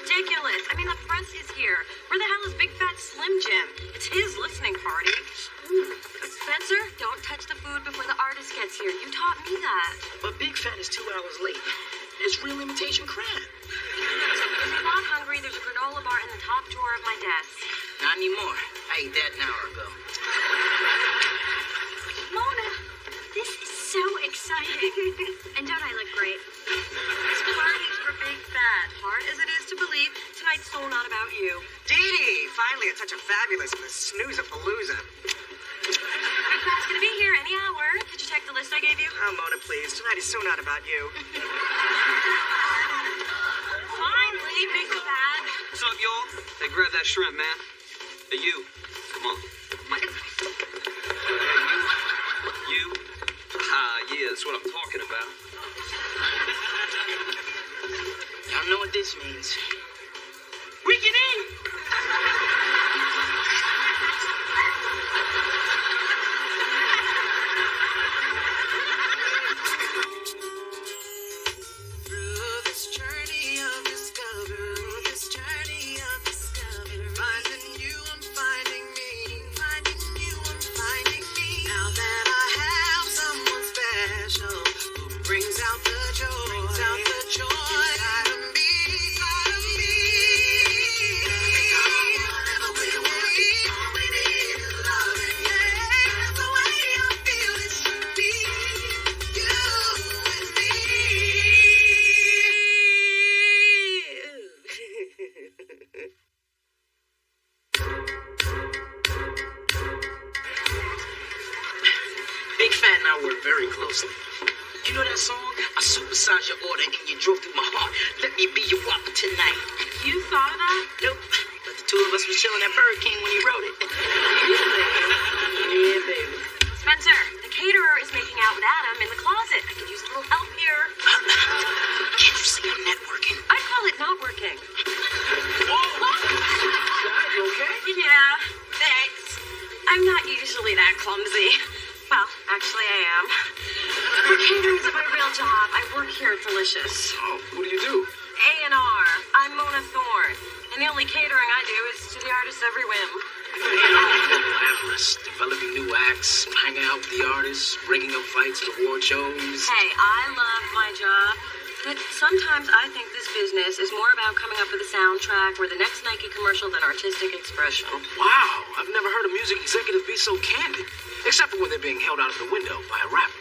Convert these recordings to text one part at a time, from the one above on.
ridiculous. I mean, the press is here. Where the hell is Big Fat Slim Jim? It's his listening party. Spencer, don't touch the food before the artist gets here. You taught me that. But Big Fat is 2 hours late. It's real imitation crab. If you're not hungry, there's a granola bar in the top drawer of my desk. Not anymore. I ate that an hour ago. Mona, this is so exciting. And don't I look great? This party's for Big Fat. Hard as it is to believe, tonight's so not about you. Dee, finally it's such a fabulous snooze-a-palooza. Big Fat's gonna be here any hour. Did you check the list I gave you? Oh, Mona, please. Tonight is so not about you. Finally, Big Fat. What's up, y'all? Hey, grab that shrimp, man. Hey, you. Come on. You. Yeah, that's what I'm talking about. Y'all know what this means. We get in! Big Fat and I work very closely. You know that song? I supersized your order and you drove through my heart. Let me be your walker tonight. You thought of that? Nope. But the two of us was chilling at Burger King when he wrote it. Yeah, baby. Spencer, the caterer is making out with Adam in the closet. I could use a little help here. Can't you see I'm networking? I'd call it not working. Whoa! God, you okay? Yeah, thanks. I'm not usually that clumsy. Well, actually I am. But catering isn't my real job. I work here at Delicious. Oh, what do you do? A&R. I'm Mona Thorne. And the only catering I do is to the artist's every whim. Glamorous, developing new acts, hanging out with the artists, breaking up fights at award shows. Hey, I love my job. But sometimes I think this business is more about coming up with a soundtrack or the next Nike commercial than artistic expression. Wow, I've never heard a music executive be so candid. Except for when they're being held out of the window by a rapper.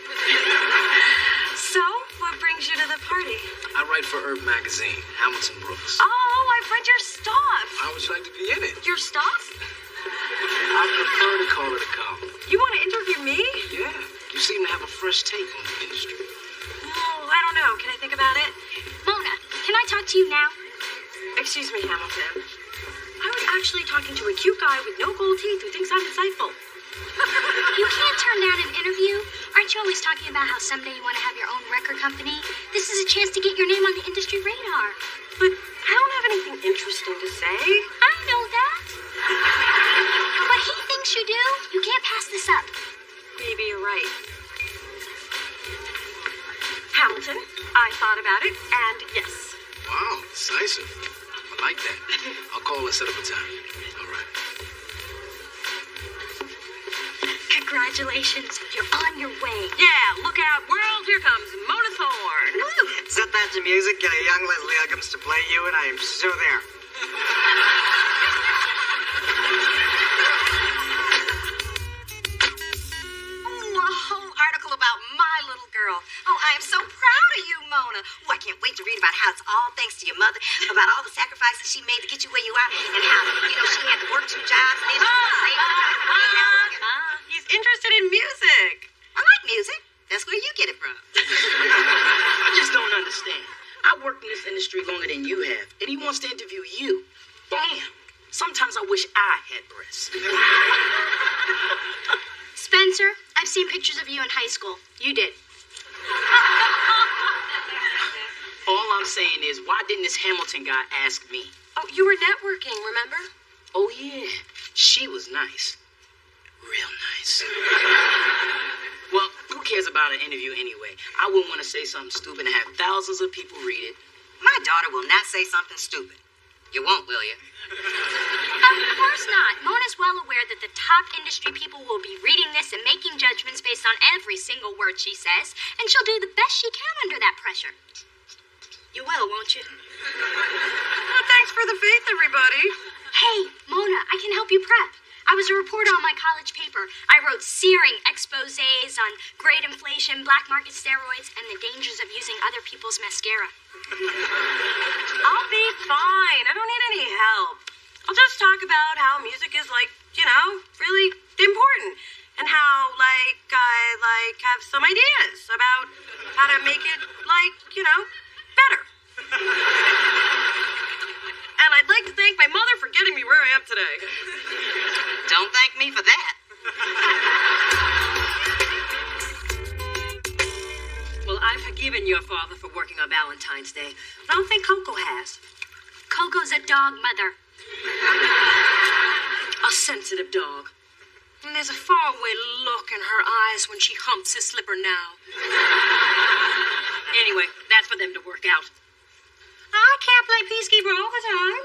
So, what brings you to the party? I write for Herb Magazine, Hamilton Brooks. Oh, I've read your stuff. How would you like to be in it? Your stuff? I prefer to call it a column. You want to interview me? Yeah, you seem to have a fresh take on the industry. Oh, I don't know. Can I think about it? Mona, can I talk to you now? Excuse me, Hamilton. I was actually talking to a cute guy with no gold teeth who thinks I'm insightful. You can't turn down an interview. Aren't you always talking about how someday you want to have your own record company? This is a chance to get your name on the industry radar. But I don't have anything interesting to say. I know that. But he thinks you do. You can't pass this up. Maybe you're right. Hamilton, I thought about it, and yes. Wow, decisive. I like that. I'll call and set up a time. All right. Congratulations, you're on your way. Yeah, look out, world, here comes Mona Thorne. Set that to music, get a young Leslie Uggams to play you, and I am so there. Oh, a whole article about my little girl. Oh, I am so proud of you, Mona. Oh, I can't wait to read about how it's all thanks to your mother, about all the sacrifices she made to get you where you are, and how, she had to work 2 jobs, and then she was He's interested in music. I like music. That's where you get it from. I just don't understand. I've worked in this industry longer than you have, and he wants to interview you. Damn. Sometimes I wish I had breasts. Spencer, I've seen pictures of you in high school. You did. All I'm saying is, why didn't this Hamilton guy ask me? Oh, you were networking, remember? Oh, yeah. She was nice. Real nice. Well, who cares about an interview anyway? I wouldn't want to say something stupid and have thousands of people read it. My daughter will not say something stupid. You won't, will you? Of course not. Mona's well aware that the top industry people will be reading this and making judgments based on every single word she says, and she'll do the best she can under that pressure. You will, won't you? Well, thanks for the faith, everybody. Hey, Mona, I can help you prep. I was a reporter on my college paper. I wrote searing exposés on grade inflation, black market steroids, and the dangers of using other people's mascara. I'll be fine. I don't need any help. I'll just talk about how music is, like, really important. And how, I have some ideas about how to make it, better. And I'd like to thank my mother for getting me where I am today. Don't thank me for that. Well, I've forgiven your father for working on Valentine's Day, but I don't think Coco has. Coco's a dog mother. A sensitive dog. And there's a faraway look in her eyes when she humps his slipper now. Anyway, that's for them to work out. I can't play peacekeeper all the time.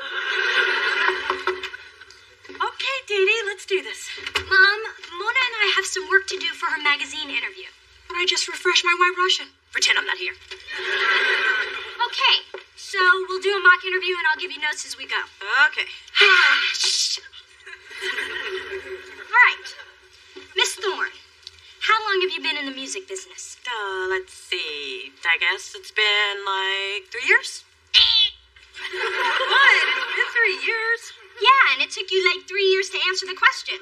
Okay, Dee Dee, let's do this. Mom, Mona and I have some work to do for her magazine interview. But I just refreshed my White Russian. Pretend I'm not here. Okay, so we'll do a mock interview and I'll give you notes as we go. Okay. Shh. All right. Miss Thorne, how long have you been in the music business? Let's see. I guess it's been 3 years? What? It's been 3 years. Yeah, and it took you 3 years to answer the question.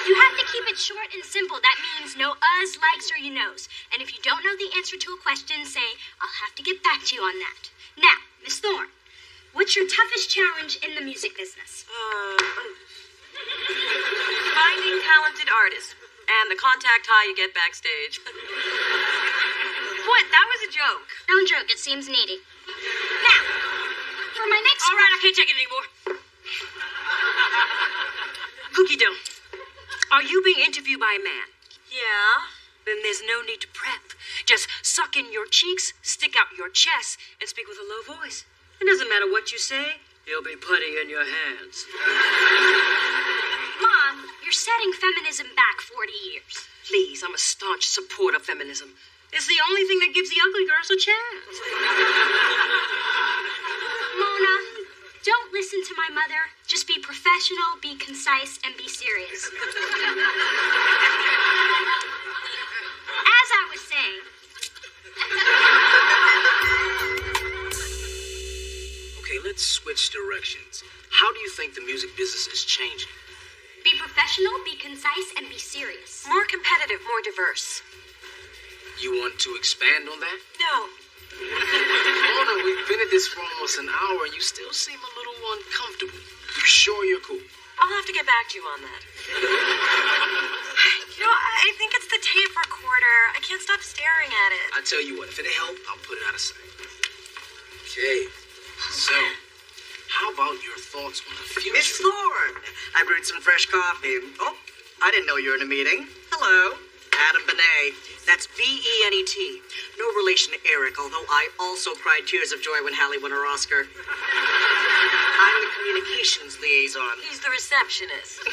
You have to keep it short and simple. That means no us, likes, or you knows. And if you don't know the answer to a question, say, I'll have to get back to you on that. Now, Miss Thorne, what's your toughest challenge in the music business? Finding talented artists and the contact high you get backstage. What? That was a joke. Don't joke, it seems needy. Now, for my next... All right, I can't take it anymore. Cookie dough. Are you being interviewed by a man? Yeah. Then there's no need to prep. Just suck in your cheeks, stick out your chest, and speak with a low voice. It doesn't matter what you say. He'll be putty in your hands. Mom, you're setting feminism back 40 years. Please, I'm a staunch supporter of feminism. It's the only thing that gives the ugly girls a chance. Mona, don't listen to my mother. Just be professional, be concise, and be serious. As I was saying... Okay, let's switch directions. How do you think the music business is changing? Be professional, be concise, and be serious. More competitive, more diverse. You want to expand on that? No. Mona, we've been at this for almost an hour and you still seem a little uncomfortable. You sure you're cool? I'll have to get back to you on that. I think it's the tape recorder. I can't stop staring at it. I tell you what, if it'll help, I'll put it out of sight. Okay, so, how about your thoughts on the future? Miss Thorne, I brewed some fresh coffee. Oh, I didn't know you were in a meeting. Hello, Adam Benet. That's Benet. No relation to Eric, although I also cried tears of joy when Hallie won her Oscar. I'm the communications liaison. He's the receptionist.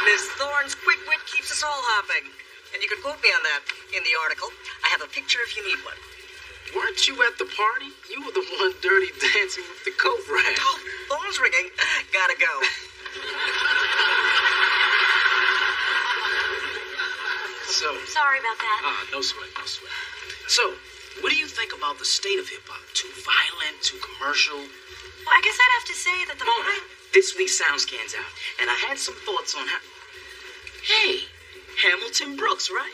Miss Thorne's quick wit keeps us all hopping. And you can quote me on that in the article. I have a picture if you need one. Weren't you at the party? You were the one dirty dancing with the coat rack. Oh, phone's ringing. Gotta go. So, Sorry about that. no sweat, no sweat. So, what do you think about the state of hip-hop? Too violent, too commercial? Well, I guess I'd have to say that the Mona, this week's SoundScan's out, and I had some thoughts on how... Hey, Hamilton Brooks, right?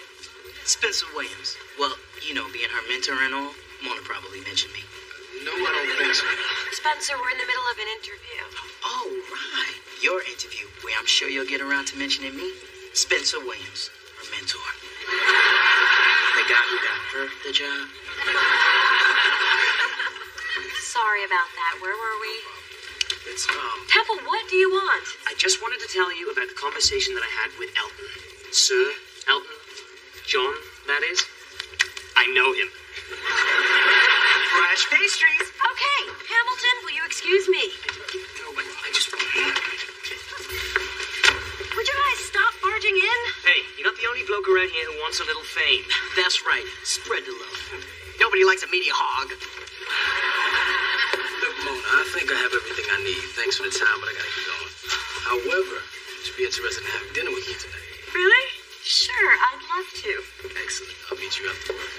Spencer Williams. Well, being her mentor and all, Mona probably mentioned me. No, I don't think so. Spencer, we're in the middle of an interview. Oh, right. Your interview, where I'm sure you'll get around to mentioning me. Spencer Williams, her mentor. The guy who got her the job. Sorry about that. Where were we? It's, Temple, what do you want? I just wanted to tell you about the conversation that I had with Elton. Sir Elton John, that is. I know him. Right. Fresh pastries. Okay, Hamilton, will you excuse me? No, but I just want Would you guys stop barging in? Hey, you're not the only bloke around here who wants a little fame. That's right. Spread the love. Nobody likes a media hog. Look, Mona, I think I have everything I need. Thanks for the time, but I gotta keep going. However, would you be interested in having dinner with me tonight? Really? Sure, I'd love to. Excellent. I'll meet you after work.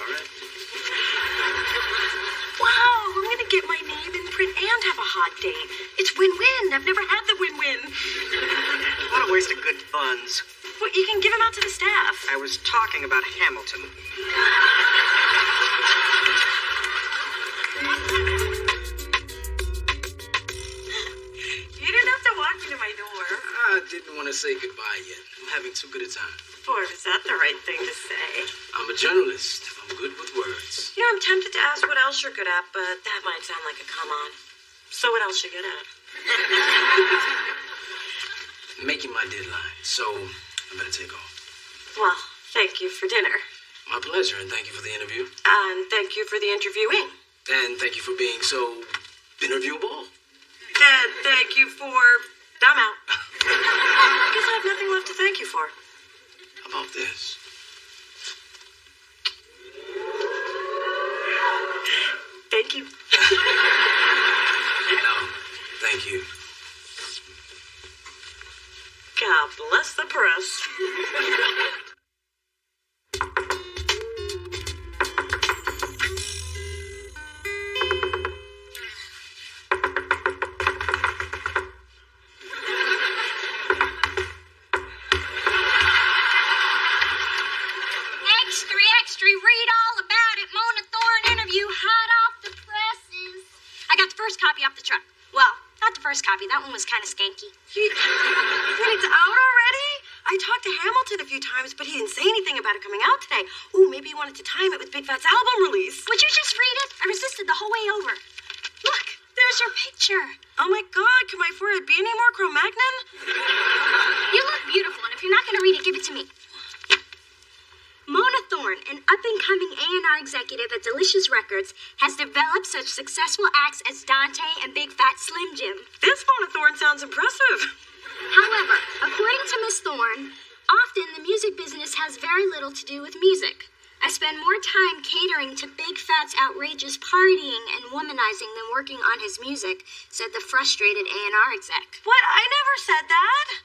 All right. Wow, I'm gonna get my name in print and have a hot date. It's win-win. I've never had the win-win. What a waste of good funds. Well, you can give them out to the staff. I was talking about Hamilton. You didn't have to walk me to my door. I didn't want to say goodbye yet. I'm having too good a time. Or is that the right thing to say? I'm a journalist. I'm good with words. You know, I'm tempted to ask what else you're good at, but that might sound like a come-on. So what else you good at? Making my deadline, so I better take off. Well, thank you for dinner. My pleasure, and thank you for the interview. And thank you for the interviewing. And thank you for being so interviewable. And thank you for... I'm out. I guess I have nothing left to thank you for. How about this? Thank you. No, thank you. God bless the press. Extra, read all about it. Mona Thorne interview, hot off the presses. I got the first copy off the truck. Well, not the first copy. That one was kind of skanky. Wait, it's out already? I talked to Hamilton a few times, but he didn't say anything about it coming out today. Ooh, maybe he wanted to time it with Big Phat's album release. Would you just read it? I resisted the whole way over. Look, there's your picture. Oh my God, can my forehead be any more Cro-Magnon? You look beautiful, and if you're not going to read it, give it to me. Mona Thorne, an up-and-coming A&R executive at Delicious Records, has developed such successful acts as Dante and Big Fat Slim Jim. This Mona Thorne sounds impressive. However, according to Miss Thorne, often the music business has very little to do with music. I spend more time catering to Big Fat's outrageous partying and womanizing than working on his music, said the frustrated A&R exec. What? I never said that.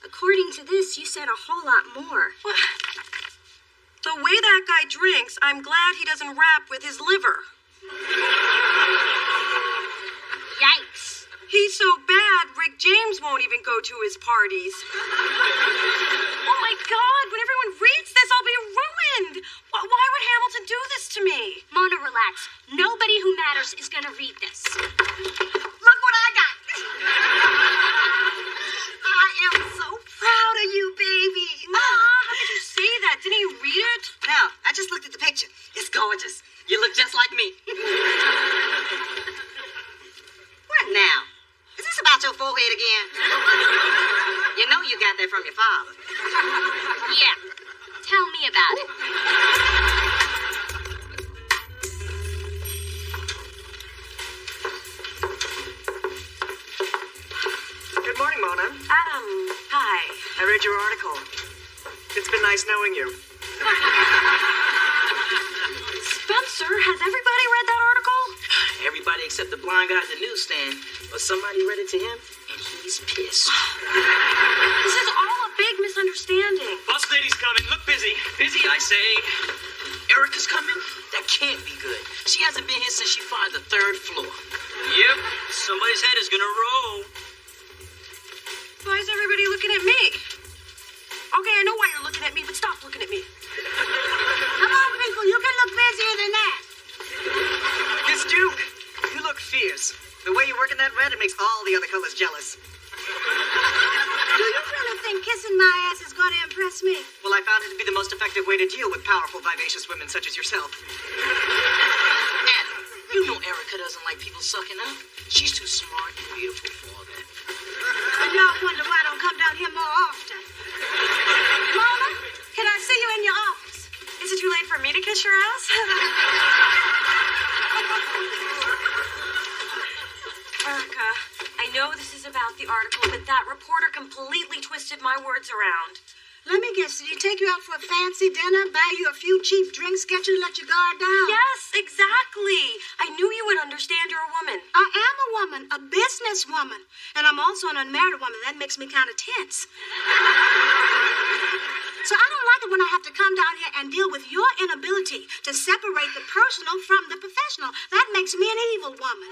According to this, you said a whole lot more. What? The way that guy drinks, I'm glad he doesn't rap with his liver. Yikes. He's so bad, Rick James won't even go to his parties. Oh my God, when everyone reads this, I'll be ruined. Why would Hamilton do this to me? Mona, relax. Nobody who matters is gonna read this. Look what I got. I am so proud of you, baby. How did you say that? Didn't you read it? No, I just looked at the picture. It's gorgeous. You look just like me. What now? Is this about your forehead again? You know you got that from your father. Yeah. Tell me about it. Good morning, Mona. Adam, hi. I read your article. It's been nice knowing you. Spencer, has everybody read that article? Everybody except the blind guy at the newsstand. But somebody read it to him, and he's pissed. This is all a big misunderstanding. Boss lady's coming. Look busy. Busy, I say. Erica's coming? That can't be good. She hasn't been here since she fired the 3rd floor. Yep. Somebody's head is gonna roll. Why is everybody looking at me? Okay, I know why you're looking at me, but stop looking at me. Come on, people. You can look busier than that. Miss Duke, you look fierce. The way you work in that red, it makes all the other colors jealous. Do you really think kissing my ass is going to impress me? Well, I found it to be the most effective way to deal with powerful, vivacious women such as yourself. Adam, you know Erica doesn't like people sucking up. She's too smart and beautiful for all that. And y'all wonder why I don't come down here more often. Mona, can I see you in your office? Is it too late for me to kiss your ass? about the article, but that reporter completely twisted my words around. Let me guess, did he take you out for a fancy dinner, buy you a few cheap drinks, get you to let your guard down? Yes, exactly. I knew you would understand. You're a woman. I am a woman, a businesswoman. And I'm also an unmarried woman. That makes me kind of tense. So I don't like it when I have to come down here and deal with your inability to separate the personal from the professional. That makes me an evil woman.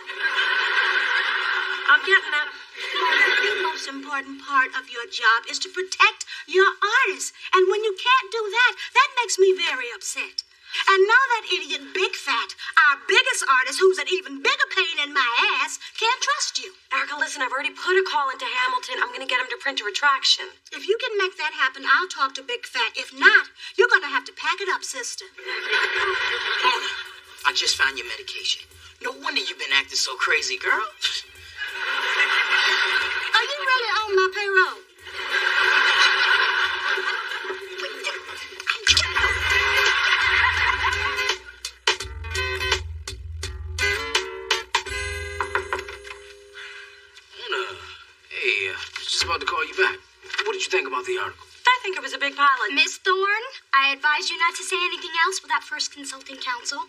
I'm getting that. The most important part of your job is to protect your artists. And when you can't do that, that makes me very upset. And now that idiot Big Phat, our biggest artist, who's an even bigger pain in my ass, can't trust you. Erica, listen, I've already put a call into Hamilton. I'm going to get him to print a retraction. If you can make that happen, I'll talk to Big Phat. If not, you're going to have to pack it up, sister. Mona, I just found your medication. No wonder you've been acting so crazy, girl. Are you really on my payroll? Just about to call you back. What did you think about the article? I think it was a big pilot. Miss Thorne, I advise you not to say anything else without first consulting counsel.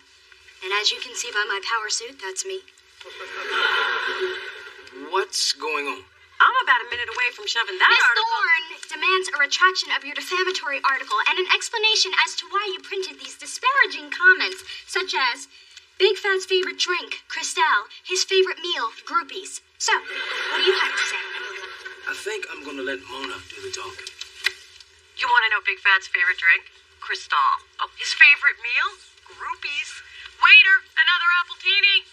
And as you can see by my power suit, that's me. What's going on? I'm about a minute away from shoving that Miss article. Thorne demands a retraction of your defamatory article and an explanation as to why you printed these disparaging comments, such as Big Phat's favorite drink, Cristal, his favorite meal, groupies. So, what do you have to say? I think I'm gonna let Mona do the talking. You want to know Big Phat's favorite drink? Cristal. Oh, his favorite meal? Groupies. Waiter, another appletini.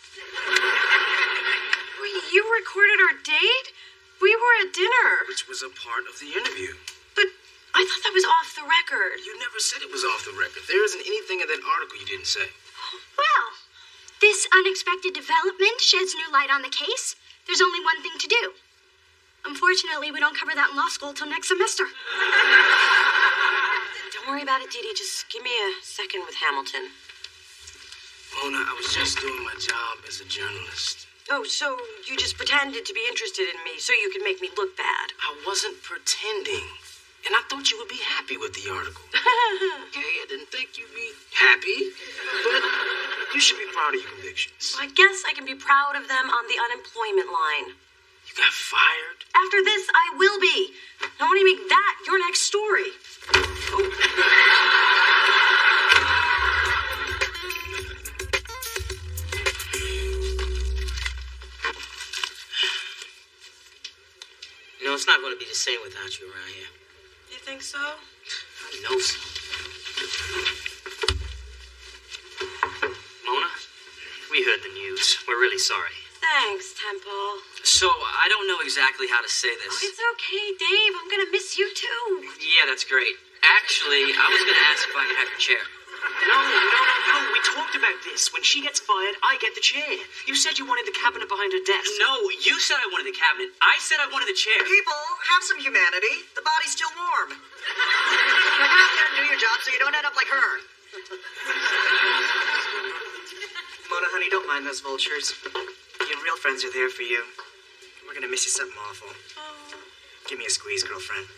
You recorded our date? We were at dinner. Which was a part of the interview. But I thought that was off the record. You never said it was off the record. There isn't anything in that article you didn't say. Well, this unexpected development sheds new light on the case. There's only one thing to do. Unfortunately, we don't cover that in law school till next semester. Don't worry about it, Dee Dee. Just give me a second with Hamilton. Mona, I was just doing my job as a journalist. Oh, so you just pretended to be interested in me so you could make me look bad. I wasn't pretending. And I thought you would be happy with the article. Okay, I didn't think you'd be happy, but you should be proud of your convictions. Well, I guess I can be proud of them on the unemployment line. You got fired? After this, I will be. I want to make that your next story. Oh. You know, it's not going to be the same without you around here. You think so? I know so. Mona, we heard the news. We're really sorry. Thanks, Temple. So, I don't know exactly how to say this. It's okay, Dave. I'm gonna miss you too. Yeah, that's great. Actually, I was gonna ask if I could have your chair. No. We talked about this. When she gets fired, I get the chair. You said you wanted the cabinet behind her desk. No, you said I wanted the cabinet. I said I wanted the chair. People, have some humanity. The body's still warm. Get out there and do your job so you don't end up like her. Mona, honey, don't mind those vultures. Your real friends are there for you. We're gonna miss you something awful. Oh. Give me a squeeze, girlfriend.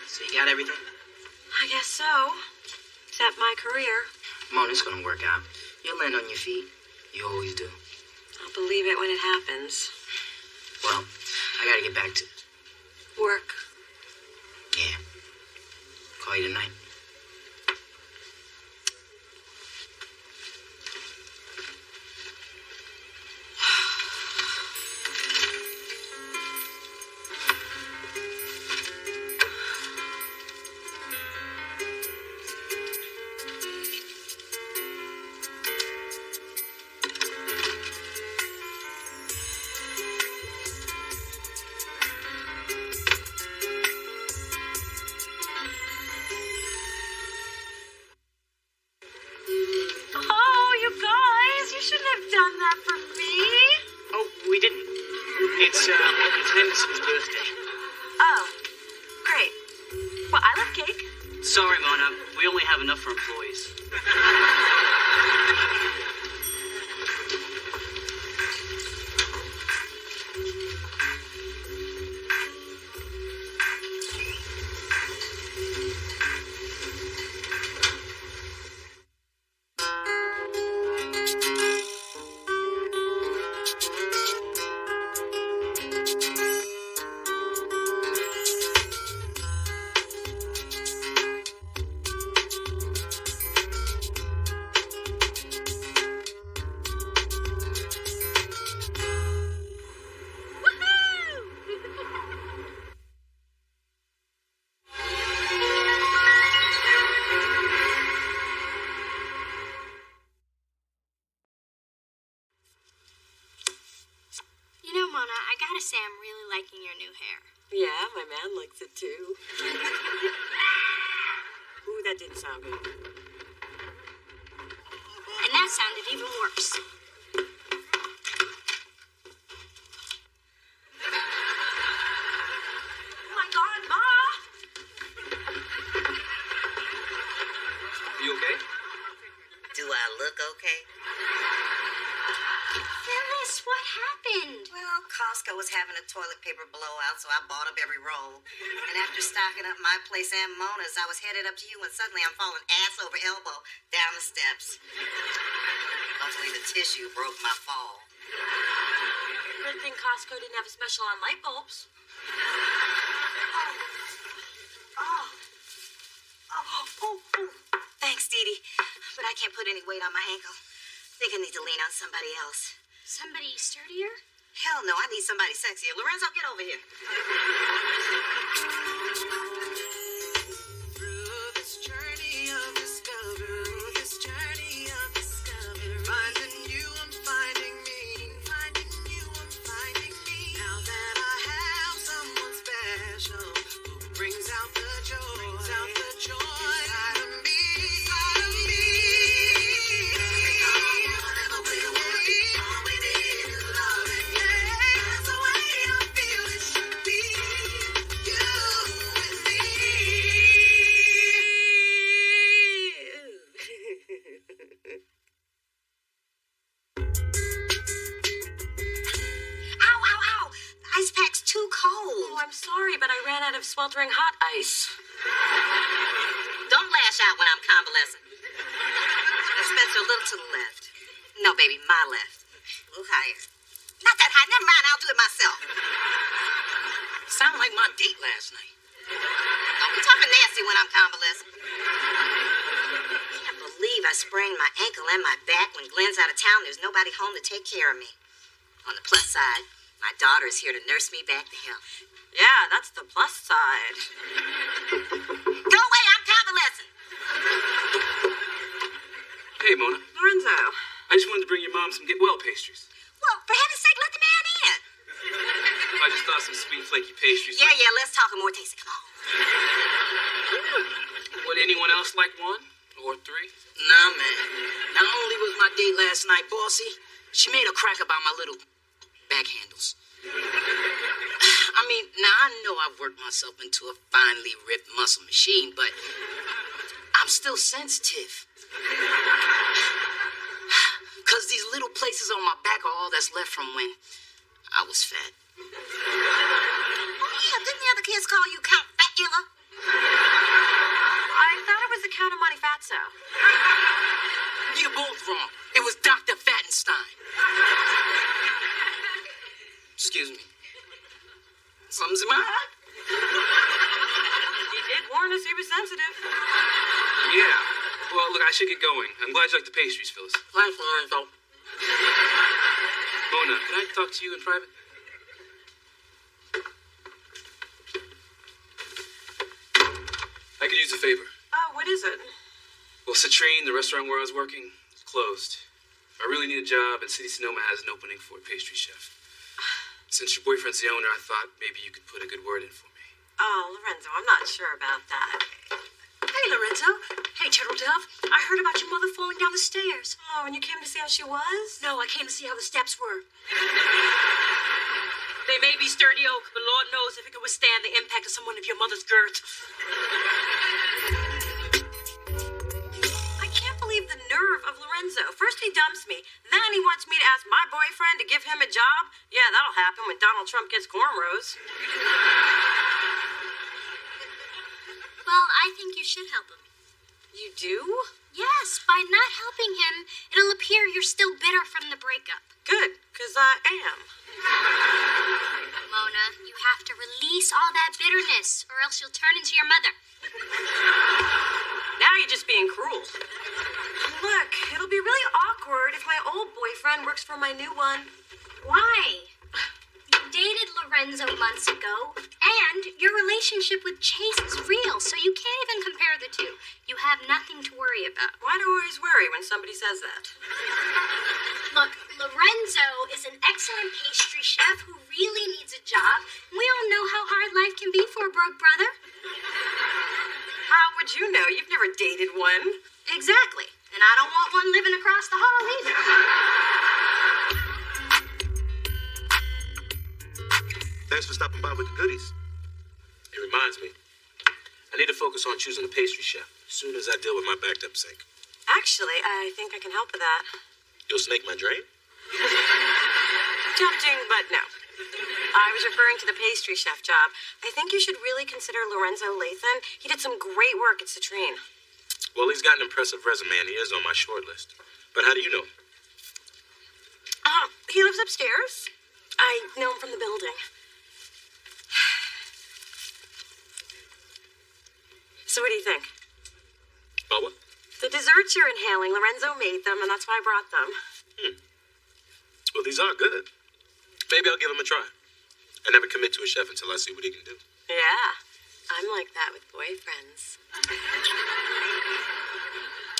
So you got everything? I guess so. Except my career. Mona, it's gonna work out. You'll land on your feet. You always do. I'll believe it when it happens. Well, I gotta get back to Work. Yeah. Call you tonight. Oh, you guys, you shouldn't have done that for me. Oh, we didn't. It's Henderson's birthday. Oh, great. Well, I love cake. Sorry, Mona. We only have enough for employees. You know, Mona, I gotta say I'm really liking your new hair. Yeah, my man likes it too. Ooh, that didn't sound good. And that sounded even worse. Oh my God, Ma! You okay? Do I look okay? Phyllis, what happened? Well, Costco was having a toilet paper blowout, so I bought up every roll. And after stocking up my place and Mona's, I was headed up to you when suddenly I'm falling ass over elbow down the steps. Luckily, the tissue broke my fall. Good thing Costco didn't have a special on light bulbs. Thanks, Dee Dee. But I can't put any weight on my ankle. Think I need to lean on somebody else. Somebody sturdier? Hell no, I need somebody sexier. Lorenzo, get over here. Through this journey of discovery, finding you, I'm finding me. Finding you, I'm finding me. Now that I have someone special who brings out the joy, inside of me. Oh, I'm sorry, but I ran out of sweltering hot ice. Don't lash out when I'm convalescent. Spencer, a little to the left. No, baby, my left. A little higher. Not that high. Never mind, I'll do it myself. Sound like my date last night. Don't be talking nasty when I'm convalescent. I can't believe I sprained my ankle and my back when Glenn's out of town. There's nobody home to take care of me. On the plus side, my daughter is here to nurse me back to health. Yeah, that's the plus side. Go away, I'm convalescent. Hey, Mona. Lorenzo. I just wanted to bring your mom some get well pastries. Well, for heaven's sake, let the man in. I just thought some sweet flaky pastries. Yeah, let's talk more tasty. Come on. Would anyone else like one? Or three? Nah, man. Not only was my date last night bossy, she made a crack about my little back handles. I mean, now I know I've worked myself into a finely ripped muscle machine, but I'm still sensitive. Because these little places on my back are all that's left from when I was fat. Oh, yeah, didn't the other kids call you Count Fatula? I thought it was the Count of Monte Fatso. You're both wrong. It was Dr. Fattenstein. Excuse me. Something's in my eye? He did warn us he was sensitive. Yeah. Well, look, I should get going. I'm glad you like the pastries, Phyllis. Thanks, Lorenzo. Mona, can I talk to you in private? I could use a favor. Oh, what is it? Well, Citrine, the restaurant where I was working, is closed. I really need a job, and City Sonoma has an opening for a pastry chef. Since your boyfriend's the owner, I thought maybe you could put a good word in for me. Oh, Lorenzo, I'm not sure about that. Hey, Lorenzo. Hey, Turtle Dove. I heard about your mother falling down the stairs. Oh, and you came to see how she was? No, I came to see how the steps were. They may be sturdy oak, but Lord knows if it could withstand the impact of someone of your mother's girth. nerve of Lorenzo. First he dumps me, then he wants me to ask my boyfriend to give him a job. Yeah, that'll happen when Donald Trump gets cornrows. Well, I think you should help him. You do? Yes, by not helping him, it'll appear you're still bitter from the breakup. Good, because I am. Mona, you have to release all that bitterness, or else you'll turn into your mother. Now you're just being cruel. Look, it'll be really awkward if my old boyfriend works for my new one. Why? You dated Lorenzo months ago, and your relationship with Chase is real, so you can't even compare the two. You have nothing to worry about. Why do I always worry when somebody says that? Look, Lorenzo is an excellent pastry chef who really needs a job. We all know how hard life can be for a broke brother. How would you know? You've never dated one. Exactly. And I don't want one living across the hall either. Thanks for stopping by with the goodies. It reminds me, I need to focus on choosing a pastry chef as soon as I deal with my backed up sink. Actually, I think I can help with that. You'll snake my drain? Tempting, but no. I was referring to the pastry chef job. I think you should really consider Lorenzo Lathan. He did some great work at Citrine. Well, he's got an impressive resume and he is on my short list. But how do you know? He lives upstairs. I know him from the building. So what do you think? About what? The desserts you're inhaling, Lorenzo made them, and that's why I brought them. Well, these are good. Maybe I'll give them a try. I never commit to a chef until I see what he can do. Yeah, I'm like that with boyfriends.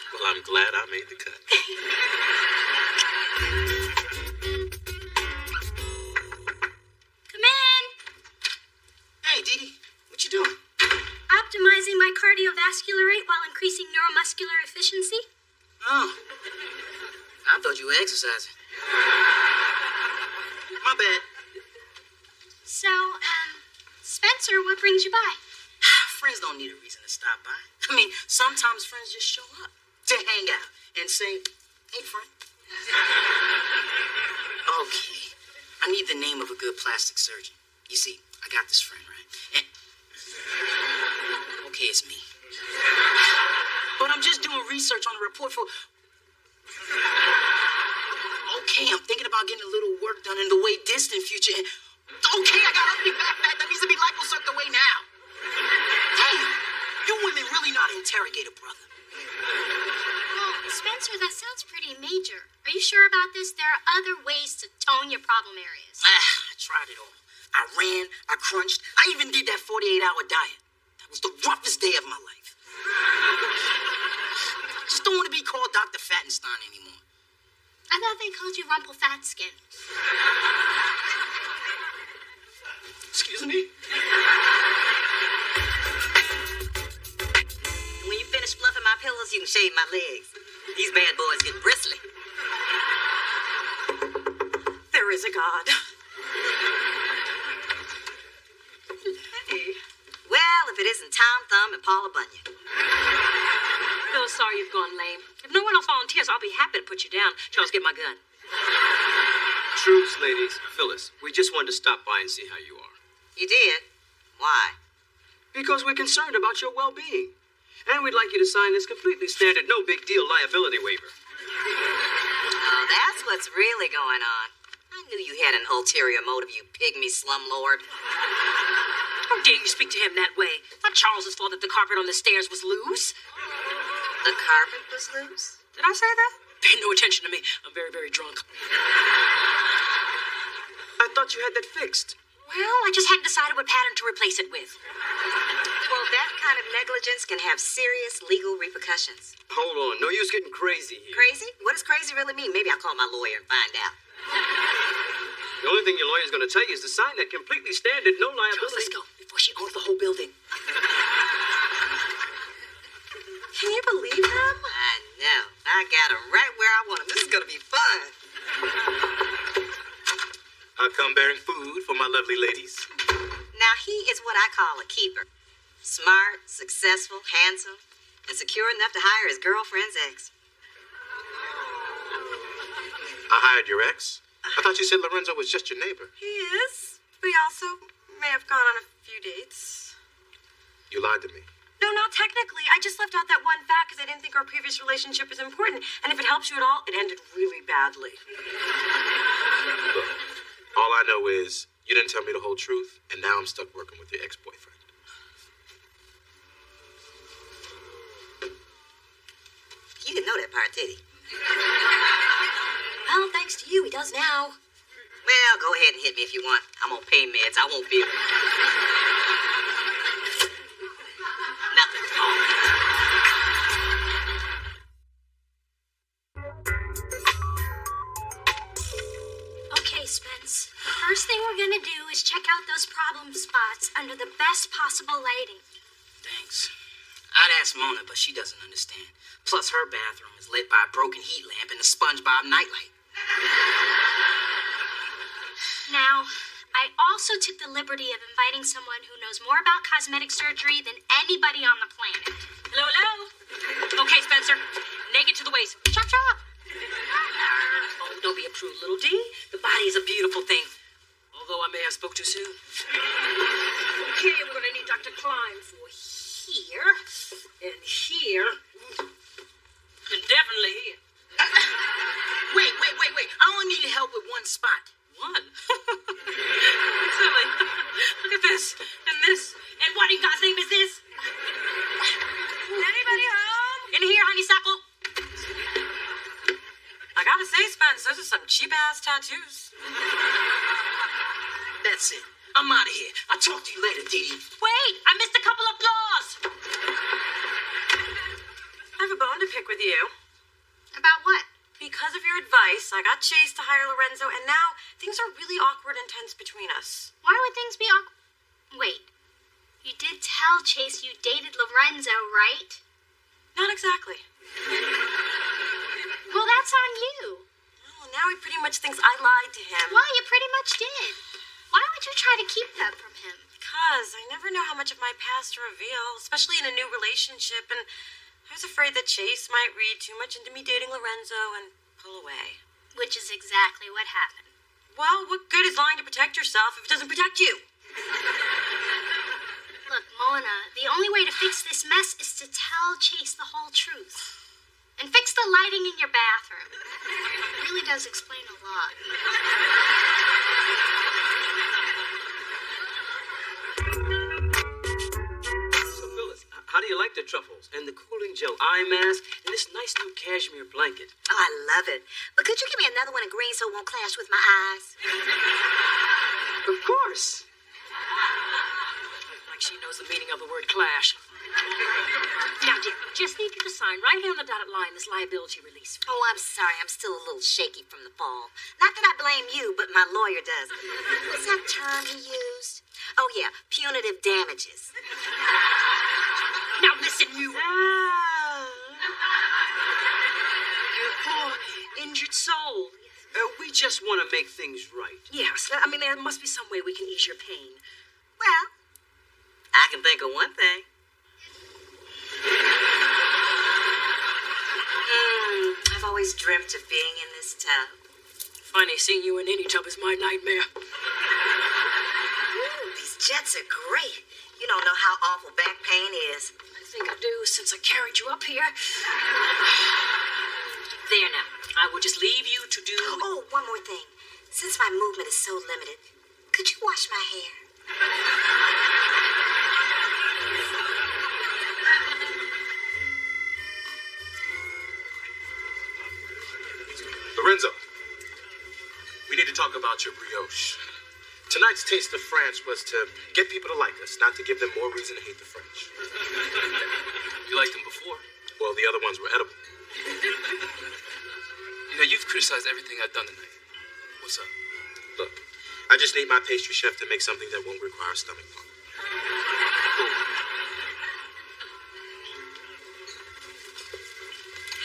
Well, I'm glad I made the cut. Come in. Hey, Dee, what you doing? Optimizing my cardiovascular rate while increasing neuromuscular efficiency. Oh, I thought you were exercising. My bad. So, Spencer, what brings you by? Friends don't need a reason to stop by. I mean, sometimes friends just show up to hang out and say, hey, friend. Okay, I need the name of a good plastic surgeon. You see, I got this friend, right? And okay, it's me. But I'm just doing research on a report for... Okay, I'm thinking about getting a little work done in the way distant future. And okay, I got ugly back fat that needs to be liposucked away now. Hey, you women really not interrogate a brother. Well, Spencer, that sounds pretty major. Are you sure about this? There are other ways to tone your problem areas. I tried it all. I ran, I crunched, I even did that 48-hour diet. That was the roughest day of my life. I just don't want to be called Dr. Fattenstein anymore. I thought they called you Rumple Fatskin. Excuse me? When you finish fluffing my pillows, you can shave my legs. These bad boys get bristly. There is a God. Hey. Well, if it isn't Tom Thumb and Paula Bunyan. So sorry you've gone lame. If no one else volunteers, I'll be happy to put you down. Charles, get my gun. Truce, ladies. Phyllis, we just wanted to stop by and see how you are. You did? Why? Because we're concerned about your well-being. And we'd like you to sign this completely standard, no big deal liability waiver. Oh, that's what's really going on. I knew you had an ulterior motive, you pygmy slumlord. How dare you speak to him that way? It's not Charles's fault that the carpet on the stairs was loose. The carpet was loose? Did I say that? Pay no attention to me. I'm very, very drunk. I thought you had that fixed. Well, I just hadn't decided what pattern to replace it with. Well, that kind of negligence can have serious legal repercussions. Hold on, no use getting crazy here. Crazy? What does crazy really mean? Maybe I'll call my lawyer and find out. The only thing your lawyer's going to tell you is to sign that completely standard, no liability. Charles, let's go before she owns the whole building. Can you believe him? I know. I got him right where I want him. This is going to be fun. I'll come bearing food for my lovely ladies. Now, he is what I call a keeper. Smart, successful, handsome, and secure enough to hire his girlfriend's ex. I hired your ex? I thought you said Lorenzo was just your neighbor. He is. We also may have gone on a few dates. You lied to me. No, not technically. I just left out that one fact because I didn't think our previous relationship was important. And if it helps you at all, it ended really badly. Look, all I know is you didn't tell me the whole truth, and now I'm stuck working with your ex-boyfriend. He didn't know that part, did he? Well, thanks to you, he does now. Well, go ahead and hit me if you want. I'm on pain meds. I won't feel it. Nothing. Okay, Spence. The first thing we're gonna do is check out those problem spots under the best possible lighting. Thanks. I'd ask Mona, but she doesn't understand. Plus, her bathroom is lit by a broken heat lamp and a SpongeBob nightlight. Now, I also took the liberty of inviting someone who knows more about cosmetic surgery than anybody on the planet. Hello, hello. Okay, Spencer. Naked to the waist. Chop, chop. Oh, don't be a prude, little D. The body is a beautiful thing. Although I may have spoke too soon. Okay, we're gonna need Dr. Klein for here, and here, and definitely here. Wait. I only needed help with one spot. One? Silly. Look at this, and this, and what in God's name is this? Anybody home? In here, honeysuckle. I gotta say, Spence, those are some cheap-ass tattoos. That's it. I'm out of here. I'll talk to you later, Dee Dee. Wait, I missed a couple of claws. I have a bone to pick with you. About what? Because of your advice, I got Chase to hire Lorenzo, and now things are really awkward and tense between us. Why would things be awkward? Wait, you did tell Chase you dated Lorenzo, right? Not exactly. Well, that's on you. Well, now he pretty much thinks I lied to him. Well, you pretty much did. Why would you try to keep that from him? Because I never know how much of my past to reveal, especially in a new relationship, and I was afraid that Chase might read too much into me dating Lorenzo and pull away. Which is exactly what happened. Well, what good is lying to protect yourself if it doesn't protect you? Look, Mona, the only way to fix this mess is to tell Chase the whole truth. And fix the lighting in your bathroom. It really does explain a lot. So, Phyllis, how do you like the truffles and the cooling gel eye mask and this nice new cashmere blanket? Oh, I love it. But could you give me another one in green so it won't clash with my eyes? Of course. Like she knows the meaning of the word clash. Now, dear, just need you to sign right here on the dotted line this liability release. Oh, I'm sorry. I'm still a little shaky from the fall. Not that I blame you, but my lawyer does. What's that term he used? Oh, yeah, punitive damages. Now listen, you. Your poor, injured soul. We just want to make things right. Yes, I mean, there must be some way we can ease your pain. Well, I can think of one thing. I've always dreamt of being in this tub. Funny, seeing you in any tub is my nightmare. Ooh, these jets are great. You don't know how awful back pain is. I think I do, since I carried you up here. There now. I will just leave you to do... Oh, one more thing. Since my movement is so limited, could you wash my hair? Lorenzo, we need to talk about your brioche. Tonight's taste of France was to get people to like us, not to give them more reason to hate the French. You liked them before. Well, the other ones were edible. You know, you've criticized everything I've done tonight. What's up? Look, I just need my pastry chef to make something that won't require a stomach pump.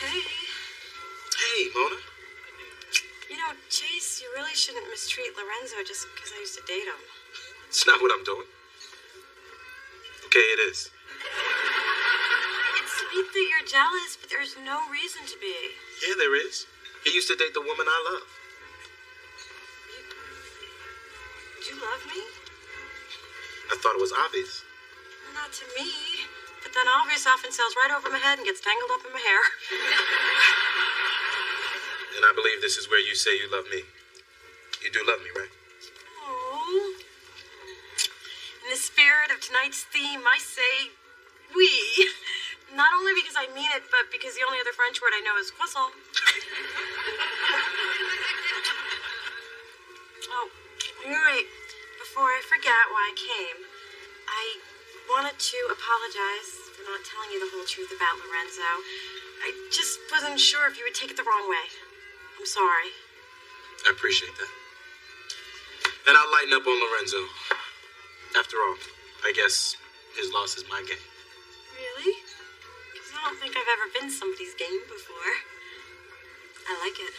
Hey. Hey, Mona. You know, Chase, you really shouldn't mistreat Lorenzo just because I used to date him. It's not what I'm doing. Okay, it is. It's sweet that you're jealous, but there's no reason to be. Yeah, there is. He used to date the woman I love. thought it was obvious. Not to me. But then obvious often sails right over my head and gets tangled up in my hair. And I believe this is where you say you love me. You do love me, right? Oh. In the spirit of tonight's theme, I say we. Not only because I mean it, but because the only other French word I know is croissant. Oh, you're right. Before I forget why I came, I wanted to apologize for not telling you the whole truth about Lorenzo. I just wasn't sure if you would take it the wrong way. I'm sorry. I appreciate that. And I'll lighten up on Lorenzo. After all, I guess his loss is my gain. Really? Because I don't think I've ever been somebody's game before. I like it.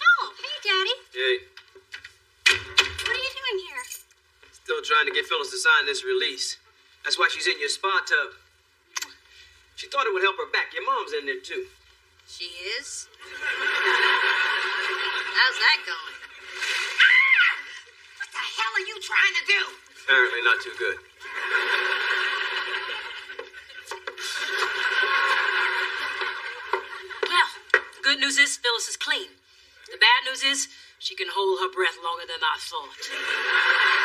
Oh, hey, Daddy. Hey, What are you doing here? still trying to get Phyllis to sign this release. That's why she's in your spa tub. She thought it would help her back. Your mom's in there, too. She is? How's that going? Ah! What the hell are you trying to do? Apparently not too good. Well, the good news is Phyllis is clean. The bad news is she can hold her breath longer than I thought.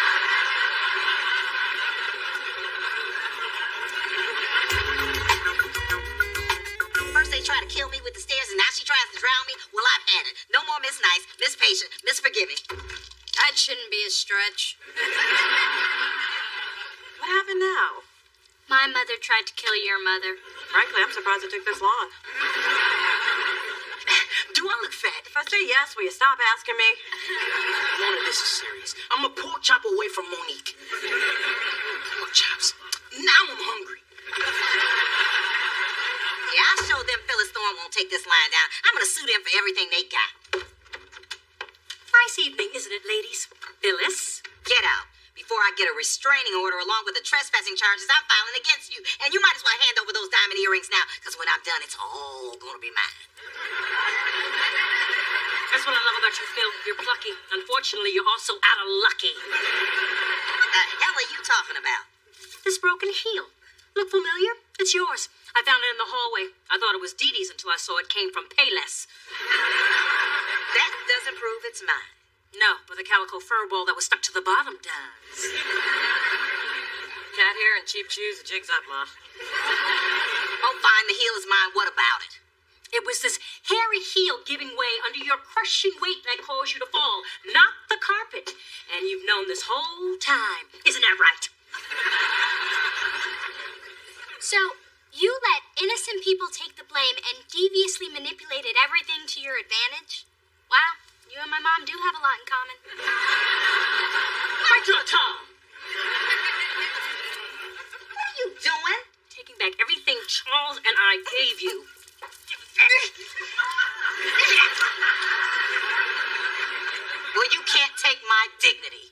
First they try to kill me with the stairs, and now she tries to drown me. Well, I've had it. No more Miss Nice, Miss Patient, Miss Forgiving. That shouldn't be a stretch. What happened now? My mother tried to kill your mother. Frankly, I'm surprised it took this long. Do I look fat? If I say yes, will you stop asking me? Mona, this is serious. I'm a pork chop away from Monique. Pork chops. Now I'm hungry. Yeah, I'll show them Phyllis Thorne won't take this line down. I'm gonna sue them for everything they got. Nice evening, isn't it, ladies? Phyllis? Get out. Before I get a restraining order along with the trespassing charges I'm filing against you. And you might as well hand over those diamond earrings now, because when I'm done, it's all gonna be mine. That's what I love about you, Phil. You're plucky. Unfortunately, you're also out of lucky. What the hell are you talking about? This broken heel. Look familiar? It's yours. I found it in the hallway. I thought it was Dee Dee's until I saw it came from Payless. That doesn't prove it's mine. No, but the calico fur ball that was stuck to the bottom does. Cat hair and cheap shoes, the jig's up, Ma. Oh, fine, the heel is mine. What about it? It was this hairy heel giving way under your crushing weight that caused you to fall, not the carpet. And you've known this whole time. Isn't that right? So, you let innocent people take the blame and deviously manipulated everything to your advantage? Wow, you and my mom do have a lot in common. Bite your tongue! What are you doing? Taking back everything Charles and I gave you. Well, you can't take my dignity.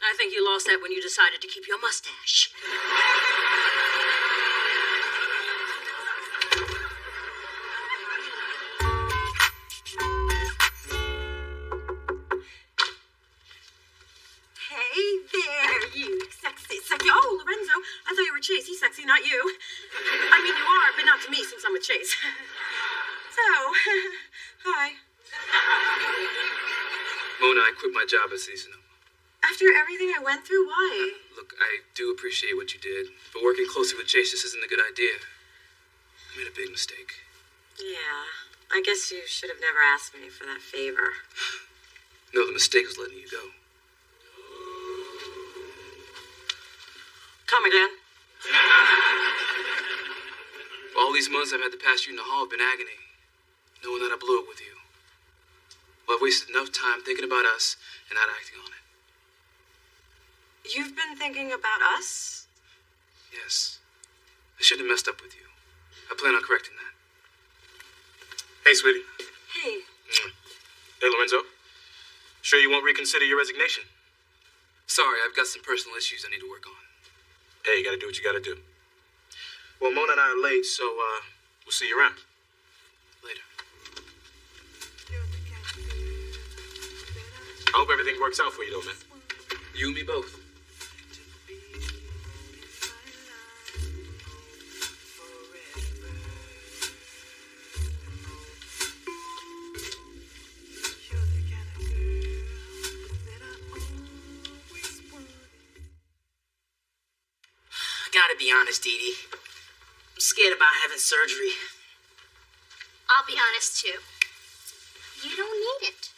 I think you lost that when you decided to keep your mustache. Hey there, you sexy. Oh, Lorenzo, I thought you were Chase. He's sexy, not you. I mean, you are, but not to me since I'm with Chase. So, hi. Mona, I quit my job at City Sonoma. After everything I went through, why? Look, I do appreciate what you did, but working closely with Chase just isn't a good idea. I made a big mistake. Yeah, I guess you should have never asked me for that favor. No, the mistake was letting you go. Come again. All these months I've had to pass you in the hall have been agony, knowing that I blew it with you. Well, I've wasted enough time thinking about us and not acting on it. You've been thinking about us? Yes. I shouldn't have messed up with you. I plan on correcting that. Hey, sweetie. Hey. Hey, Lorenzo. Sure you won't reconsider your resignation? Sorry, I've got some personal issues I need to work on. Hey, you gotta do what you gotta do. Well, Mona and I are late, so, we'll see you around. Later. I hope everything works out for you, though, man. You and me both. Gotta be honest, Dee Dee. I'm scared about having surgery. I'll be honest, too. You don't need it.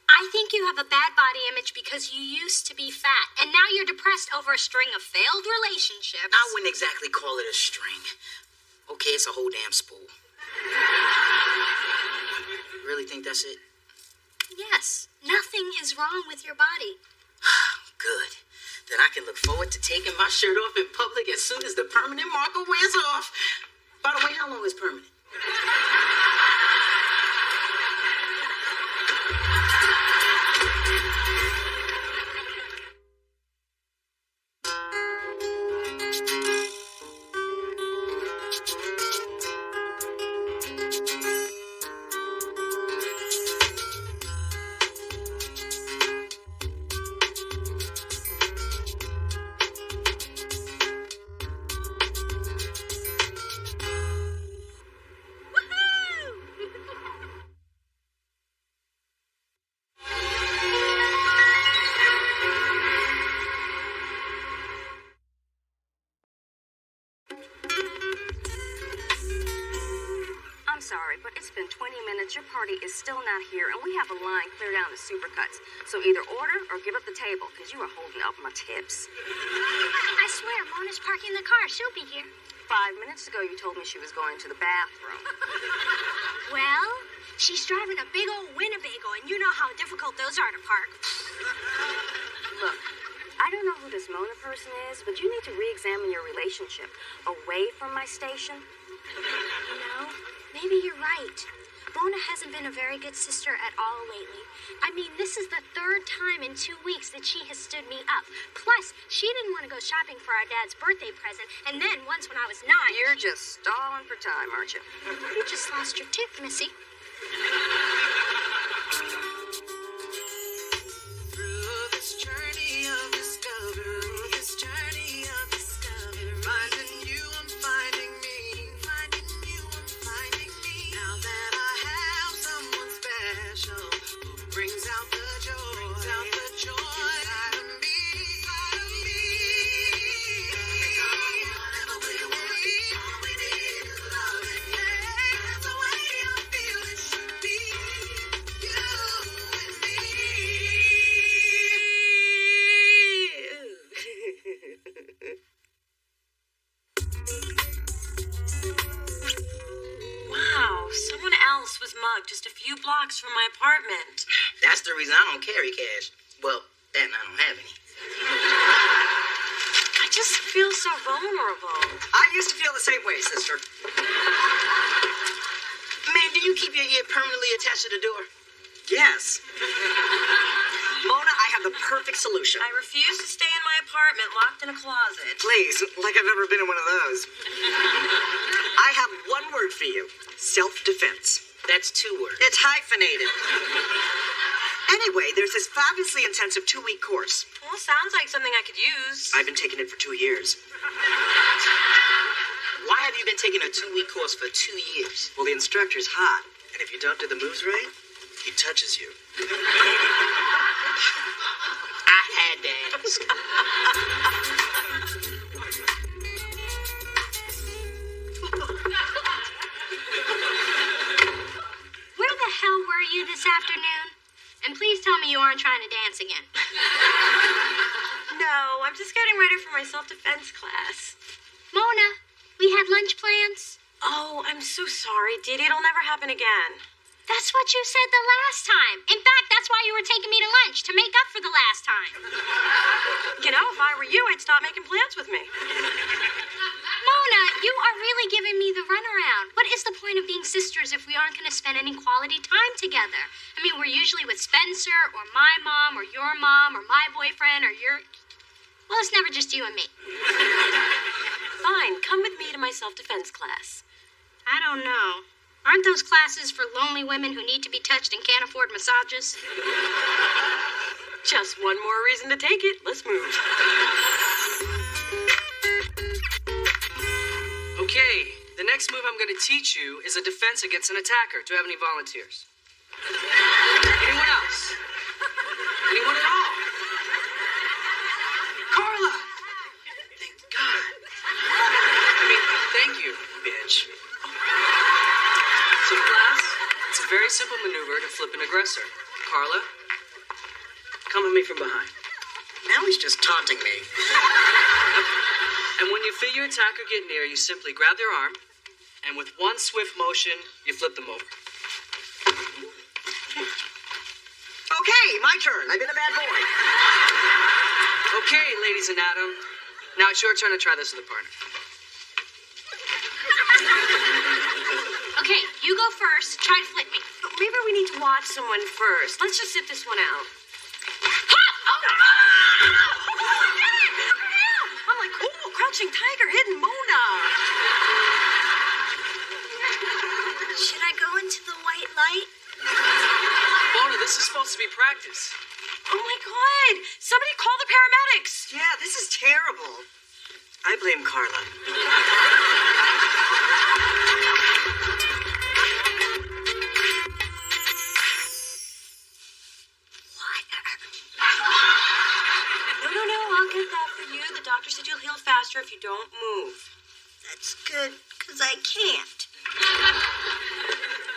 I think you have a bad body image because you used to be fat, and now you're depressed over a string of failed relationships. I wouldn't exactly call it a string. Okay, it's a whole damn spool. Really think that's it? Yes, nothing is wrong with your body. Good. Then I can look forward to taking my shirt off in public as soon as the permanent marker wears off. By the way, how long is permanent? Sorry, but it's been 20 minutes. Your party is still not here, and we have a line clear down to Supercuts. So either order or give up the table, because you are holding up my tips. I swear, Mona's parking the car. She'll be here. 5 minutes ago, you told me she was going to the bathroom. Well, she's driving a big old Winnebago, and you know how difficult those are to park. Look, I don't know who this Mona person is, but you need to re-examine your relationship away from my station. You know, maybe you're right. Mona hasn't been a very good sister at all lately. I mean, this is the third time in 2 weeks that she has stood me up. Plus, she didn't want to go shopping for our dad's birthday present, and then once when I was 9... You're just stalling for time, aren't you? You just lost your tooth, Missy. Just a few blocks from my apartment. That's the reason I don't carry cash. Well, that and I don't have any. I just feel so vulnerable. I used to feel the same way, sister. Man, do you keep your ear permanently attached to the door? Yes. Mona, I have the perfect solution. I refuse to stay in my apartment locked in a closet. Please, like I've ever been in one of those. I have one word for you. Self-defense. That's 2 words. It's hyphenated. Anyway, there's this fabulously intensive 2-week course. Well, sounds like something I could use. I've been taking it for 2 years. Why have you been taking a 2-week course for 2 years? Well, the instructor's hot, and if you don't do the moves right, he touches you. I had to ask. Where the hell were you this afternoon? And please tell me you aren't trying to dance again. No, I'm just getting ready for my self-defense class. Mona, we had lunch plans. Oh, I'm so sorry, Dee Dee. It'll never happen again. That's what you said the last time. In fact, that's why you were taking me to lunch, to make up for the last time. You know, if I were you, I'd stop making plans with me. Mona, you are really giving me the runaround. What is the point of being sisters if we aren't going to spend any quality time together? I mean, we're usually with Spencer, or my mom, or your mom, or my boyfriend, or your... Well, it's never just you and me. Fine, come with me to my self-defense class. I don't know. Aren't those classes for lonely women who need to be touched and can't afford massages? Just one more reason to take it. Let's move. Okay, the next move I'm going to teach you is a defense against an attacker. Do you have any volunteers? Anyone else? Anyone at all? Carla! Thank God. Thank you, bitch. So, class, it's a very simple maneuver to flip an aggressor. Carla, come at me from behind. Now he's just taunting me. And when you feel your attacker get near, you simply grab their arm, and with one swift motion, you flip them over. Okay, my turn. I've been a bad boy. Okay, ladies and Adam. Now it's your turn to try this with a partner. Okay, you go first. Try to flip me. Maybe we need to watch someone first. Let's just sit this one out. I'm like, ooh, crouching tiger, hidden Mona. Should I go into the white light? Mona, this is supposed to be practice. Oh my God! Somebody call the paramedics! Yeah, this is terrible. I blame Carla. No, I'll get that for you. The doctor said you'll heal faster if you don't move. That's good, because I can't.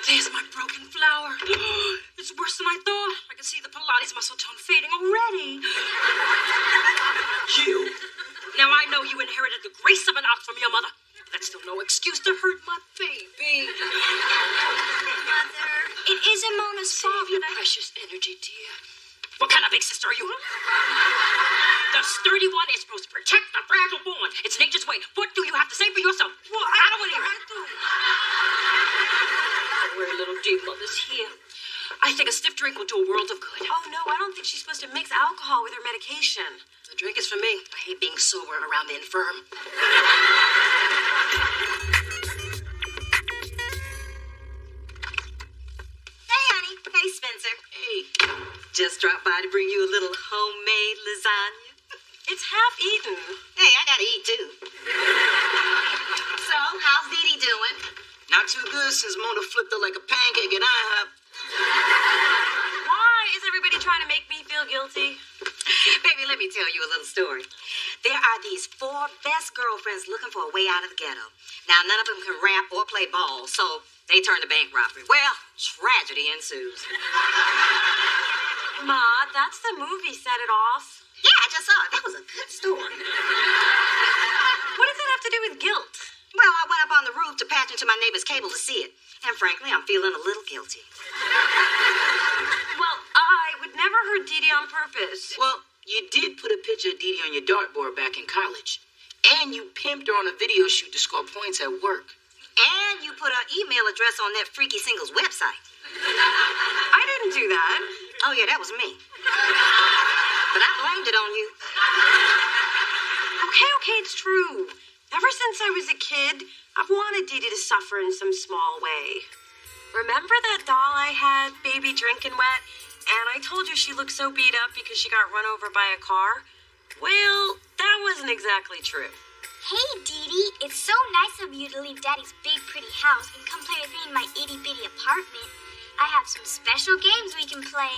There's my broken flower. It's worse than I thought. I can see the Pilates muscle tone fading already. You! Now I know you inherited the grace of an ox from your mother. That's still no excuse to hurt my baby. Mother, it isn't Mona's fault. Save your precious energy, dear. What kind of big sister are you? The sturdy one is supposed to protect the fragile born. It's nature's way. What do you have to say for yourself? Well, I don't want to hear it. We're little dear mother's here. I think a stiff drink will do a world of good. Oh, no, I don't think she's supposed to mix alcohol with her medication. The drink is for me. I hate being sober around the infirm. Hey, honey. Hey, Spencer. Hey. Just dropped by to bring you a little homemade lasagna. It's half eaten. Hey, I gotta eat too. So, how's Dee Dee doing? Not too good since Mona flipped her like a pancake at IHOP. Why is everybody trying to make me feel guilty? Baby, let me tell you a little story. There are these 4 best girlfriends looking for a way out of the ghetto. Now, none of them can rap or play ball, so they turn to bank robbery. Well, tragedy ensues. Ma, that's the movie, Set It Off. Yeah, I just saw it. That was a good story. What does that have to do with guilt? Well, I went up on the roof to patch into my neighbor's cable to see it. And frankly, I'm feeling a little guilty. Well, I would never hurt Dee Dee on purpose. Well, you did put a picture of Dee Dee on your dartboard back in college. And you pimped her on a video shoot to score points at work. And you put her email address on that freaky singles website. I didn't do that. Oh, yeah, that was me. But I blamed it on you. Okay, it's true. Ever since I was a kid, I've wanted Dee Dee to suffer in some small way. Remember that doll I had, baby drinking wet? And I told you she looked so beat up because she got run over by a car? Well, that wasn't exactly true. Hey, Dee Dee, it's so nice of you to leave Daddy's big, pretty house and come play with me in my itty-bitty apartment. I have some special games we can play.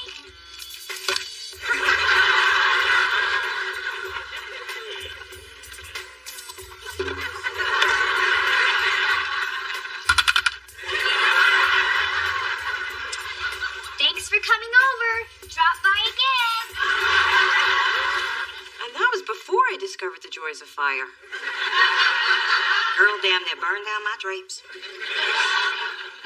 Thanks for coming over. Drop by again. And that was before I discovered the joys of fire. Girl damn near burned down my drapes.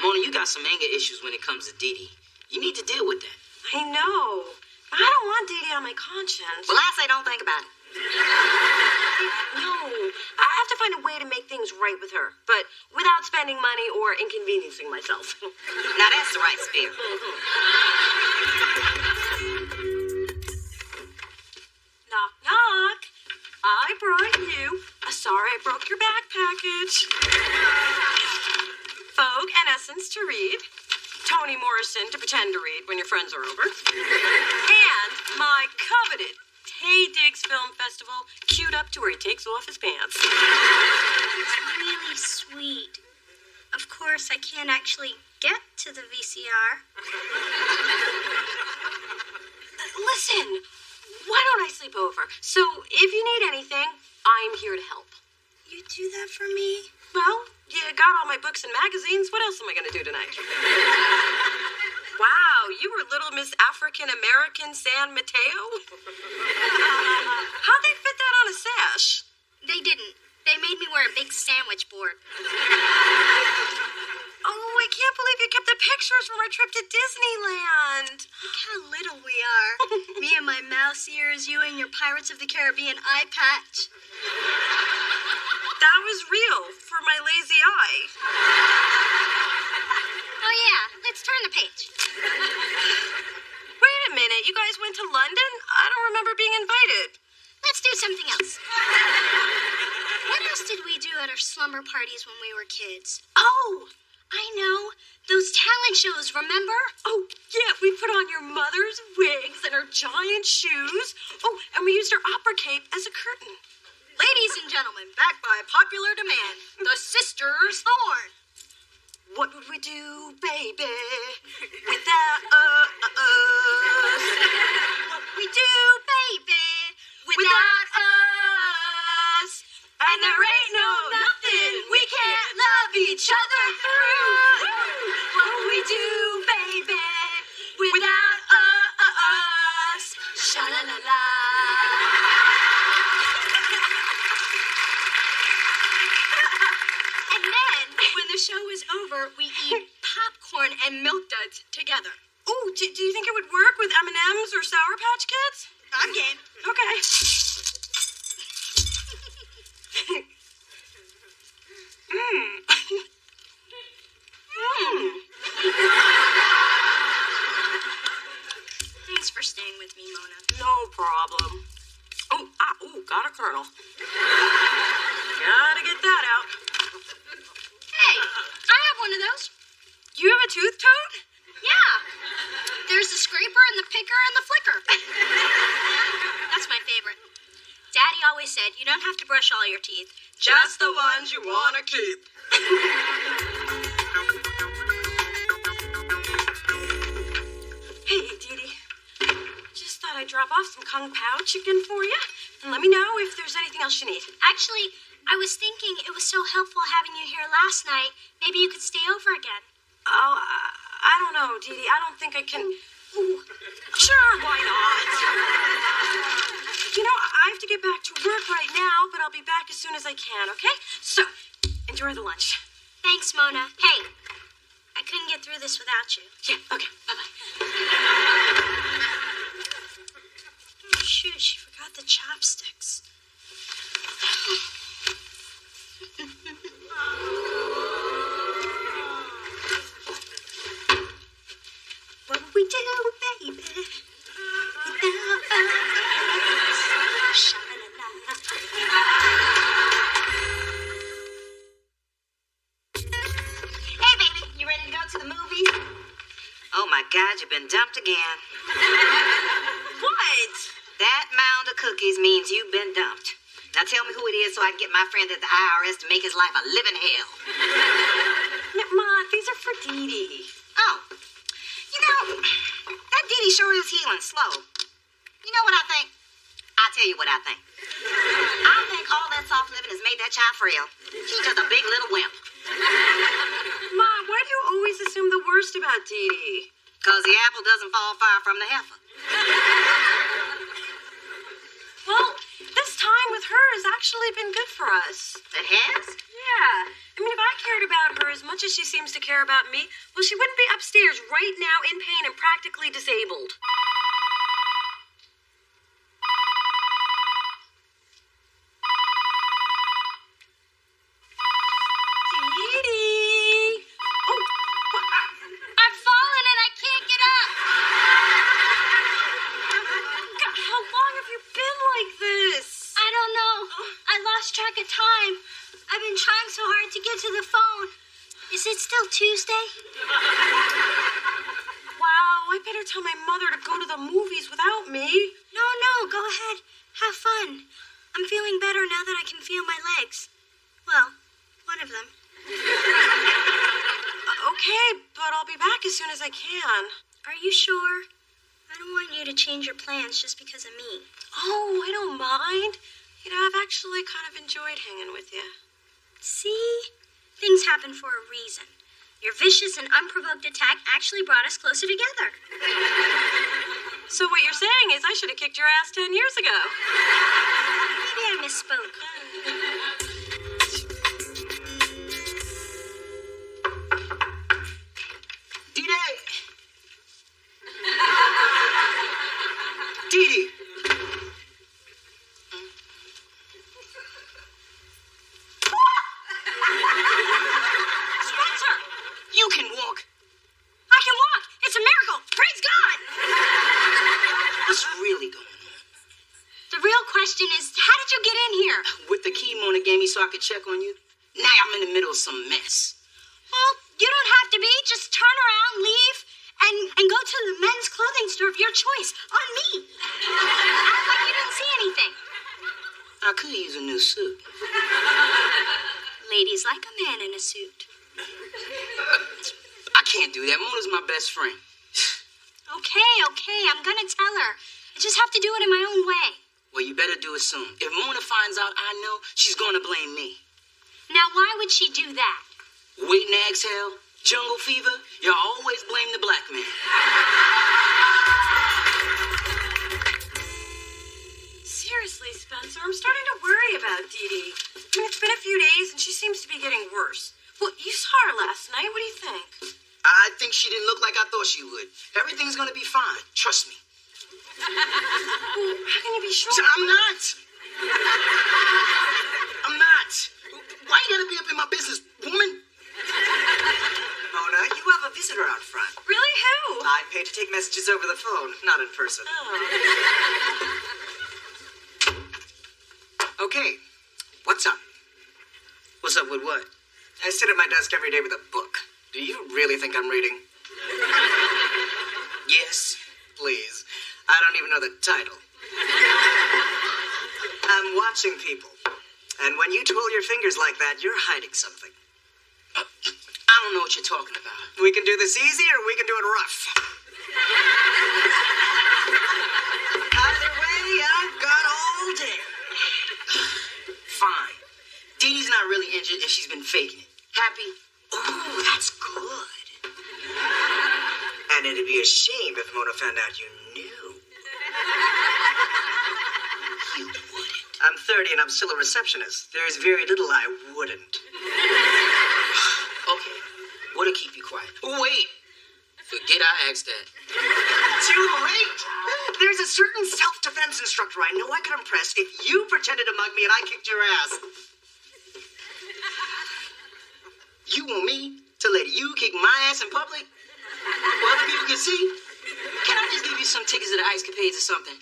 Mona, you got some anger issues when it comes to Dee Dee. You need to deal with that. I know. But I don't want Dee Dee on my conscience. Well, I say don't think about it. No, I have to find a way to make things right with her, but without spending money or inconveniencing myself. Now that's the right spirit. Knock, knock. I brought you a sorry I broke your back package. Vogue and Essence to read. Toni Morrison to pretend to read when your friends are over. And my coveted Tay Diggs Film Festival queued up to where he takes off his pants. It's really sweet. Of course, I can't actually get to the VCR. Listen, why don't I sleep over? So if you need anything, I'm here to help. You do that for me? Well, you got all my books and magazines. What else am I going to do tonight? Wow, you were Little Miss African American San Mateo? How'd they fit that on a sash? They didn't. They made me wear a big sandwich board. Oh, I can't believe you kept the pictures from our trip to Disneyland. Look how little we are. Me and my mouse ears, you and your Pirates of the Caribbean eye patch. That was real for my lazy eye. Oh, yeah. Let's turn the page. Wait a minute. You guys went to London? I don't remember being invited. Let's do something else. What else did we do at our slumber parties when we were kids? Oh, I know. Those talent shows, remember? Oh, yeah. We put on your mother's wigs and her giant shoes. Oh, and we used her opera cape as a curtain. Ladies and gentlemen, back by popular demand, the Sisters Thorne. What would we do, baby, without us? What we do, baby, without us. And there ain't no nothing we can't love each other through. What we do, baby, without us. Sha-la-la-la. And then, when the show is over, we eat popcorn and milk duds together. Oh, do you think it would work with M&Ms or Sour Patch Kids? I'm game. Okay. Thanks for staying with me, Mona. No problem. Got a kernel. Gotta get that out. Hey, I have one of those. You have a tooth toad? Yeah. There's the scraper and the picker and the flicker. That's my favorite. Daddy always said you don't have to brush all your teeth. Just the ones you want to keep. Hey, Dee Dee. Just thought I'd drop off some Kung Pao chicken for you. And let me know if there's anything else you need. Actually, I was thinking it was so helpful having you here last night. Maybe you could stay over again. Oh, I don't know, Dee Dee. I don't think I can. Ooh, sure, why not? You know, I have to get back to work right now, but I'll be back as soon as I can, okay? So, enjoy the lunch. Thanks, Mona. Hey, I couldn't get through this without you. Yeah, okay, bye-bye. Oh, shoot, she forgot the chopsticks. What would we do, baby, without us? Sha-la-la-la. Hey, baby, you ready to go to the movies? Oh, my God, you've been dumped again. What? That mound of cookies means you've been dumped. Now tell me who it is so I can get my friend at the IRS to make his life a living hell. No, Ma, these are for Dee Dee. Oh, you know, that Dee Dee sure is healing slow. You know what I think? I'll tell you what I think. I think all that soft living has made that child frail. She's just a big little wimp. Ma, why do you always assume the worst about Dee Dee? Because the apple doesn't fall far from the heifer. Well, this time with her has actually been good for us. It has? Yeah. I mean, if I cared about her as much as she seems to care about me, well, she wouldn't be upstairs right now in pain and practically disabled. Dee Dee! Oh, I've fallen and I can't get up. God, how long have you been like this? I don't know. I lost track of time. I've been trying so hard to get to the phone. Is it still Tuesday? made her tell my mother to go to the movies without me. No, go ahead. Have fun. I'm feeling better now that I can feel my legs. Well, one of them. Okay, but I'll be back as soon as I can. Are you sure? I don't want you to change your plans just because of me. Oh, I don't mind. You know, I've actually kind of enjoyed hanging with you. See? Things happen for a reason. Your vicious and unprovoked attack actually brought us closer together. So what you're saying is I should have kicked your ass 10 years ago. Maybe I misspoke. D-Day! Dee-Dee! Spencer! You can walk. I can walk! It's a miracle! Praise God! What's really going on? The real question is, how did you get in here? With the key Mona gave me so I could check on you? Now I'm in the middle of some mess. Well, you don't have to be. Just turn around, leave, and go to the men's clothing store of your choice. On me. Act like you didn't see anything. I could use a new suit. Ladies like a man in a suit. I can't do that. Mona's my best friend. Okay, I'm gonna tell her. I just have to do it in my own way. Well, you better do it soon. If Mona finds out I know, she's gonna blame me. Now, why would she do that? Weight and exhale, jungle fever, you always blame the black man. Seriously, Spencer, I'm starting to worry about Dee Dee. I mean, it's been a few days and she seems to be getting worse. Well, you saw her last night. What do you think? I think she didn't look like I thought she would. Everything's gonna be fine. Trust me. Well, how can you be sure? I'm not. I'm not. Why you gotta be up in my business, woman? Mona, you have a visitor out front. Really? Who? I paid to take messages over the phone, not in person. Oh. Okay, what's up? What's up with what? I sit at my desk every day with a book. Do you really think I'm reading? Yes. Please. I don't even know the title. I'm watching people. And when you twirl your fingers like that, you're hiding something. I don't know what you're talking about. We can do this easy or we can do it rough. Either way, I've got all day. Fine. Dee Dee's not really injured and she's been faking it. Happy? Ooh, that's good. And it'd be a shame if Mona found out you knew. You wouldn't. I'm 30 and I'm still a receptionist. There's very little I wouldn't. Okay, what'll keep you quiet? Wait! Forget I asked that. Too late! There's a certain self-defense instructor I know I could impress if you pretended to mug me and I kicked your ass. You want me to let you kick my ass in public? Where other people can see? Can I just give you some tickets to the Ice Capades or something?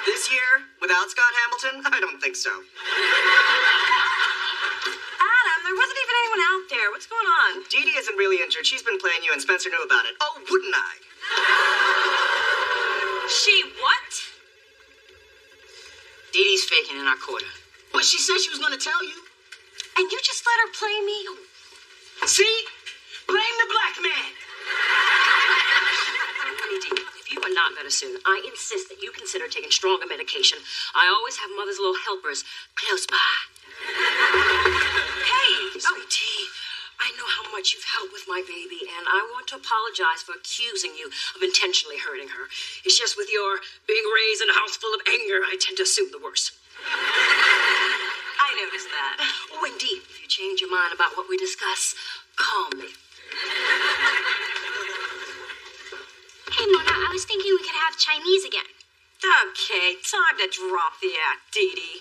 This year, without Scott Hamilton, I don't think so. Adam, there wasn't even anyone out there. What's going on? Dee Dee isn't really injured. She's been playing you and Spencer knew about it. Oh, wouldn't I? She what? Dee Dee's faking and I caught her. But she said she was going to tell you. And you just let her play me? See? Blame the black man. Honey Dee, if you are not better soon, I insist that you consider taking stronger medication. I always have mother's little helpers close by. Hey! Sweetie, I know how much you've helped with my baby, and I want to apologize for accusing you of intentionally hurting her. It's just with your big raise and a house full of anger, I tend to assume the worst. I noticed that. Oh, indeed. If you change your mind about what we discuss, call me. Hey, Mona, I was thinking we could have Chinese again. Okay, time to drop the act, Dee Dee.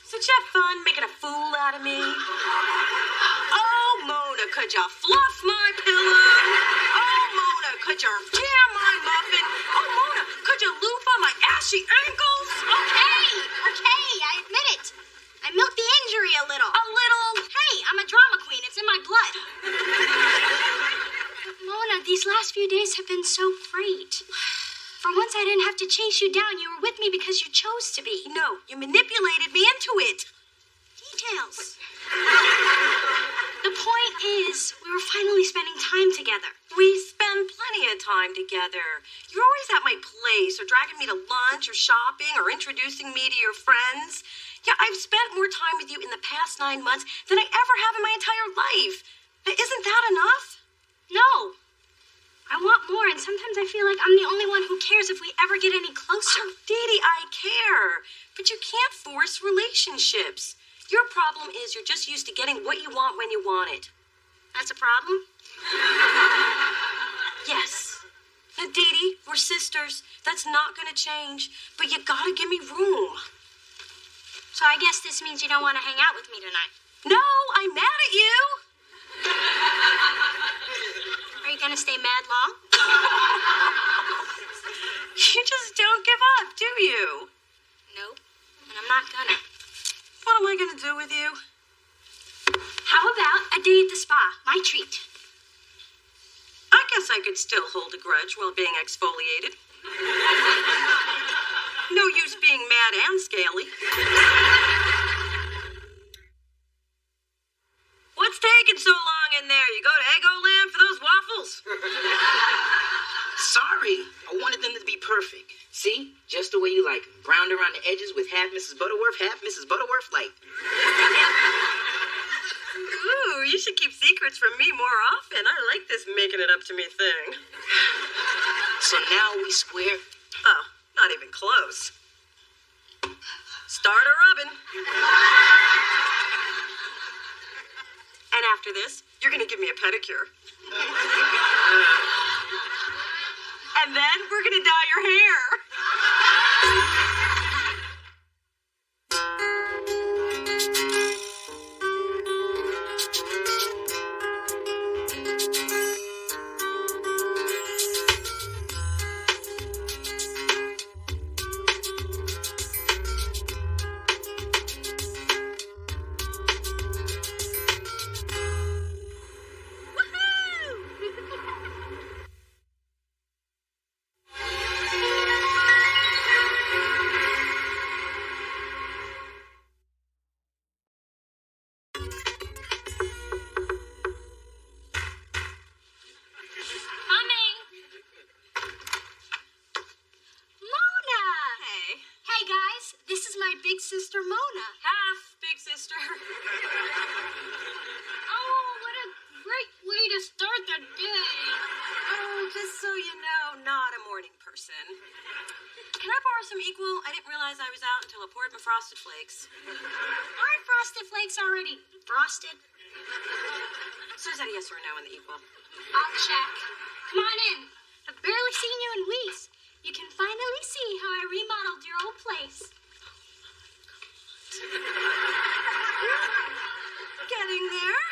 So you have fun making a fool out of me? Oh, Mona, could you fluff my pillow? Oh, Mona, could you jam my muffin? Oh, Mona, could you loofah my ashy ankles? Okay, I admit it. I milked the injury a little. A little? Hey, I'm a drama queen. It's in my blood. But Mona, these last few days have been so great. For once, I didn't have to chase you down. You were with me because you chose to be. No, you manipulated me into it. Details. The point is, we were finally spending time together. We spend plenty of time together. You're always at my place, or dragging me to lunch, or shopping, or introducing me to your friends. Yeah, I've spent more time with you in the past 9 months than I ever have in my entire life. Now, isn't that enough? No. I want more, and sometimes I feel like I'm the only one who cares if we ever get any closer. Oh, Dee Dee, I care. But you can't force relationships. Your problem is you're just used to getting what you want when you want it. That's a problem? Yes. Now, Dee Dee, we're sisters. That's not going to change. But you gotta give me room. So I guess this means you don't want to hang out with me tonight. No, I'm mad at you. Are you gonna stay mad long? You just don't give up, do you? Nope. And I'm not gonna. What am I gonna do with you? How about a day at the spa? My treat. I guess I could still hold a grudge while being exfoliated. No use being mad and scaly. What's taking so long in there? You go to Eggo Land for those waffles? Sorry, I wanted them to be perfect. See? Just the way you like them. Browned around the edges with half Mrs. Butterworth, half Mrs. Butterworth light. Ooh, you should keep secrets from me more often. I like this making it up to me thing. So now we square? Oh, not even close. Start a rubbing. And after this, you're gonna give me a pedicure. And then we're gonna dye your hair. Sister Mona. Half big sister. Oh, what a great way to start the day. Oh, just so you know, not a morning person. Can I borrow some Equal? I didn't realize I was out until I poured my Frosted Flakes. Aren't Frosted Flakes already frosted? So is that a yes or a no in the Equal? I'll check. Come on in. I've barely seen you in weeks. You can finally see how I remodeled your old place. Getting there.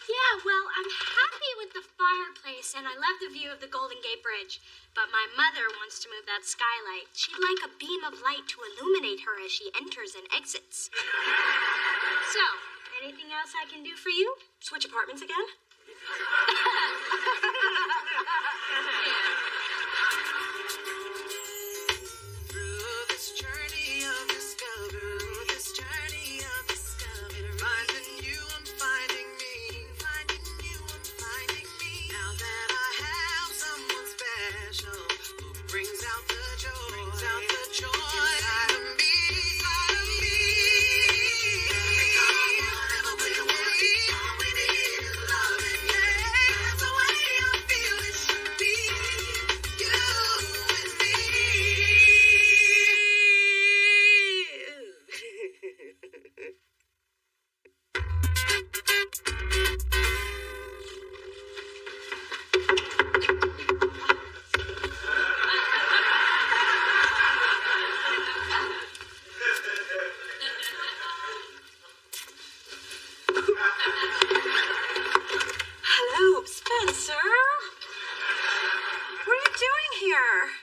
Yeah, well, I'm happy with the fireplace, and I love the view of the Golden Gate Bridge. But my mother wants to move that skylight. She'd like a beam of light to illuminate her as she enters and exits. So, anything else I can do for you? Switch apartments again?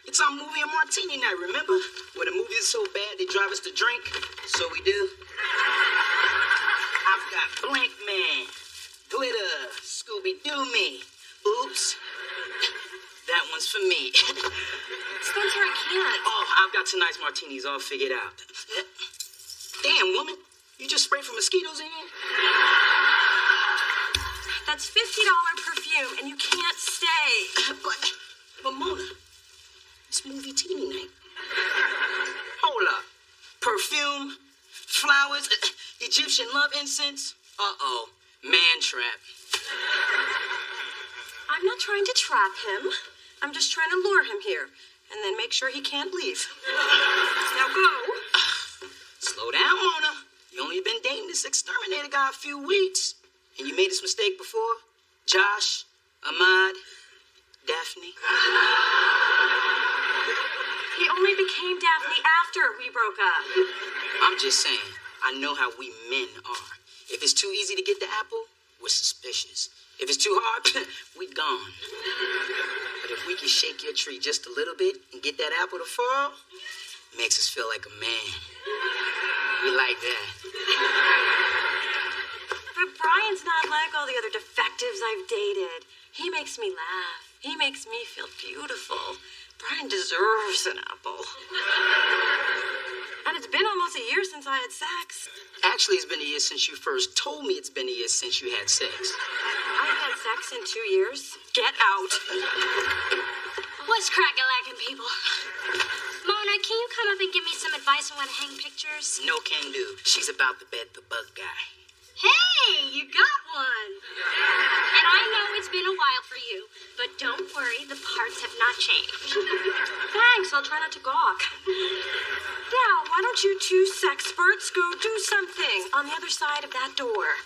It's our movie and martini night, remember? Where the movie is so bad they drive us to drink. So we do. I've got Blank Man, Glitter, Scooby-Doo Me, Oops, one's for me. Spencer, I can't. Oh, I've got tonight's martinis all figured out. Damn, woman. You just sprayed for mosquitoes in here? That's $50 perfume, and you can't stay. But Mona, it's movie teeny night. Hold up. Perfume, flowers, Egyptian love incense. Uh-oh. Man trap. I'm not trying to trap him. I'm just trying to lure him here, and then make sure he can't leave. Now go. Slow down, Mona. You only been dating this exterminator guy a few weeks. And you made this mistake before? Josh, Ahmad, Daphne. He only became Daphne after we broke up. I'm just saying, I know how we men are. If it's too easy to get the apple, we're suspicious. If it's too hard, we gone. But if we can shake your tree just a little bit and get that apple to fall, it makes us feel like a man. We like that. But Brian's not like all the other defectives I've dated. He makes me laugh. He makes me feel beautiful. Brian deserves an apple. And it's been almost a year since I had sex. Actually, it's been a year since you first told me it's been a year since you had sex. I haven't had sex in 2 years. Get out. What's crackin'-lackin', people? Mona, can you come up and give me some advice on how to hang pictures? No can do. She's about to bet the bug guy. Hey, you got one. And I know it's been a while for you, but don't worry, the parts have not changed. Thanks, I'll try not to gawk. Now, why don't you two sexperts go do something on the other side of that door?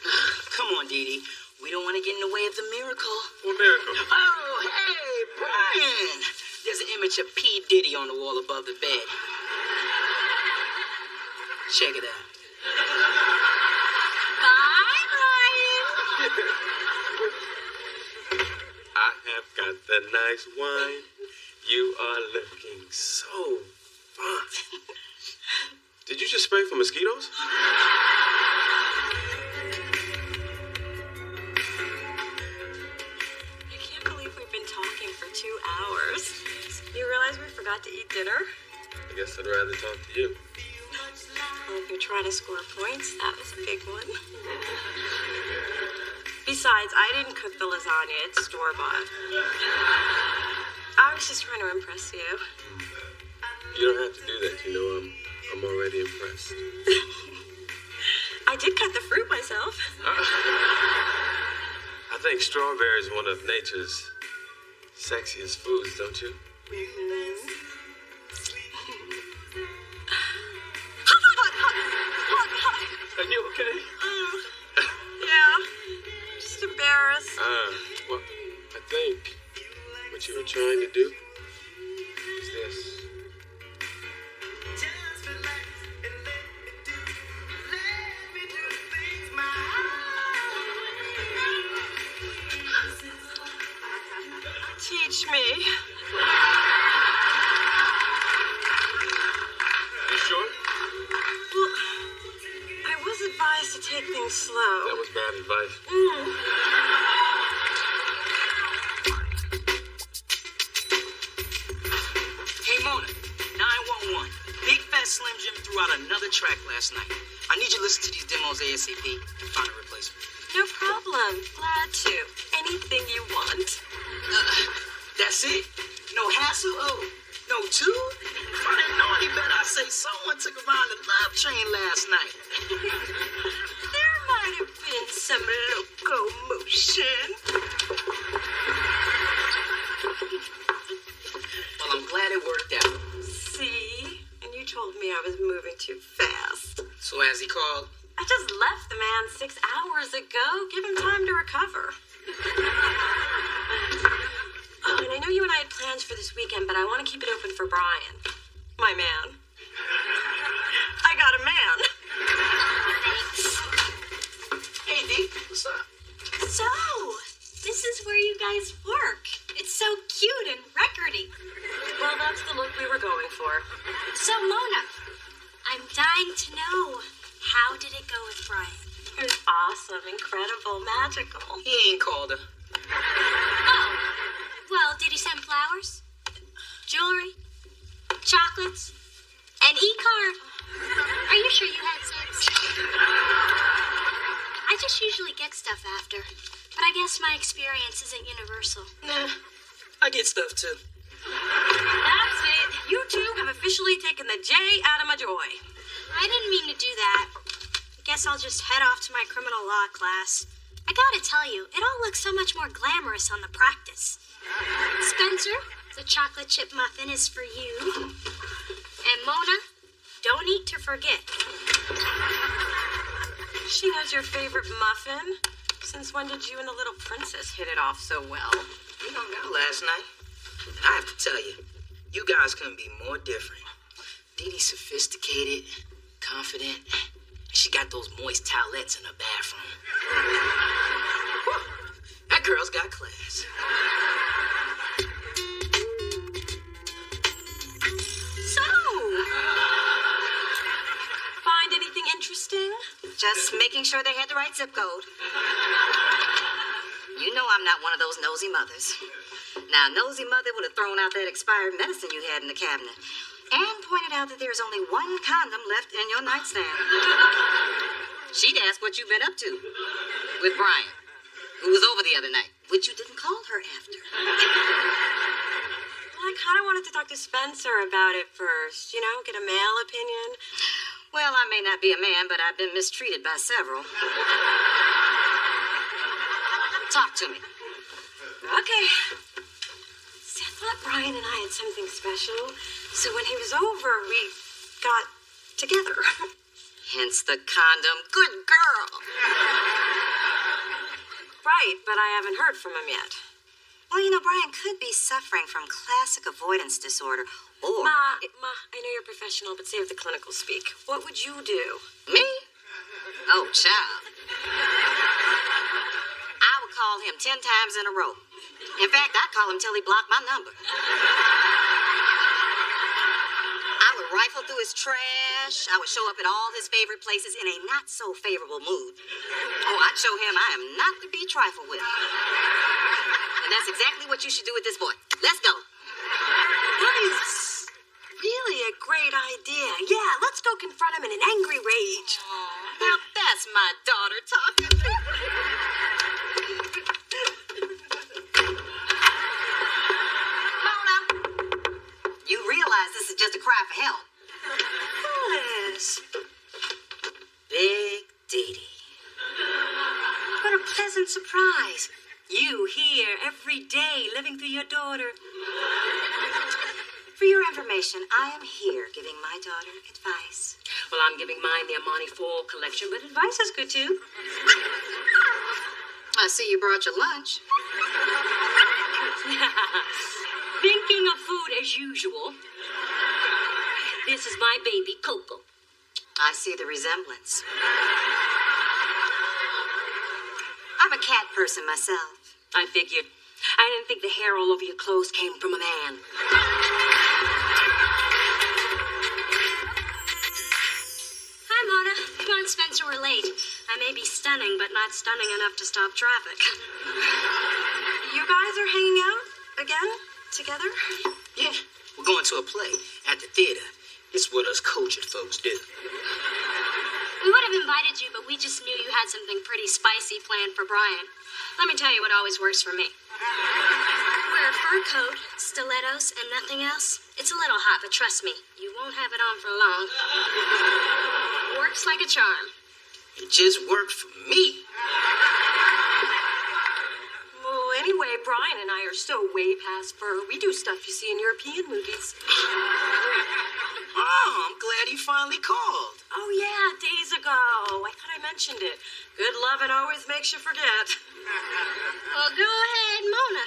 Come on, Dee Dee. We don't want to get in the way of the miracle. What miracle? Oh, hey, Brian. There's an image of P. Diddy on the wall above the bed. Check it out. Bye, Brian. I have got the nice wine. You are looking so fine. Did you just spray for mosquitoes? I can't believe we've been talking for 2 hours. You realize we forgot to eat dinner? I guess I'd rather talk to you. Well, if you're trying to score points, that was a big one. Besides, I didn't cook the lasagna. It's store-bought. I was just trying to impress you. You don't have to do that. You know, I'm already impressed. I did cut the fruit myself. I think strawberry is one of nature's sexiest foods, don't you? Are you okay? Yeah, just embarrassed. Well, I think what you were trying to do is this. Teach me. You sure? Well, I was advised to take things slow. That was bad advice. Hey, Mona, 911. Big Fat Slim Jim threw out another track last night. I need you to listen to these demos ASAP and find a replacement. No problem. Glad to. Anything you want. That's it? No hassle? Oh, no two? If I didn't know any better, I'd say someone took a ride on the love train last night. There might have been some locomotion. Well, I'm glad it worked out. See? And you told me I was moving too fast. So as he called? I just left the man 6 hours ago. Give him time to recover. Oh, and I know you and I had plans for this weekend, but I want to keep it open for Brian. My man. I got a man. Hey, D, what's up? So, this is where you guys work. It's so cute and recordy. Well, that's the look we were going for. So, Mona, I'm dying to know, how did it go with Brian? It was awesome, incredible, magical. He ain't called her. Oh, well, did he send flowers, jewelry, chocolates, an e-card. Are you sure you had 6? I just usually get stuff after, but I guess my experience isn't universal. Nah, I get stuff too. That's it. You two have officially taken the J out of my joy. I didn't mean to do that. I guess I'll just head off to my criminal law class. I gotta tell you, it all looks so much more glamorous on the practice. Spencer, the chocolate chip muffin is for you. And Mona, don't eat to forget. She knows your favorite muffin. Since when did you and the little princess hit it off so well? We hung out last night. And I have to tell you, you guys couldn't be more different. Dee Dee's sophisticated, confident. She got those moist towelettes in her bathroom. Whew, that girl's got class. So, find anything interesting? Just making sure they had the right zip code. You know I'm not one of those nosy mothers. Now, nosy mother would have thrown out that expired medicine you had in the cabinet and pointed out that there's only one condom left in your nightstand. She'd ask what you've been up to with Brian, who was over the other night, which you didn't call her after. Well, I kind of wanted to talk to Spencer about it first, get a male opinion. Well, I may not be a man, but I've been mistreated by several. Talk to me. Okay. See, I thought Brian and I had something special, so when he was over, we got together. Hence the condom. Good girl. Right, but I haven't heard from him yet. Well, Brian could be suffering from classic avoidance disorder, or... Ma, I know you're professional, but save the clinical speak. What would you do? Me? Oh, child. I would call him 10 times in a row. In fact, I'd call him till he blocked my number. I would rifle through his trash. I would show up at all his favorite places in a not-so-favorable mood. Oh, I'd show him I am not to be trifled with. And that's exactly what you should do with this boy. Let's go. That is really a great idea. Yeah, let's go confront him in an angry rage. Now that's my daughter talking. Mona, you realize this is just a cry for help. Yes. Big Dee Dee. What a pleasant surprise. You here every day living through your daughter. For your information, I am here giving my daughter advice. Well, I'm giving mine the Amani Fall collection, but advice is good too. I see you brought your lunch. Thinking of food as usual. This is my baby, Coco. I see the resemblance. I'm a cat person myself. I figured. I didn't think the hair all over your clothes came from a man. Hi, Mona. Come on, Spencer, we're late. I may be stunning, but not stunning enough to stop traffic. You guys are hanging out again? Together? Yeah, we're going to a play at the theater. It's what us cultured folks do. We would have invited you, but we just knew you had something pretty spicy planned for Brian. Let me tell you what always works for me. Wear a fur coat, stilettos, and nothing else. It's a little hot, but trust me, you won't have it on for long. Works like a charm. It just worked for me. Well, anyway, Brian and I are so way past fur. We do stuff you see in European movies. Oh, I'm glad he finally called. Oh, yeah, days ago. I thought I mentioned it. Good loving always makes you forget. Well, go ahead, Mona.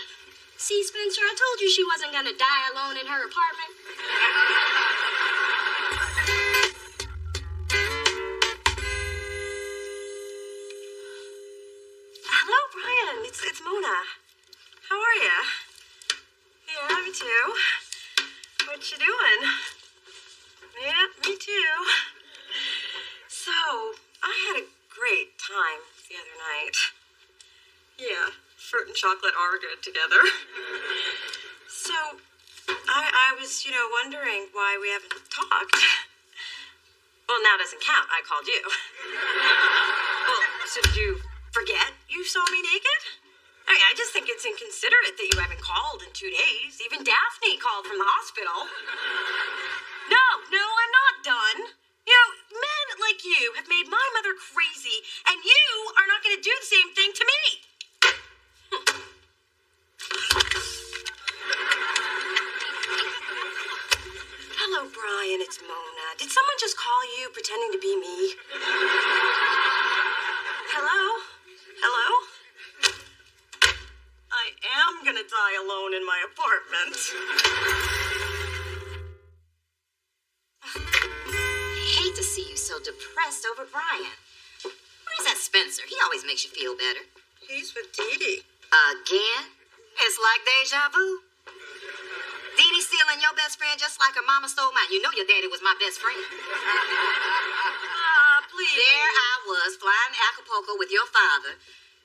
See, Spencer, I told you she wasn't going to die alone in her apartment. Hello, Brian. It's Mona. How are you? Yeah, me too. What you doing? Yeah, me too. So, I had a great time the other night. Yeah, fruit and chocolate are good together. So, I was, wondering why we haven't talked. Well, now doesn't count. I called you. Well, so did you forget you saw me naked? I just think it's inconsiderate that you haven't called in 2 days. Even Daphne called from the hospital. No, I'm not done. Men like you have made my mother crazy, and you are not going to do the same thing to me. Hello, Brian, it's Mona. Did someone just call you pretending to be me? Hello? I am gonna die alone in my apartment. I hate to see you so depressed over Brian. Where's that Spencer? He always makes you feel better. He's with Dee Dee. Again? It's like deja vu. Dee Dee stealing your best friend just like her mama stole mine. You know your daddy was my best friend. Please. There I was, flying to Acapulco with your father.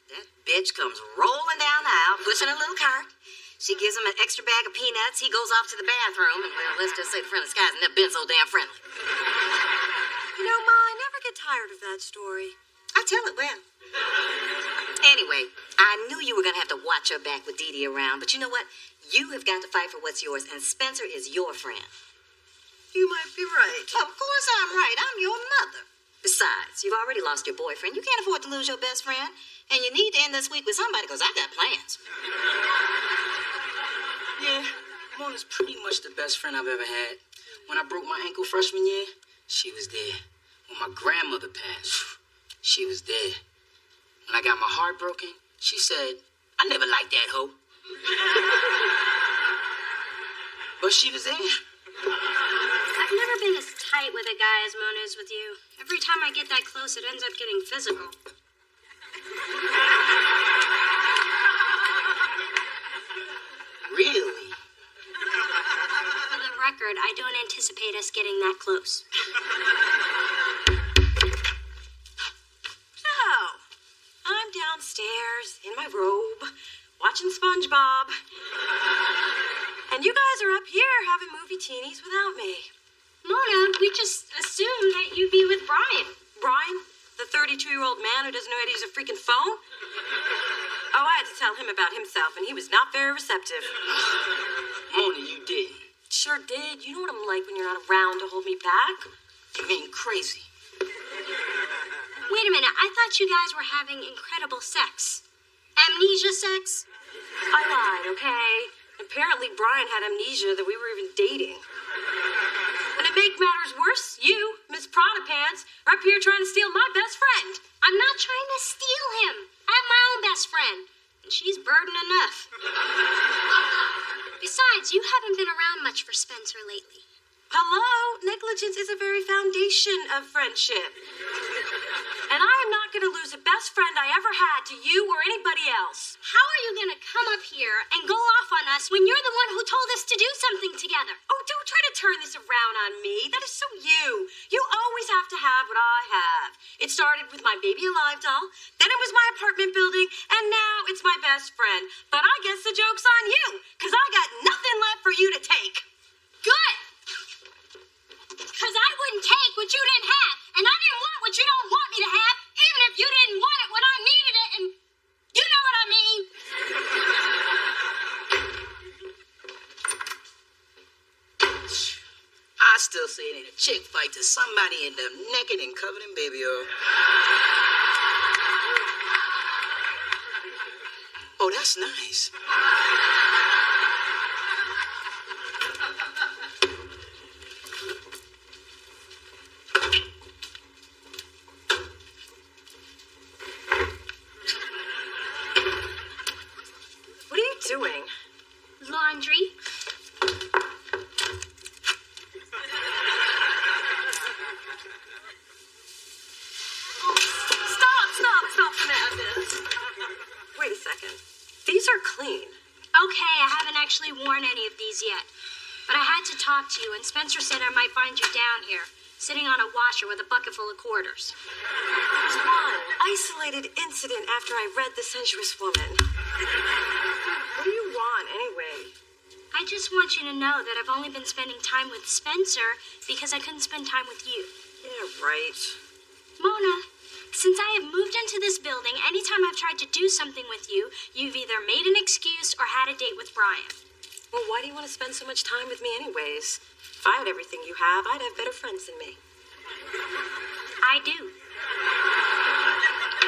That bitch comes rolling down the aisle, pushing a little cart. She gives him an extra bag of peanuts. He goes off to the bathroom, and, well, let's just say the friendly skies never been so damn friendly. Ma, I never get tired of that story. I tell it well. Anyway, I knew you were going to have to watch your back with Dee Dee around, but you know what? You have got to fight for what's yours, and Spencer is your friend. You might be right. Of course I'm right. I'm your mother. Besides, you've already lost your boyfriend. You can't afford to lose your best friend. And you need to end this week with somebody, because I've got plans. Yeah, Mona's pretty much the best friend I've ever had. When I broke my ankle freshman year, she was there. When my grandmother passed, she was there. When I got my heart broken, she said, I never liked that hoe. But she was there. I've never been as tight with a guy as Mona is with you. Every time I get that close, it ends up getting physical. Really? For the record, I don't anticipate us getting that close. So, I'm downstairs in my robe, watching SpongeBob. And you guys are up here having movie teenies without me. Mona, we just assumed that you'd be with Brian. Brian? The 32-year-old man who doesn't know how to use a freaking phone? Oh, I had to tell him about himself, and he was not very receptive. Mona, you didn't. Sure did. You know what I'm like when you're not around to hold me back. You mean crazy? Wait a minute, I thought you guys were having incredible sex. Amnesia sex? I lied, okay? Apparently Brian had amnesia that we were even dating. And to make matters worse, you, Miss Prada Pants, are up here trying to steal my best friend. I'm not trying to steal him. I have my own best friend, and she's burden enough. Besides, you haven't been around much for Spencer lately. Hello? Negligence is a very foundation of friendship. And I am not going to lose a best friend I ever had to you or anybody else. How are you going to come up here and go off on us when you're the one who told us to do something together? Oh, don't try to turn this around on me. That is so you. You always have to have what I have. It started with my baby alive doll, then it was my apartment building, and now it's my best friend. But I guess the joke's on you, because I got nothing left for you to take. Good. Because I wouldn't take what you didn't have, and I didn't want what you don't want me to have, even if you didn't want it when I needed it, and you know what I mean. I still say it ain't a chick fight till somebody end up naked and covered in baby oil. Oh, that's nice. What are you doing? Laundry. Stop, Madness. Wait a second. These are clean. Okay, I haven't actually worn any of these yet. But I had to talk to you, and Spencer said I might find you down here, sitting on a washer with a bucket full of quarters. It was one isolated incident after I read The Sensuous Woman. What do you want, anyway? I I just want you to know that I've only been spending time with Spencer because I couldn't spend time with you. Yeah, right. Mona, since I have moved into this building, anytime I've tried to do something with you, you've either made an excuse or had a date with Brian. Well, why do you want to spend so much time with me anyways? If I had everything you have, I'd have better friends than me. I do.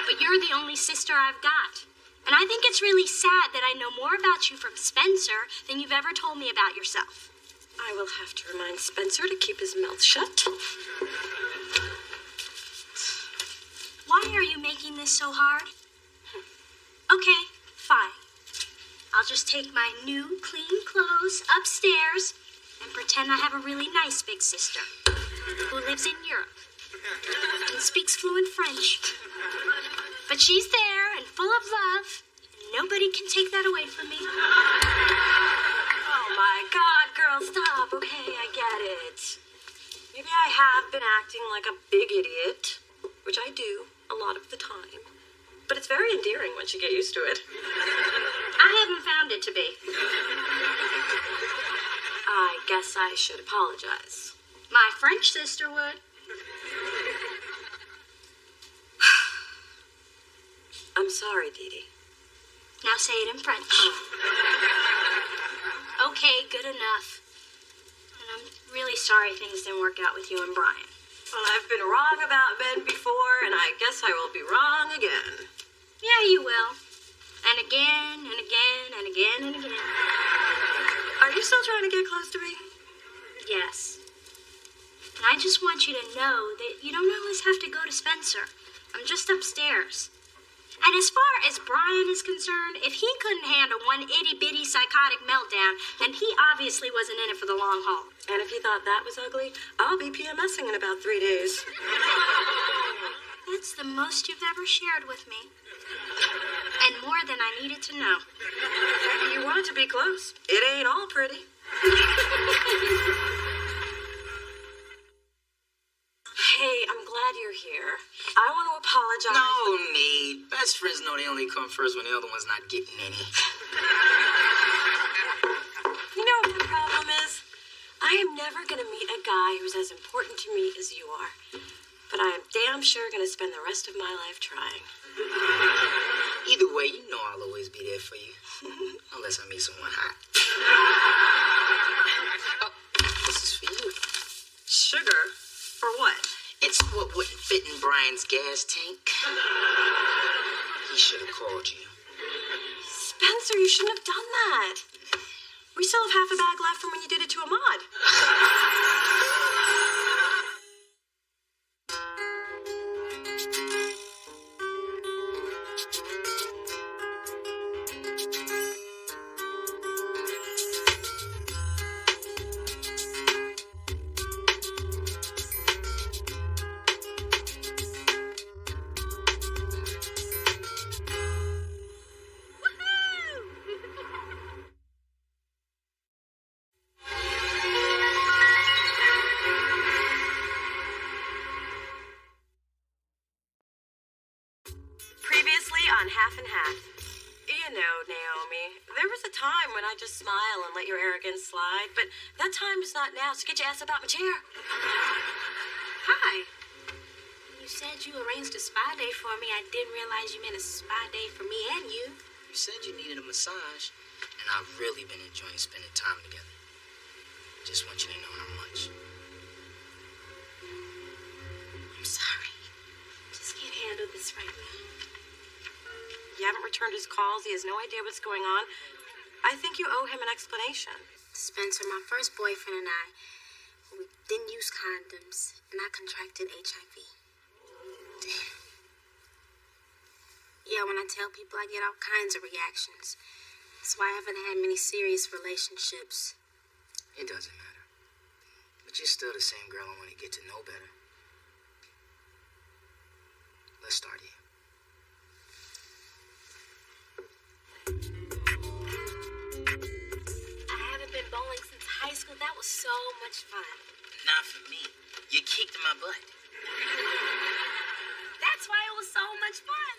But you're the only sister I've got. And I think it's really sad that I know more about you from Spencer than you've ever told me about yourself. I will have to remind Spencer to keep his mouth shut. Why are you making this so hard? Okay, fine. I'll just take my new, clean clothes upstairs and pretend I have a really nice big sister who lives in Europe and speaks fluent French. But she's there and full of love, and nobody can take that away from me. Oh my God, girl, stop. Okay, I get it. Maybe I have been acting like a big idiot, which I do a lot of the time. But it's very endearing once you get used to it. I haven't found it to be. I guess I should apologize. My French sister would. I'm sorry, Dee Dee. Now say it in French. Okay, good enough. And I'm really sorry things didn't work out with you and Brian. Well, I've been wrong about men before, and I guess I will be wrong again. Yeah, you will. And again, and again, and again, and again. Are you still trying to get close to me? Yes. And I just want you to know that you don't always have to go to Spencer. I'm just upstairs. And as far as Brian is concerned, if he couldn't handle one itty-bitty psychotic meltdown, then he obviously wasn't in it for the long haul. And if he thought that was ugly, I'll be PMSing in about 3 days. That's the most you've ever shared with me. And more than I needed to know. You wanted to be close. It ain't all pretty. Hey, I'm glad you're here. I want to apologize. No need. Best friends know they only come first when the other one's not getting any. You know what the problem is? I am never going to meet a guy who's as important to me as you are. But I am damn sure going to spend the rest of my life trying. Either way, you know I'll always be there for you. Unless I meet someone hot. Oh, this is for you. Sugar? For what? It's what wouldn't fit in Brian's gas tank. He should have called you. Spencer, you shouldn't have done that. We still have half a bag left from when you did it to Ahmad. On Half and Half. You know, Naomi, there was a time when I just smile and let your arrogance slide, but that time is not now, so get your ass about my chair. Hi. You said you arranged a spa day for me. I didn't realize you meant a spa day for me and you. You said you needed a massage, and I've really been enjoying spending time together. Just want you to know how much. I'm sorry. Just can't handle this right now. You haven't returned his calls. He has no idea what's going on. I think you owe him an explanation. Spencer, my first boyfriend and I, we didn't use condoms, and I contracted HIV. Damn. Yeah, when I tell people, I get all kinds of reactions. That's why I haven't had many serious relationships. It doesn't matter. But you're still the same girl I want to get to know better. Let's start here. I haven't been bowling since high school. That was so much fun. Not for me. You kicked in my butt. That's why it was so much fun.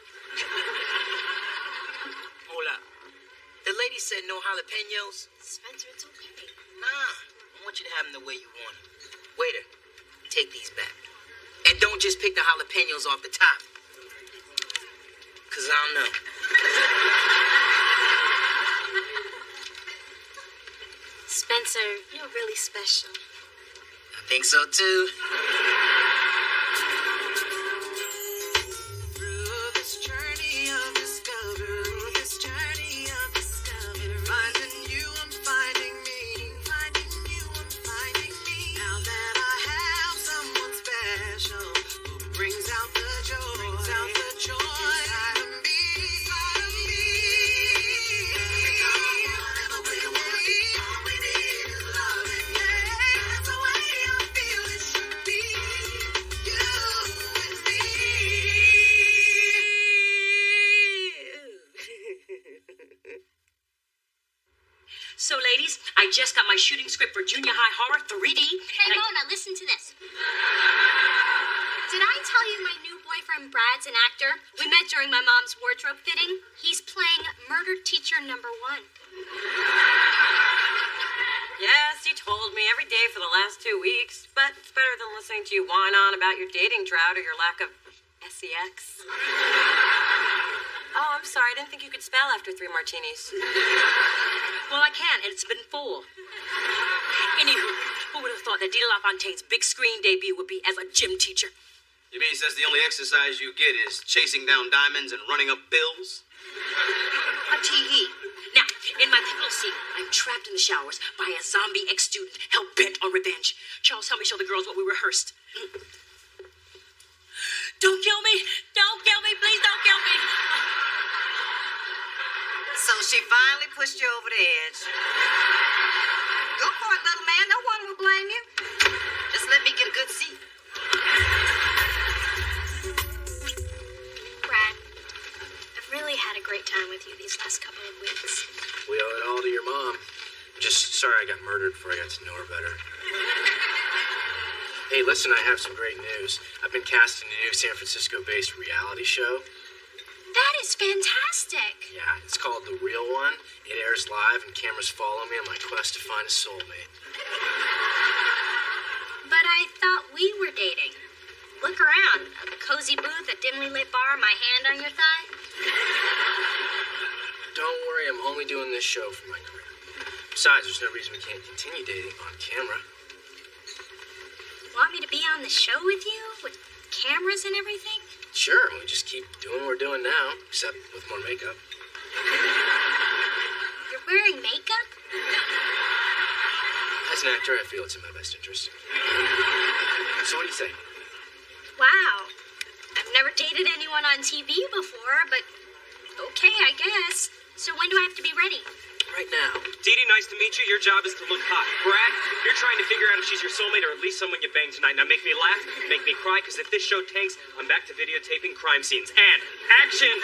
Hold up. The lady said no jalapenos. Spencer, it's okay. Nah, I want you to have them the way you want them. Waiter, take these back. And don't just pick the jalapenos off the top. Because I don't know. Spencer, you're really special. I think so, too. So, ladies, I just got my shooting script for Junior High Horror 3D. Hey, Mona, listen to this. Did I tell you my new boyfriend Brad's an actor? We met during my mom's wardrobe fitting. He's playing murder teacher number 1. Yes, you told me every day for the last 2 weeks, but it's better than listening to you whine on about your dating drought or your lack of sex. Oh, I'm sorry. I didn't think you could spell after 3 martinis. Well, I can, and it's been 4. Anywho, who would have thought that Dita LaFontaine's big screen debut would be as a gym teacher? You mean that's the only exercise you get is chasing down diamonds and running up bills? A TV. Now, in my pivotal scene, I'm trapped in the showers by a zombie ex-student hell-bent on revenge. Charles, help me show the girls what we rehearsed. Don't kill me! Don't kill me! Please don't kill me! So she finally pushed you over the edge. Go for it, little man. No one will blame you. Just let me get a good seat. Brad, I've really had a great time with you these last couple of weeks. We owe it all to your mom. Just sorry I got murdered before I got to know her better. Hey, listen, I have some great news. I've been cast in a new San Francisco-based reality show. That is fantastic. Yeah, it's called The Real One. It airs live and cameras follow me on my quest to find a soulmate. But I thought we were dating. Look around. A cozy booth, a dimly lit bar, my hand on your thigh. Don't worry, I'm only doing this show for my career. Besides, there's no reason we can't continue dating on camera. Want me to be on the show with you? With cameras and everything? Sure, we just keep doing what we're doing now, except with more makeup. You're wearing makeup? As an actor, I feel it's in my best interest. So what do you say? Wow. I've never dated anyone on TV before, but okay, I guess. So when do I have to be ready? Right now. Dee Dee, nice to meet you. Your job is to look hot. Brad, you're trying to figure out if she's your soulmate or at least someone you banged tonight. Now make me laugh, make me cry, because if this show tanks, I'm back to videotaping crime scenes. And action!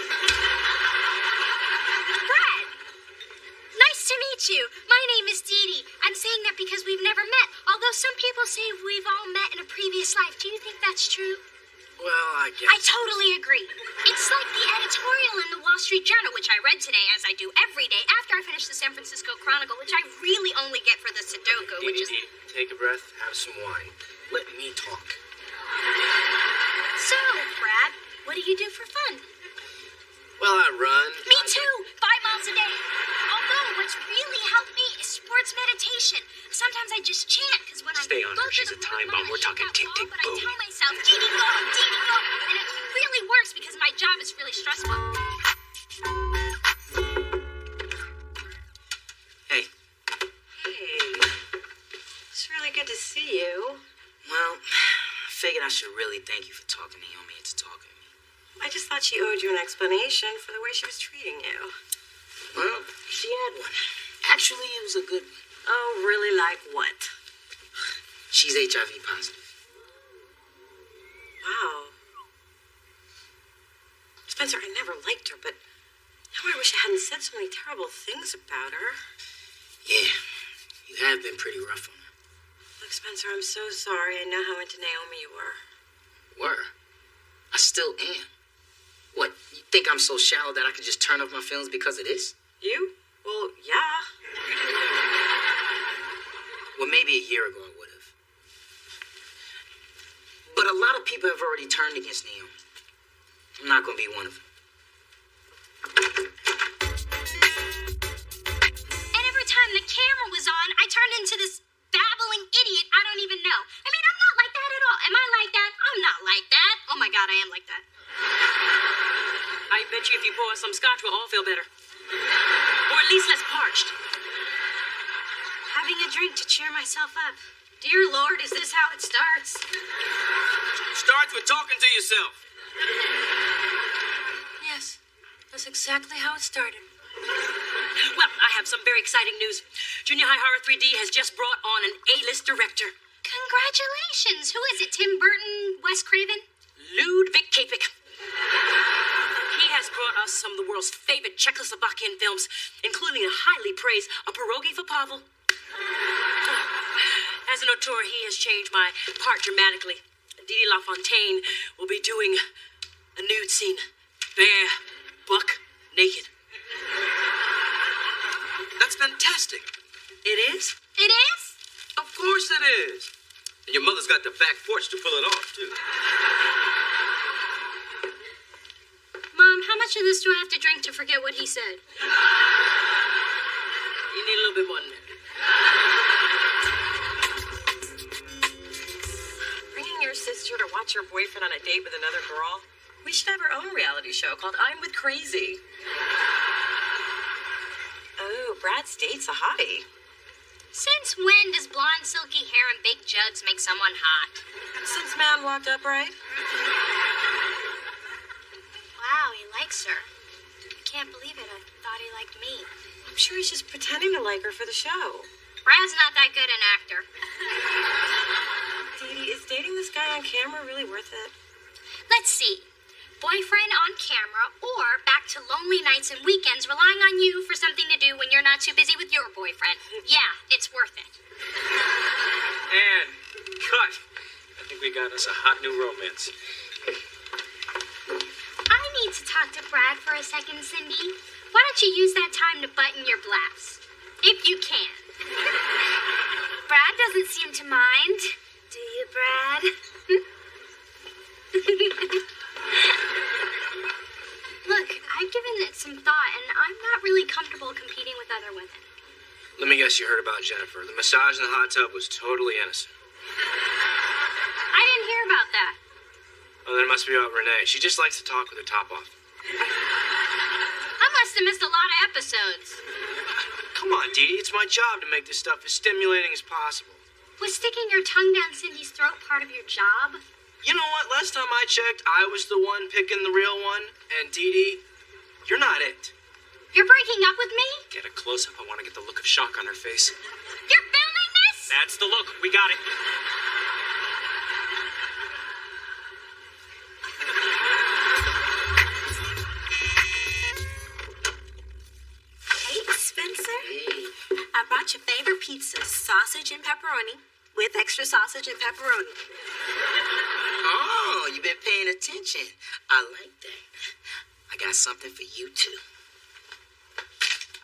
Brad! Nice to meet you. My name is Dee Dee. I'm saying that because we've never met. Although some people say we've all met in a previous life. Do you think that's true? Well, I guess. I totally agree. It's like the editorial in the Wall Street Journal, which I read today, as I do every day after I finish the San Francisco Chronicle, which I really only get for the Sudoku, which is... Take a breath, have some wine. Let me talk. So, Brad, what do you do for fun? Well, I run. Me too! 5 miles a day. Although, what's really helped me is sports meditation. Sometimes I just chant, because when Stay I on go her. She's through a the time morning, bomb. We're talking tick, tick, but boom. I tell myself, Dee Dee, go, Dee Dee, go. And it really works because my job is really stressful. Hey. Hey. It's really good to see you. Well, I figured I should really thank you for talking to Naomi into talking to me. I just thought she owed you an explanation for the way she was treating you. Well, she had one. Actually, it was a good one. Oh, really? Like what? She's HIV positive. Wow. Spencer, I never liked her, but now I wish I hadn't said so many terrible things about her. Yeah, you have been pretty rough on her. Look, Spencer, I'm so sorry. I know how into Naomi you were. Were? I still am. What, you think I'm so shallow that I can just turn off my feelings because of this? You? Well, yeah. Well, maybe a year ago I would have. But a lot of people have already turned against Neil. I'm not going to be one of them. And every time the camera was on, I turned into this babbling idiot I don't even know. I mean, I'm not like that at all. Am I like that? I'm not like that. Oh my God, I am like that. I bet you if you pour us some scotch, we'll all feel better. Or at least less parched. Having a drink to cheer myself up. Dear Lord, is this how it starts? Starts with talking to yourself. Yes, that's exactly how it started. Well, I have some very exciting news. Junior High Horror 3D has just brought on an A-list director. Congratulations. Who is it? Tim Burton? Wes Craven? Ludwig Kapik. He has brought us some of the world's favorite Czechoslovakian films, including a highly praised A Pierogi for Pavel. As an auteur, he has changed my part dramatically. Didi LaFontaine will be doing a nude scene. Bare, buck, naked. That's fantastic. It is? It is? Of course it is. And your mother's got the back porch to pull it off, too. Mom, how much of this do I have to drink to forget what he said? You need a little bit more than that. Bringing your sister to watch her boyfriend on a date with another girl? We should have our own reality show called I'm with Crazy. Oh, Brad's date's a hottie. Since when does blonde, silky hair and big jugs make someone hot? Since man walked up, right? Wow, he likes her. I can't believe it. I thought he liked me. I'm sure he's just pretending to like her for the show. Brad's not that good an actor. Didi, is dating this guy on camera really worth it? Let's see. Boyfriend on camera, or back to lonely nights and weekends relying on you for something to do when you're not too busy with your boyfriend. Yeah, it's worth it. And cut. I think we got us a hot new romance. I need to talk to Brad for a second, Cindy. Why don't you use that time to button your blouse? If you can. Brad doesn't seem to mind. Do you, Brad? Look, I've given it some thought, and I'm not really comfortable competing with other women. Let me guess you heard about Jennifer. The massage in the hot tub was totally innocent. I didn't hear about that. Oh, then it must be about Renee. She just likes to talk with her top off. I must have missed a lot of episodes. Come on, Dee. It's my job to make this stuff as stimulating as possible. Was sticking your tongue down Cindy's throat part of your job? You know what? Last time I checked, I was the one picking the real one. And Dee Dee, you're not it. You're breaking up with me? Get a close-up. I want to get the look of shock on her face. You're filming this? That's the look. We got it. Hey, Spencer. Hey. I brought your favorite pizza, sausage and pepperoni, with extra sausage and pepperoni. Oh, you've been paying attention. I like that. I got something for you, too.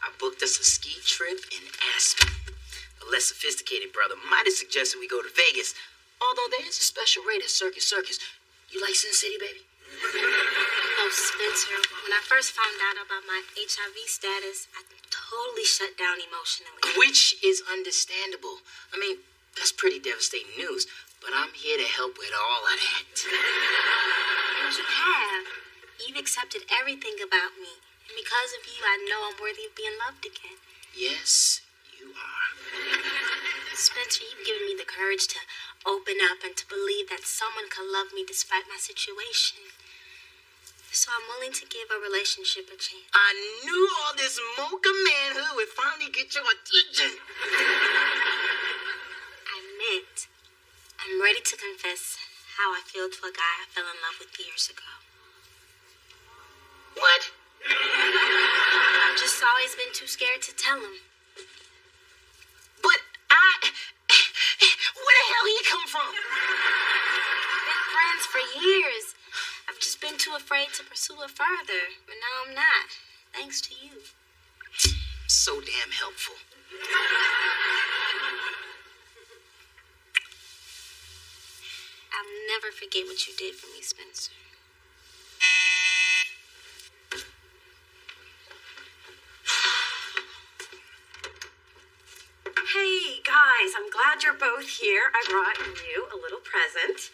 I booked us a ski trip in Aspen. A less sophisticated brother might have suggested we go to Vegas, although there is a special rate at Circus Circus. You like Sin City, baby? Oh, Spencer, when I first found out about my HIV status, I totally shut down emotionally. Which is understandable. I mean, that's pretty devastating news, but I'm here to help with all of that. And you have. You've accepted everything about me. And because of you, I know I'm worthy of being loved again. Yes, you are. Spencer, you've given me the courage to open up and to believe that someone can love me despite my situation. So I'm willing to give a relationship a chance. I knew all this mocha manhood would finally get your attention. I meant, I'm ready to confess how I feel to a guy I fell in love with years ago. What? I've just always been too scared to tell him. But where the hell he come from? We've been friends for years. I've just been too afraid to pursue it further. But now I'm not. Thanks to you. so damn helpful. I'll never forget what you did for me, Spencer. Hey, guys, I'm glad you're both here. I brought you a little present.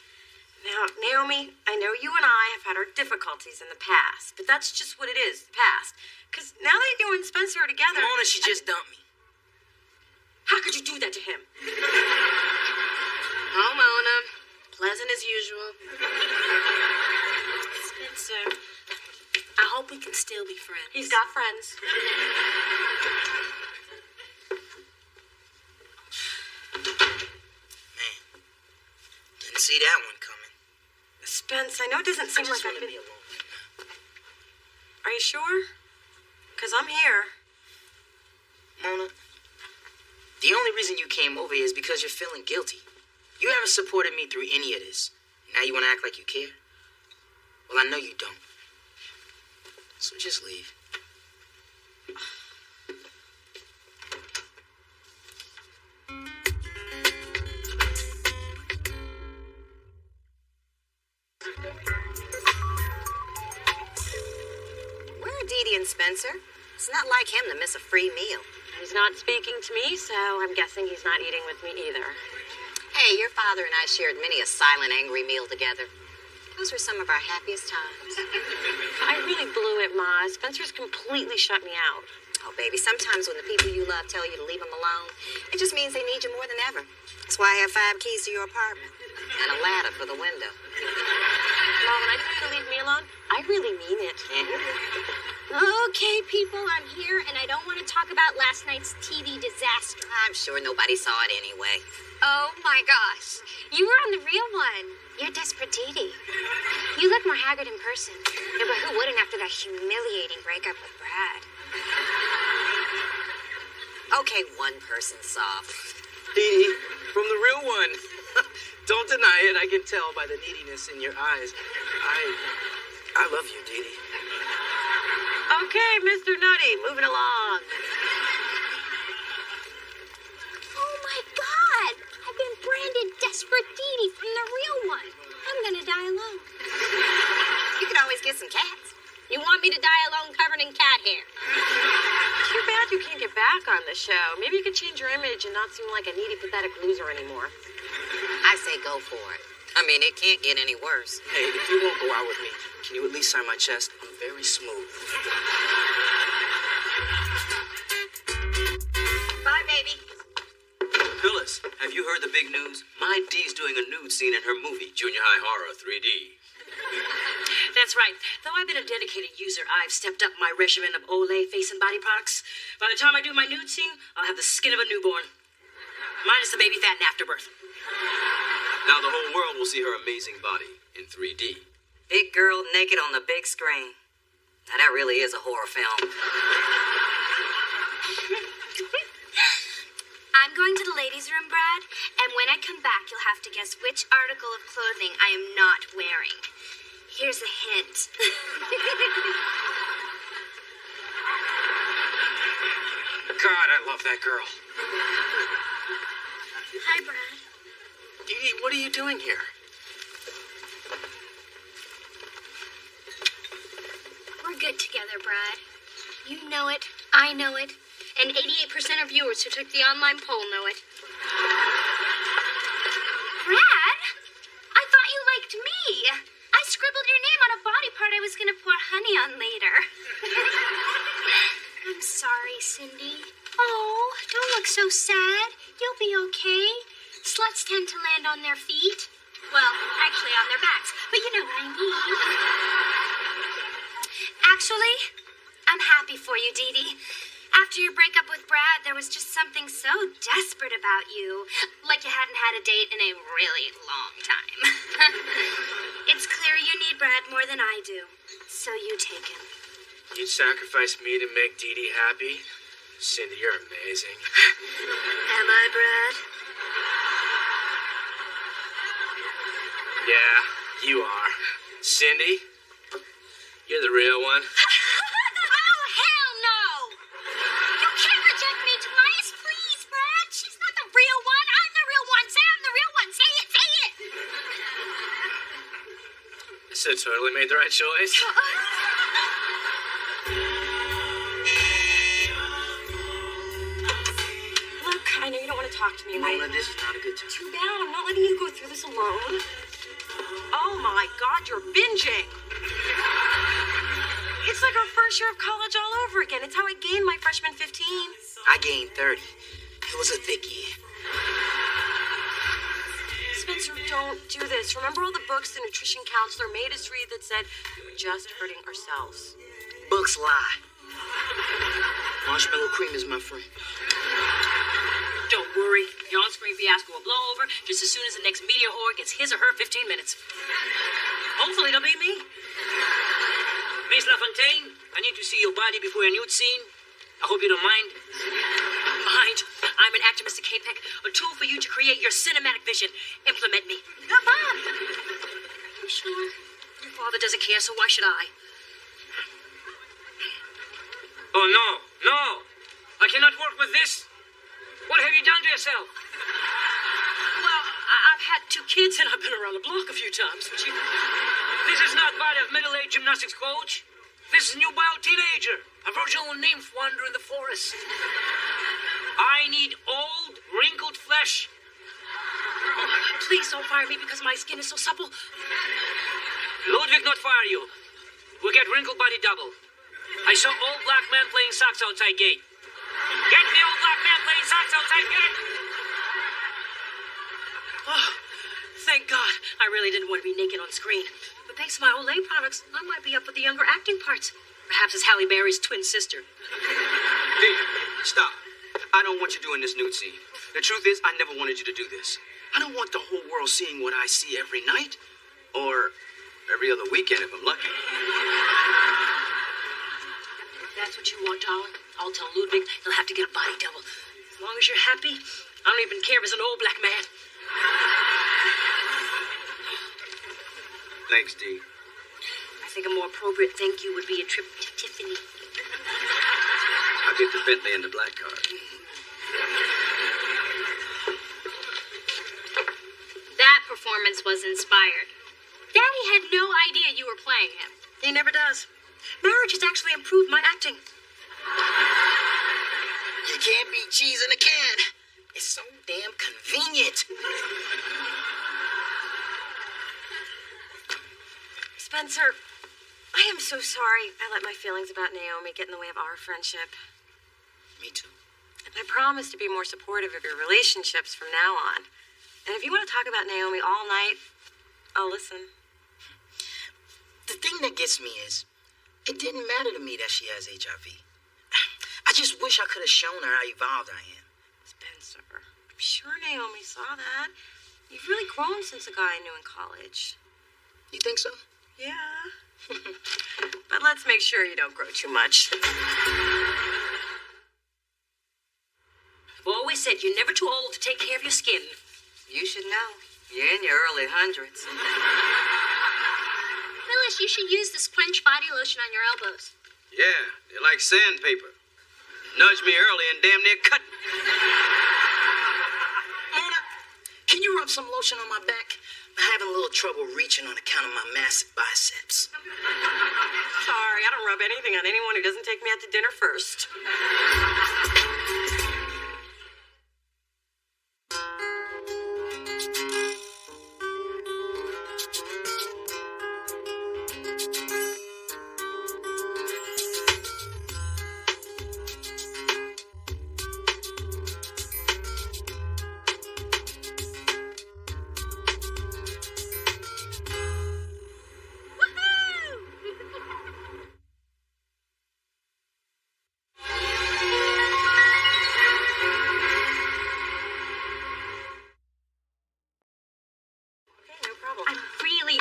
Now, Naomi, I know you and I have had our difficulties in the past, but that's just what it is, the past. Because now that you and Spencer are together... Mona, she just dumped me. How could you do that to him? Oh, Mona. Pleasant as usual. Spencer, I hope we can still be friends. He's got friends. Didn't see that one coming. Spence, I know it doesn't seem like I've been... Are you sure? Because I'm here. Mona, the only reason you came over here is because you're feeling guilty. You haven't supported me through any of this. Now you want to act like you care? Well, I know you don't. So just leave. Where are Dee Dee and Spencer? It's not like him to miss a free meal. He's not speaking to me, so I'm guessing he's not eating with me either. Hey, your father and I shared many a silent, angry meal together. Those were some of our happiest times. I really blew it, Ma. Spencer's completely shut me out. Oh, baby, sometimes when the people you love tell you to leave them alone, it just means they need you more than ever. That's why I have 5 keys to your apartment and a ladder for the window. Ma, when I tell you to leave me alone, I really mean it. Okay, people, I'm here, and I don't want to talk about last night's TV disaster. I'm sure nobody saw it anyway. Oh my gosh, you were on the real one. You're Desperate Dee Dee. You look more haggard in person. Yeah, but who wouldn't after that humiliating breakup with Brad? Okay, one person saw. Dee Dee, from the real one. Don't deny it. I can tell by the neediness in your eyes. I love you, Dee Dee. Okay, Mr. Nutty, moving along. Oh my God! I've been branded Desperate Dee Dee from the real one. I'm gonna die alone. You could always get some cats. You want me to die alone covered in cat hair? Too bad you can't get back on the show. Maybe you could change your image and not seem like a needy, pathetic loser anymore. I say go for it. I mean, it can't get any worse. Hey, if you won't go out with me, can you at least sign my chest? I'm very smooth. Bye, baby. Phyllis, have you heard the big news? My Dee's doing a nude scene in her movie, Junior High Horror 3D. That's right. Though I've been a dedicated user, I've stepped up my regimen of Olay face and body products. By the time I do my nude scene, I'll have the skin of a newborn. Minus the baby fat and afterbirth. Now the whole world will see her amazing body in 3D. Big girl naked on the big screen. Now, that really is a horror film. I'm going to the ladies' room, Brad, and when I come back, you'll have to guess which article of clothing I am not wearing. Here's a hint. God, I love that girl. Hi, Brad. Dee Dee, what are you doing here? We're good together, Brad. You know it, I know it, and 88% of viewers who took the online poll know it. Brad? I thought you liked me. I scribbled your name on a body part I was going to pour honey on later. I'm sorry, Cindy. Oh, don't look so sad. You'll be okay. Sluts tend to land on their feet. Well, actually on their backs, but you know what I mean. Actually, I'm happy for you, Dee Dee. After your breakup with Brad, there was just something so desperate about you. Like you hadn't had a date in a really long time. It's clear you need Brad more than I do. So you take him. You'd sacrifice me to make Dee Dee happy? Cindy, you're amazing. Am I, Brad? Yeah, you are. Cindy, you're the real one. Oh, hell no! You can't So totally made the right choice. Look, I know you don't want to talk to me, Mona, this is not a good time. Too bad. I'm not letting you go through this alone. Oh my God, you're binging. It's like our first year of college all over again. It's how I gained my freshman 15. I gained 30. It was a thick year. Spencer, don't do this. Remember all the books the nutrition counselor made us read that said we were just hurting ourselves? Books lie. Marshmallow cream is my friend. Don't worry. The on-screen fiasco will blow over just as soon as the next media whore gets his or her 15 minutes. Hopefully it'll be me. Miss LaFontaine, I need to see your body before a nude scene. I hope you don't mind. Mind. I'm an actor, Mr. K-Peck. A tool for you to create your cinematic vision. Implement me. Come on. You sure? Your father doesn't care, so why should I? Oh, no, no. I cannot work with this. What have you done to yourself? Well, I've had 2 kids and I've been around the block a few times. But This is not body of middle-aged gymnastics coach. This is nubile teenager. A virginal nymph wandering the forest. I need old, wrinkled flesh. Please don't fire me because my skin is so supple. Ludwig not fire you. We'll get wrinkled body double. I saw old black man playing socks outside gate. Get the old black man playing socks outside gate. Oh, thank God. I really didn't want to be naked on screen. But thanks to my Olay products, I might be up with the younger acting parts. Perhaps as Halle Berry's twin sister. Hey, stop. I don't want you doing this nude scene. The truth is, I never wanted you to do this. I don't want the whole world seeing what I see every night. Or every other weekend if I'm lucky. If that's what you want, darling, I'll tell Ludwig he'll have to get a body double. As long as you're happy, I don't even care if he's an old black man. Thanks, Dee. I think a more appropriate thank you would be a trip to Tiffany. I'll get the Bentley and the black card. That performance was inspired. Daddy had no idea you were playing him. He never does. Marriage has actually improved my acting. You can't beat cheese in a can. It's so damn convenient. Spencer, I am so sorry I let my feelings about Naomi get in the way of our friendship. Me too. And I promise to be more supportive of your relationships from now on. And if you want to talk about Naomi all night, I'll listen. The thing that gets me is, it didn't matter to me that she has HIV. I just wish I could have shown her how evolved I am. Spencer, I'm sure Naomi saw that. You've really grown since the guy I knew in college. You think so? Yeah. But let's make sure you don't grow too much. I've always said you're never too old to take care of your skin. You should know. You're in your early hundreds. Phyllis, you should use this Quench body lotion on your elbows. Yeah, they're like sandpaper. Nudged me early and damn near cut me. Mona, can you rub some lotion on my back? I'm having a little trouble reaching on account of my massive biceps. Sorry, I don't rub anything on anyone who doesn't take me out to dinner first.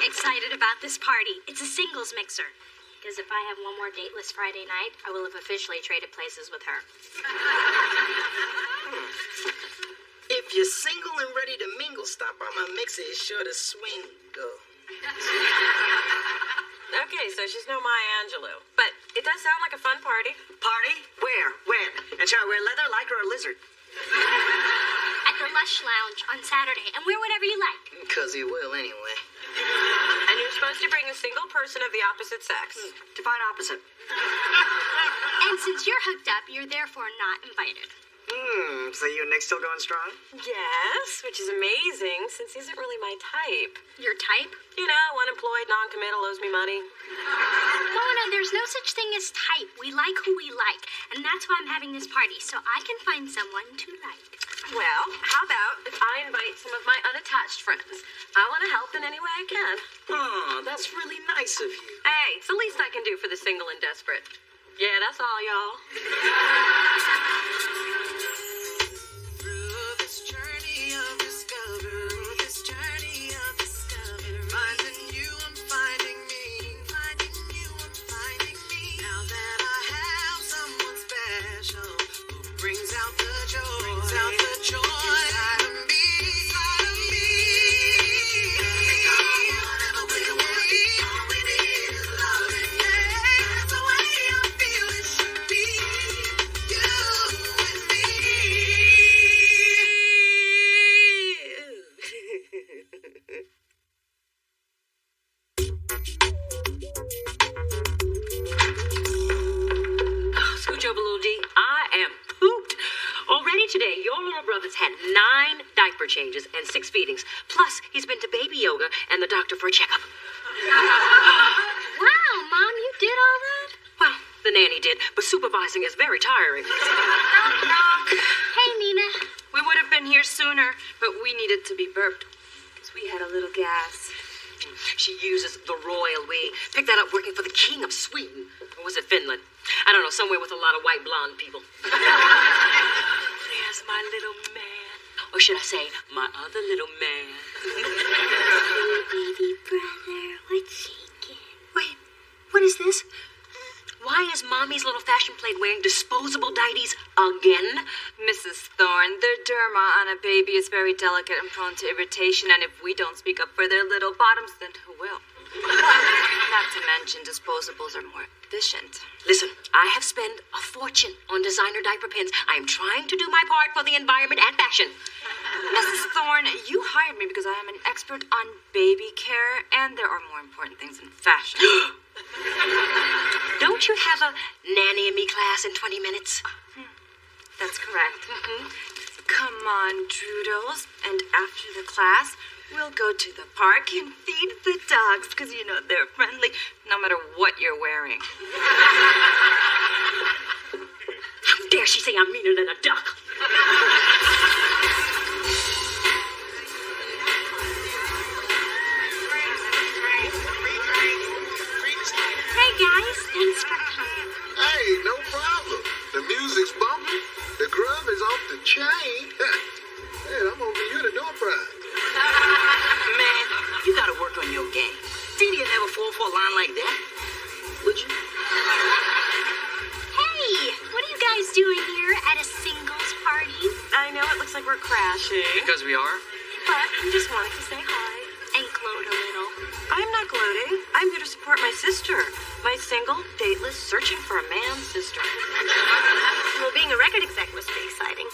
Excited about this party. It's a singles mixer. Because if I have one more dateless Friday night, I will have officially traded places with her. If you're single and ready to mingle, stop by my mixer. It's sure to swing. Go. Okay, so she's no Maya Angelou. But it does sound like a fun party. Party? Where? When? And shall I wear leather, lycra, or lizard? At the Lush Lounge on Saturday, and wear whatever you like. Because he will anyway. And you You're supposed to bring a single person of the opposite sex. Define opposite. And since you're hooked up, you're therefore not invited. So you and Nick still going strong? Yes, which is amazing, since he isn't really my type. Your type? You know, unemployed, non-committal, owes me money. Mona, there's no such thing as type. We like who we like, and that's why I'm having this party, so I can find someone to like. Well, how about if I invite some of my unattached friends? I want to help in any way I can. Oh, that's really nice of you. Hey, it's the least I can do for the single and desperate. Yeah, that's all, y'all. Today, your little brother's had 9 diaper changes and 6 feedings. Plus, he's been to baby yoga and the doctor for a checkup. Wow, Mom, you did all that? Well, the nanny did, but supervising is very tiring. Knock, knock. Hey, Nina. We would have been here sooner, but we needed to be burped. Because we had a little gas. She uses the royal we. Picked that up working for the king of Sweden. Or was it Finland? I don't know, somewhere with a lot of white blonde people. There's my little man. Or should I say, my other little man. Baby brother, what's shaking? Wait, what is this? Why is Mommy's little fashion plate wearing disposable dighties again? Mrs. Thorne, their derma on a baby is very delicate and prone to irritation, and if we don't speak up for their little bottoms, then who will? Not to mention, disposables are more efficient. Listen, I have spent a fortune on designer diaper pins. I am trying to do my part for the environment and fashion. Mrs. Thorne, you hired me because I am an expert on baby care, and there are more important things in fashion. Don't you have a nanny and me class in 20 minutes? That's correct. Come on, Droodles, and after the class, we'll go to the park and feed the dogs, because you know they're friendly, no matter what you're wearing. How dare she say I'm meaner than a duck? Hey, guys, thanks for coming. Hey, no problem. The music's bumping. The grub is off the chain. Hey, I'm over here the door prize. Man, you gotta work on your game. Didi would never fall for a line like that. Would you? Hey, what are you guys doing here at a singles party? I know it looks like we're crashing. Because we are? But I just wanted to say hi. And gloat a little. I'm not gloating. I'm here to support my sister. My single, dateless, searching for a man's sister. Well, being a record exec must be exciting.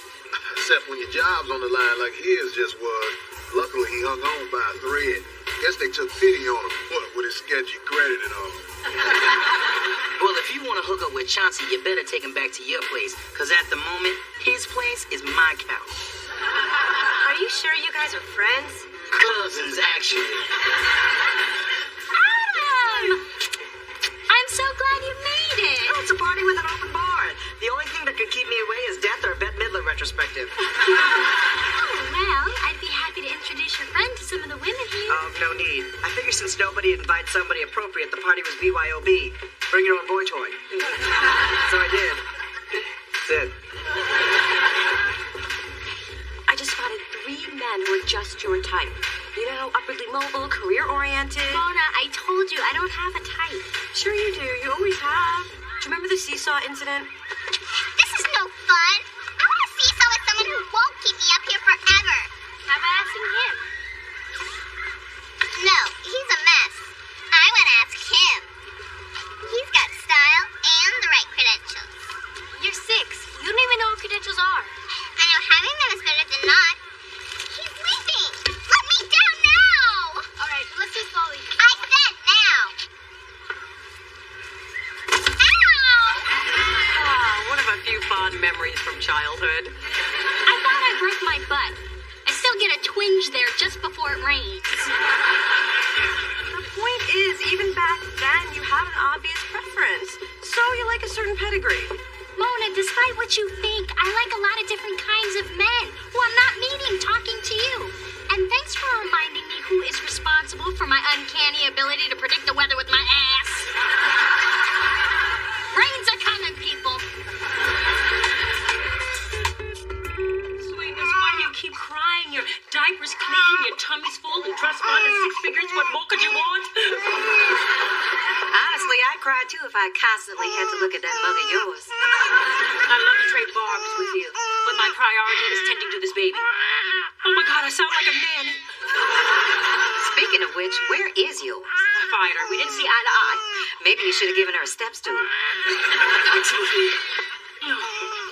Except when your job's on the line like his just was. Luckily, he hung on by a thread. Guess they took pity on him, what, with his sketchy credit and all. Well, if you want to hook up with Chauncey, you better take him back to your place. Because at the moment, his place is my couch. Are you sure you guys are friends? Cousins, actually. Adam! I'm so glad you made it. Oh, it's a party with an open bar. The only thing that could keep me away is death or a Bette Midler retrospective. Oh, well, I'd be happy to introduce your friend to some of the women here. Oh, no need. I figure since nobody invites somebody appropriate, the party was BYOB. Bring your own boy toy. So I did. Did. I just spotted 3 men who are just your type. You know, upwardly mobile, career-oriented. Mona, I told you, I don't have a type. Sure you do. You always have. Do you remember the seesaw incident? This is no fun. I want to seesaw with someone who won't keep me up here forever. How about asking him? No, he's a mess. I want to ask him. He's got style and the right credentials. You're 6. You don't even know what credentials are. I know having them is better than not. He's leaving. Let me down now. All right, let's do slowly. I said memories from childhood. I thought I broke my butt. I still get a twinge there just before it rains. The point is, even back then, you had an obvious preference. So you like a certain pedigree. Mona, despite what you think, I like a lot of different kinds of men who I'm not meeting talking to you. And thanks for reminding me who is responsible for my uncanny ability to predict the weather with my ass. Rains are coming, people. Sweetness, why do you keep crying? Your diaper's clean, your tummy's full, and trust fund is 6 figures. What more could you want? Honestly, I'd cry too if I constantly had to look at that mug of yours. I'd love to trade barbs with you, but my priority is tending to this baby. Oh my God, I sound like a nanny. Speaking of which, where is yours? I fired her. We didn't see eye to eye. Maybe you should have given her a step stool.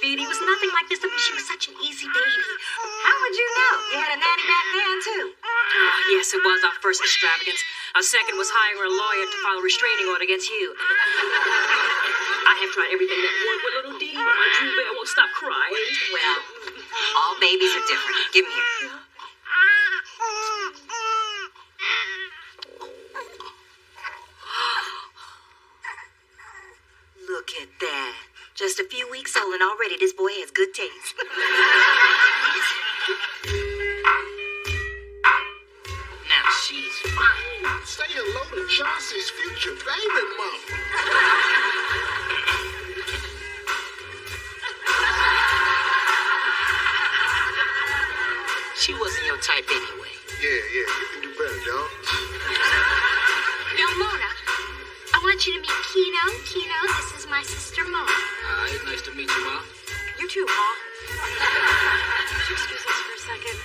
Edie was nothing like this when she was such an easy baby. How would you know? You had a nanny back then, too. Yes, it was our first extravagance. Our second was hiring a lawyer to file a restraining order against you. I have tried everything that worked with little Dee, but my Drew Bear won't stop crying. Well, all babies are different. Give me here. Look at that. Just a few weeks old and already this boy has good taste. Now she's fine. Say hello to Chauncey's future baby mama. She wasn't your type anyway. Yeah, you can do better, dog. Yo, Mona, I want you to meet Kino. Kino, this is my sister Mona. Hi, nice to meet you, Ma. You too, Ma. Would you excuse us for a second?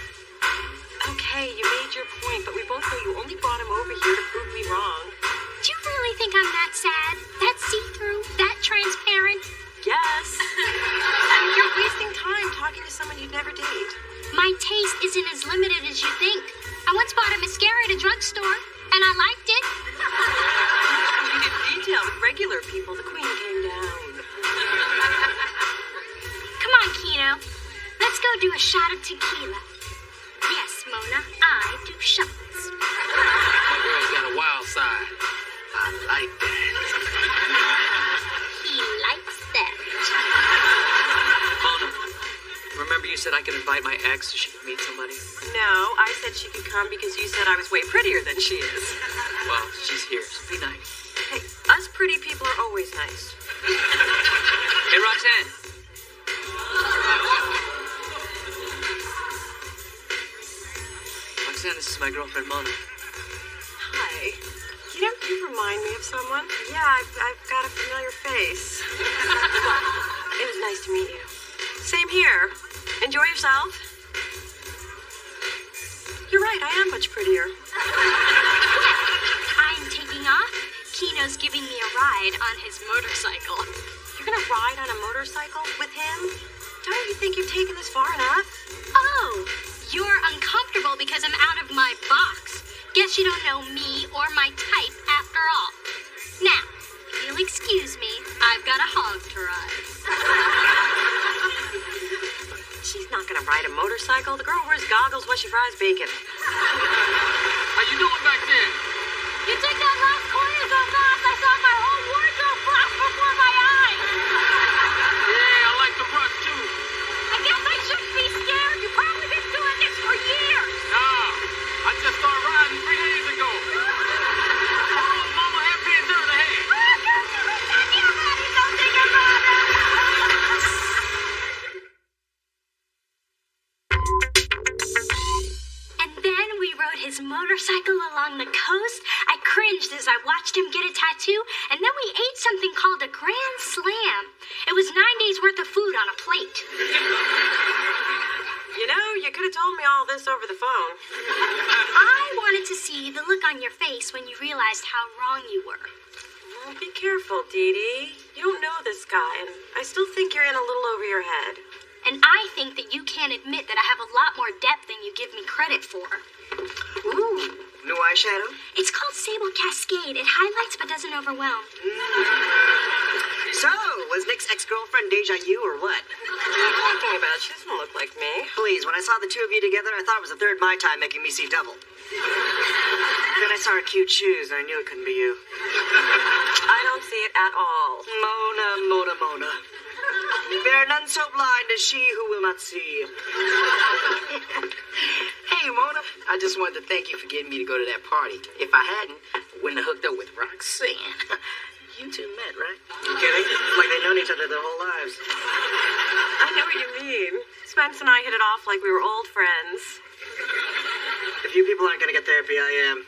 Okay, you made your point, but we both know you only brought him over here to prove me wrong. Do you really think I'm that sad? That see-through? That transparent? Yes. And you're wasting time talking to someone you'd never date. My taste isn't as limited as you think. I once bought a mascara at a drugstore, and I liked it. You get detail with regular people. The queen came down. Come on, Kino. Let's go do a shot of tequila. Yes, Mona, I do shots. My girl's got a wild side. I like that. He likes that. Mona, remember you said I could invite my ex so she could meet somebody? No, I said she could come because you said I was way prettier than she is. Well, she's here, so be nice. Hey, us pretty people are always nice. Hey, Roxanne. Roxanne, this is my girlfriend, Mona. Hi. You don't you remind me of someone? Yeah, I've got a familiar face. It was nice to meet you. Same here. Enjoy yourself. You're right, I am much prettier. I'm taking off. Kino's giving me a ride on his motorcycle. You're gonna ride on a motorcycle with him? Don't you think you've taken this far enough? Oh, you're uncomfortable because I'm out of my box. Guess you don't know me or my type after all. Now, if you'll excuse me, I've got a hog to ride. She's not gonna ride a motorcycle. The girl wears goggles while she fries bacon. How you doing back there? You took that last corner so fast, I saw my whole wardrobe flash before my eyes. Yeah, I like the brush too. I guess I shouldn't be scared. You've probably been doing this for years. Nah, I just started riding 3 days ago. Oh, mama, happy and dirt ahead. And then we rode his motorcycle along the coast. I cringed as I watched him get a tattoo, and then we ate something called a Grand Slam. It was 9 days worth of food on a plate. You know, you could have told me all this over the phone. I wanted to see the look on your face when you realized how wrong you were. Well, be careful, Dee Dee. You don't know this guy, and I still think you're in a little over your head. And I think that you can't admit that I have a lot more depth than you give me credit for. Ooh, new eyeshadow? It's called Sable Cascade. It highlights but doesn't overwhelm. So, was Nick's ex-girlfriend deja vu or what? What are you talking about? She doesn't look like me. Please, when I saw the two of you together, I thought it was the third Mai Tai making me see double. Then I saw her cute shoes, and I knew it couldn't be you. I don't see it at all. Mona. There are none so blind as she who will not see. Hey, Mona, I just wanted to thank you for getting me to go to that party. If I hadn't, I wouldn't have hooked up with Roxanne. You two met, right? You kidding? Like they've known each other their whole lives. I know what you mean. Spence and I hit it off like we were old friends. If you people aren't going to get therapy, I am.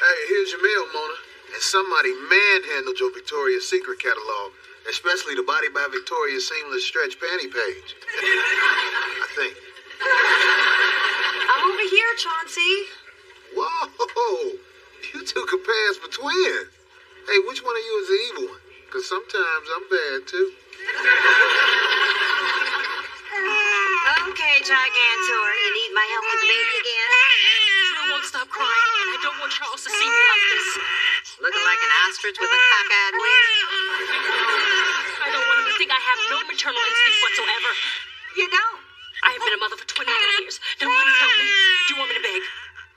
Hey, here's your mail, Mona. And somebody manhandled your Victoria's Secret catalog, especially the Body by Victoria's seamless stretch panty page. I think. I'm over here, Chauncey. Whoa! You two can pass for twins. Hey, which one of you is the evil one? Because sometimes I'm bad, too. Okay, Gigantor, you need my help with the baby again? Drew won't stop crying, and I don't want Charles to see me like this. Looking like an ostrich with a cockeyed wing? I don't want him to think I have no maternal instincts whatsoever. You don't. I have been a mother for 28 years. Don't you tell me. Do you want me to beg?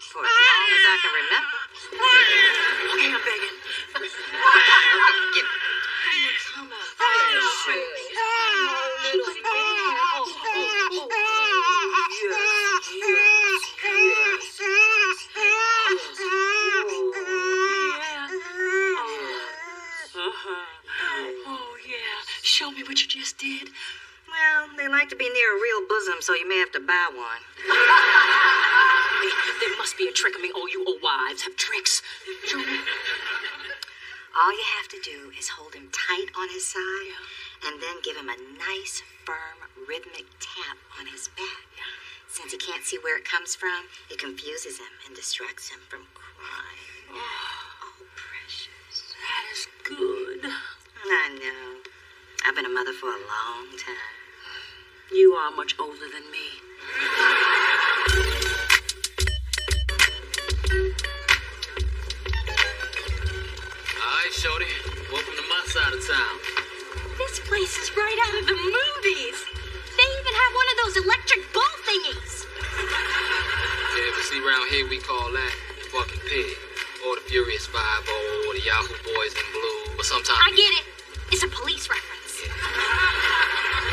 For as long as I can remember. Okay, I'm begging. Give it. Oh, yeah. Show me what you just did. Well, they like to be near a real bosom, so you may have to buy one. There must be a trick. I mean, all you old wives have tricks. Show me. All you have to do is hold him tight on his side and then give him a nice, firm, rhythmic tap on his back. Since he can't see where it comes from, it confuses him and distracts him from crying. Oh, precious. That is good. I know. I've been a mother for a long time. You are much older than me. Alright, Shorty. Welcome to my side of town. This place is right out of the movies. They even have one of those electric bull thingies. Yeah, but see, around here we call that fucking pig. Or the Furious 5 or the Yahoo Boys in Blue. But sometimes... I get it. It's a police reference. You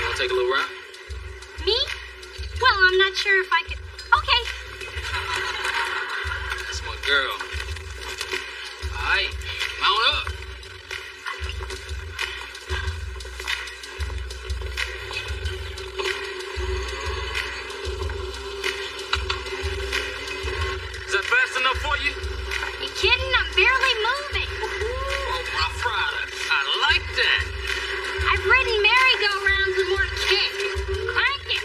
wanna take a little ride? Me? Well, I'm not sure if I could... Okay. That's my girl. Alright, mount up. Is that fast enough for you? You kidding? I'm barely moving. Oh, rough rider. I like that. I've ridden merry-go-rounds with more kick. Crank it.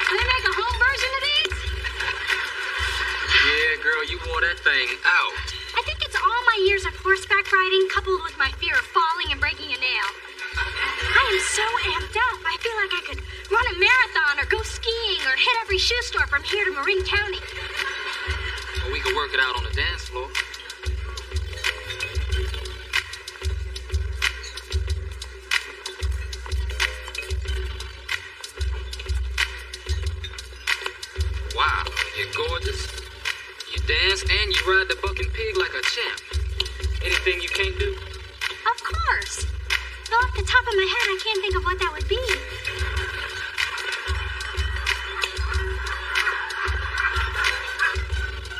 Can they make a home version of these? Yeah, girl, you wore that thing out. I think it's all my years of horseback riding coupled with my fear of falling and breaking a nail. I am so amped up. I feel like I could run a marathon or go skiing or hit every shoe store from here to Marin County. Or we could work it out on the dance floor. Wow, you're gorgeous. You dance and you ride the bucking pig like a champ. Anything you can't do? Of course. Though off the top of my head, I can't think of what that would be.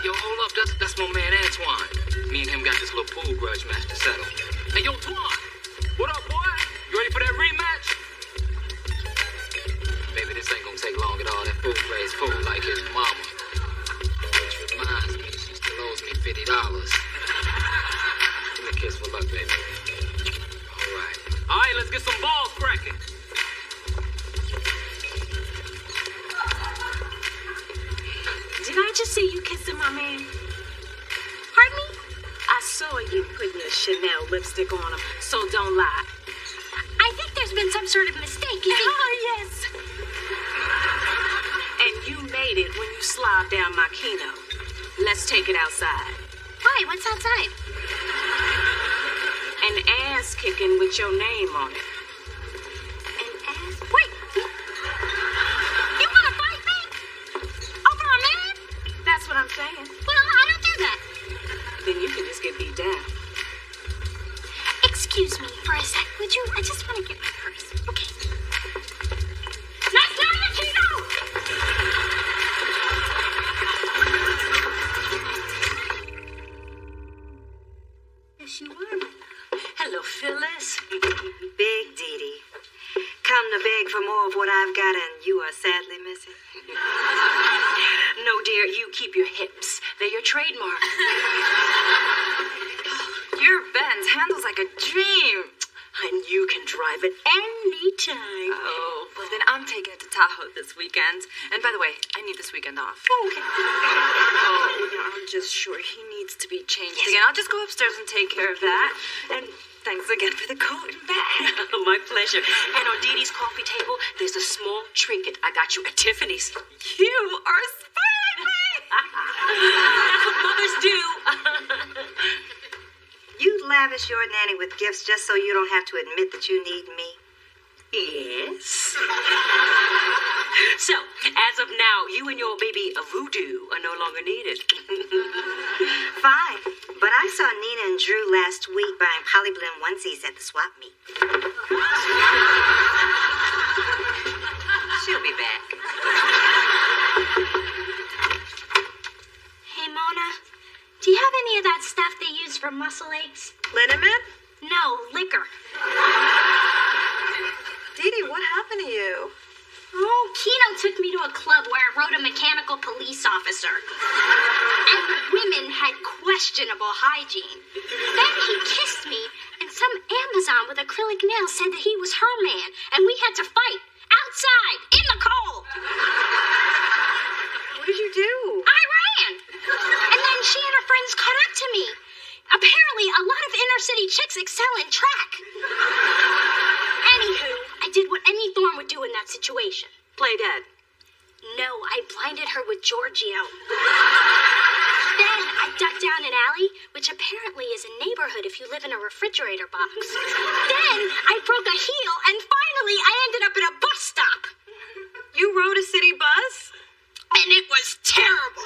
Yo, hold up, that's my man Antoine. Me and him got this little pool grudge match to settle. Hey, yo, Twan, what up, boy? You ready for that rematch? Baby, this ain't gonna take long at all. That fool plays fool like his mama. Which reminds me, she still owes me $50. Give me a kiss for luck, baby. All right, let's get some balls cracking. saw you putting a Chanel lipstick on him, so don't lie. I think there's been some sort of mistake. You see? Oh, yes. And you made it when you slobbed down my keno. Let's take it outside. Why? What's outside? An ass kicking with your name on it. An ass? Wait! You want to fight me? Over a man? That's what I'm saying. Well, I don't do that. Then you can just get beat down. Excuse me for a sec, would you? I just want to get my purse. Okay. Nice down, Chino! Yes, you are. Hello, Phyllis. Big Dee Dee. Come to beg for more of what I've got and you are sadly missing. No, dear, you keep your hips. They're your trademark. Your Benz handles like a dream. And you can drive it anytime. Oh, well then I'm taking it to Tahoe this weekend. And by the way, I need this weekend off. Oh, okay. Oh, no, I'm just sure he needs to be changed again. I'll just go upstairs and take care of that. And thanks again for the coat and bag. My pleasure. And on Dee Dee's coffee table, there's a small trinket I got you at Tiffany's. You are spoiling me! That's what mothers do. You lavish your nanny with gifts just so you don't have to admit that you need me. Yes. So, as of now, you and your baby voodoo are no longer needed. Fine, but I saw Nina and Drew last week buying polyblend onesies at the swap meet. She'll be back. Hey, Mona, do you have any of that stuff they use for muscle aches? Liniment? No, liquor. Dee Dee, what happened to you? Oh, Keno took me to a club where I rode a mechanical police officer. And the women had questionable hygiene. Then he kissed me, and some Amazon with acrylic nails said that he was her man, and we had to fight. Outside, in the cold. What did you do? I ran. And then she and her friends caught up to me. Apparently, a lot of inner city chicks excel in track. Anywho, I did what any Thorn would do in that situation. Play dead. No, I blinded her with Giorgio. Then I ducked down an alley, which apparently is a neighborhood if you live in a refrigerator box. Then I broke a heel, and finally I ended up at a bus stop. You rode a city bus? And it was terrible.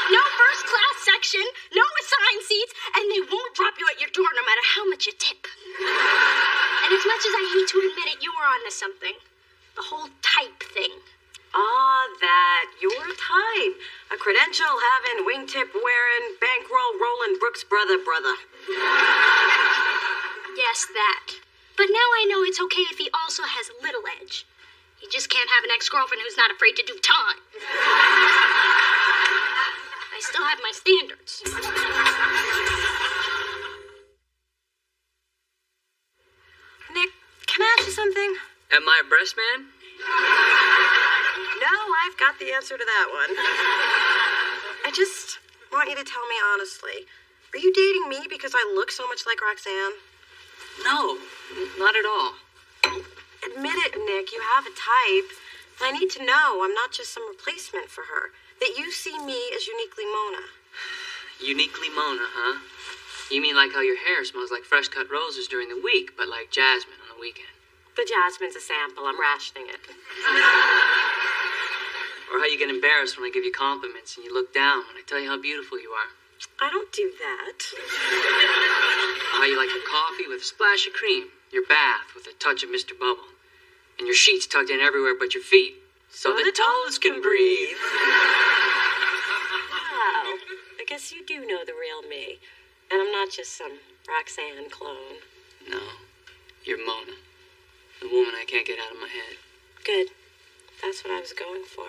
No first class section, no assigned seats, and they won't drop you at your door no matter how much you tip. And as much as I hate to admit it, you were onto something. The whole type thing. Ah, that. Your type. A credential having, wingtip wearing, bankroll rolling Brooks brother. Yes, that. But now I know it's okay if he also has little edge. You just can't have an ex-girlfriend who's not afraid to do time. I still have my standards. Nick, can I ask you something? Am I a breast man? No, I've got the answer to that one. I just want you to tell me honestly. Are you dating me because I look so much like Roxanne? No, not at all. Admit it, Nick, you have a type. I need to know I'm not just some replacement for her. That you see me as uniquely Mona. Uniquely Mona, huh? You mean like how your hair smells like fresh cut roses during the week, but like jasmine on the weekend? The jasmine's a sample. I'm rationing it. Or how you get embarrassed when I give you compliments and you look down when I tell you how beautiful you are. I don't do that. Or how you like your coffee with a splash of cream, your bath with a touch of Mr. Bubble, and your sheets tucked in everywhere but your feet, so the toes can breathe. Wow. I guess you do know the real me. And I'm not just some Roxanne clone. No, you're Mona. The woman I can't get out of my head. Good. That's what I was going for.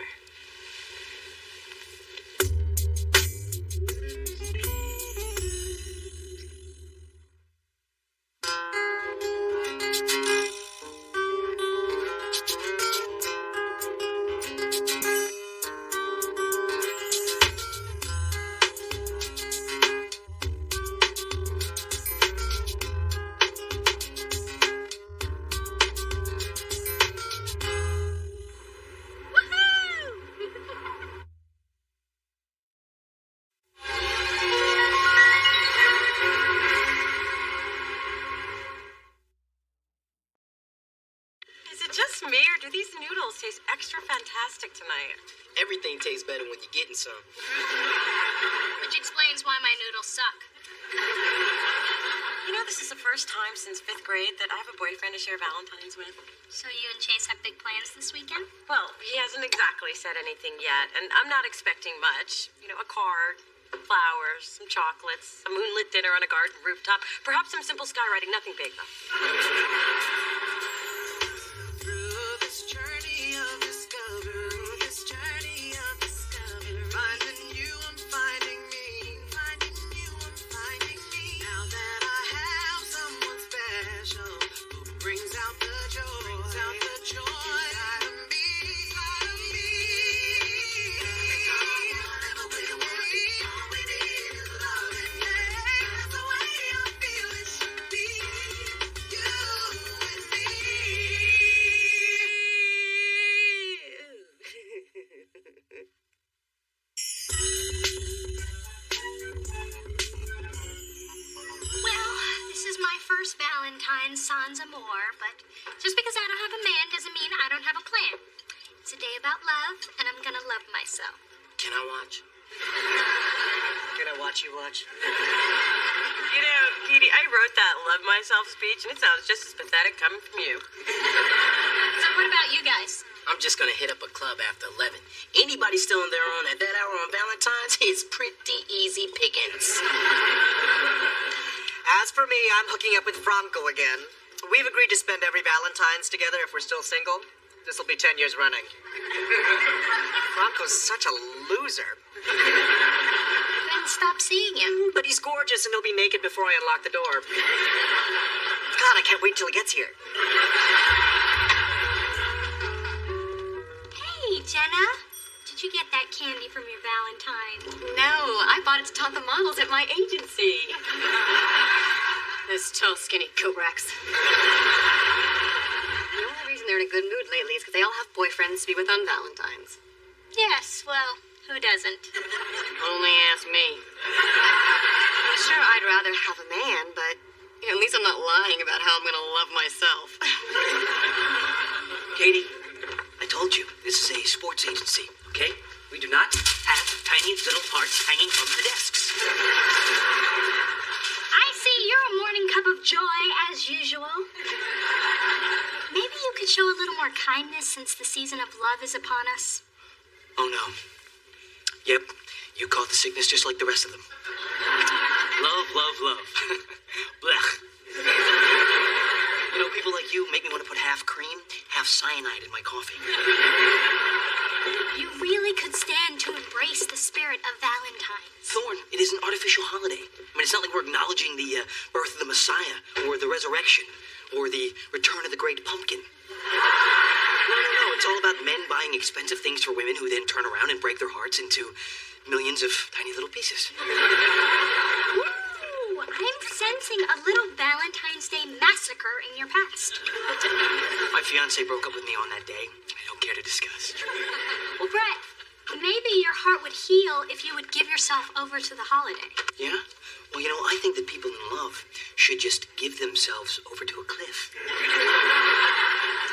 do these noodles taste extra fantastic tonight? Everything tastes better when you're getting some. Which explains why my noodles suck. You know, this is the first time since 5th grade that I have a boyfriend to share Valentine's with. So you and Chase have big plans this weekend? Well, he hasn't exactly said anything yet, and I'm not expecting much. You know, a card, flowers, some chocolates, a moonlit dinner on a garden rooftop, perhaps some simple skywriting, nothing big, though. Valentine's sans amour, but just because I don't have a man doesn't mean I don't have a plan. It's a day about love, and I'm gonna love myself. Can I watch? Can I watch you watch? You know, Petey, I wrote that love myself speech, and it sounds just as pathetic coming from you. So what about you guys? I'm just gonna hit up a club after 11. Anybody still on their own at that hour on Valentine's, it's pretty easy pickings. As for me, I'm hooking up with Franco again. We've agreed to spend every Valentine's together if we're still single. This will be 10 years running. Franco's such a loser. Then stop seeing him. But he's gorgeous and he'll be naked before I unlock the door. God, I can't wait till he gets here. Hey, Jenna. Did you get that candy from your Valentine? No, I bought it to taunt the models at my agency. Those tall, skinny coat-racks. The only reason they're in a good mood lately is because they all have boyfriends to be with on Valentine's. Yes, well, who doesn't? Only ask me. I'm sure I'd rather have a man, but at least I'm not lying about how I'm going to love myself. Katie, I told you, this is a sports agency, okay? We do not have tiny little hearts hanging from the desks. I see you're a morning cup of joy, as usual. Maybe you could show a little more kindness since the season of love is upon us. Oh, no. Yep, you caught the sickness just like the rest of them. Love, love, love. Blech. You know, people like you make me want to put half cream, half cyanide in my coffee. You really could stand to embrace the spirit of Valentine's. Thorn, it is an artificial holiday. I mean, it's not like we're acknowledging the birth of the Messiah, or the resurrection, or the return of the great pumpkin. No. It's all about men buying expensive things for women who then turn around and break their hearts into millions of tiny little pieces. Ooh, I'm sensing a little Valentine's Day massacre in your past. My fiancé broke up with me on that day. I don't care to discuss. Well, Brett, maybe your heart would heal if you would give yourself over to the holiday. Yeah? Well, you know, I think that people in love should just give themselves over to a cliff.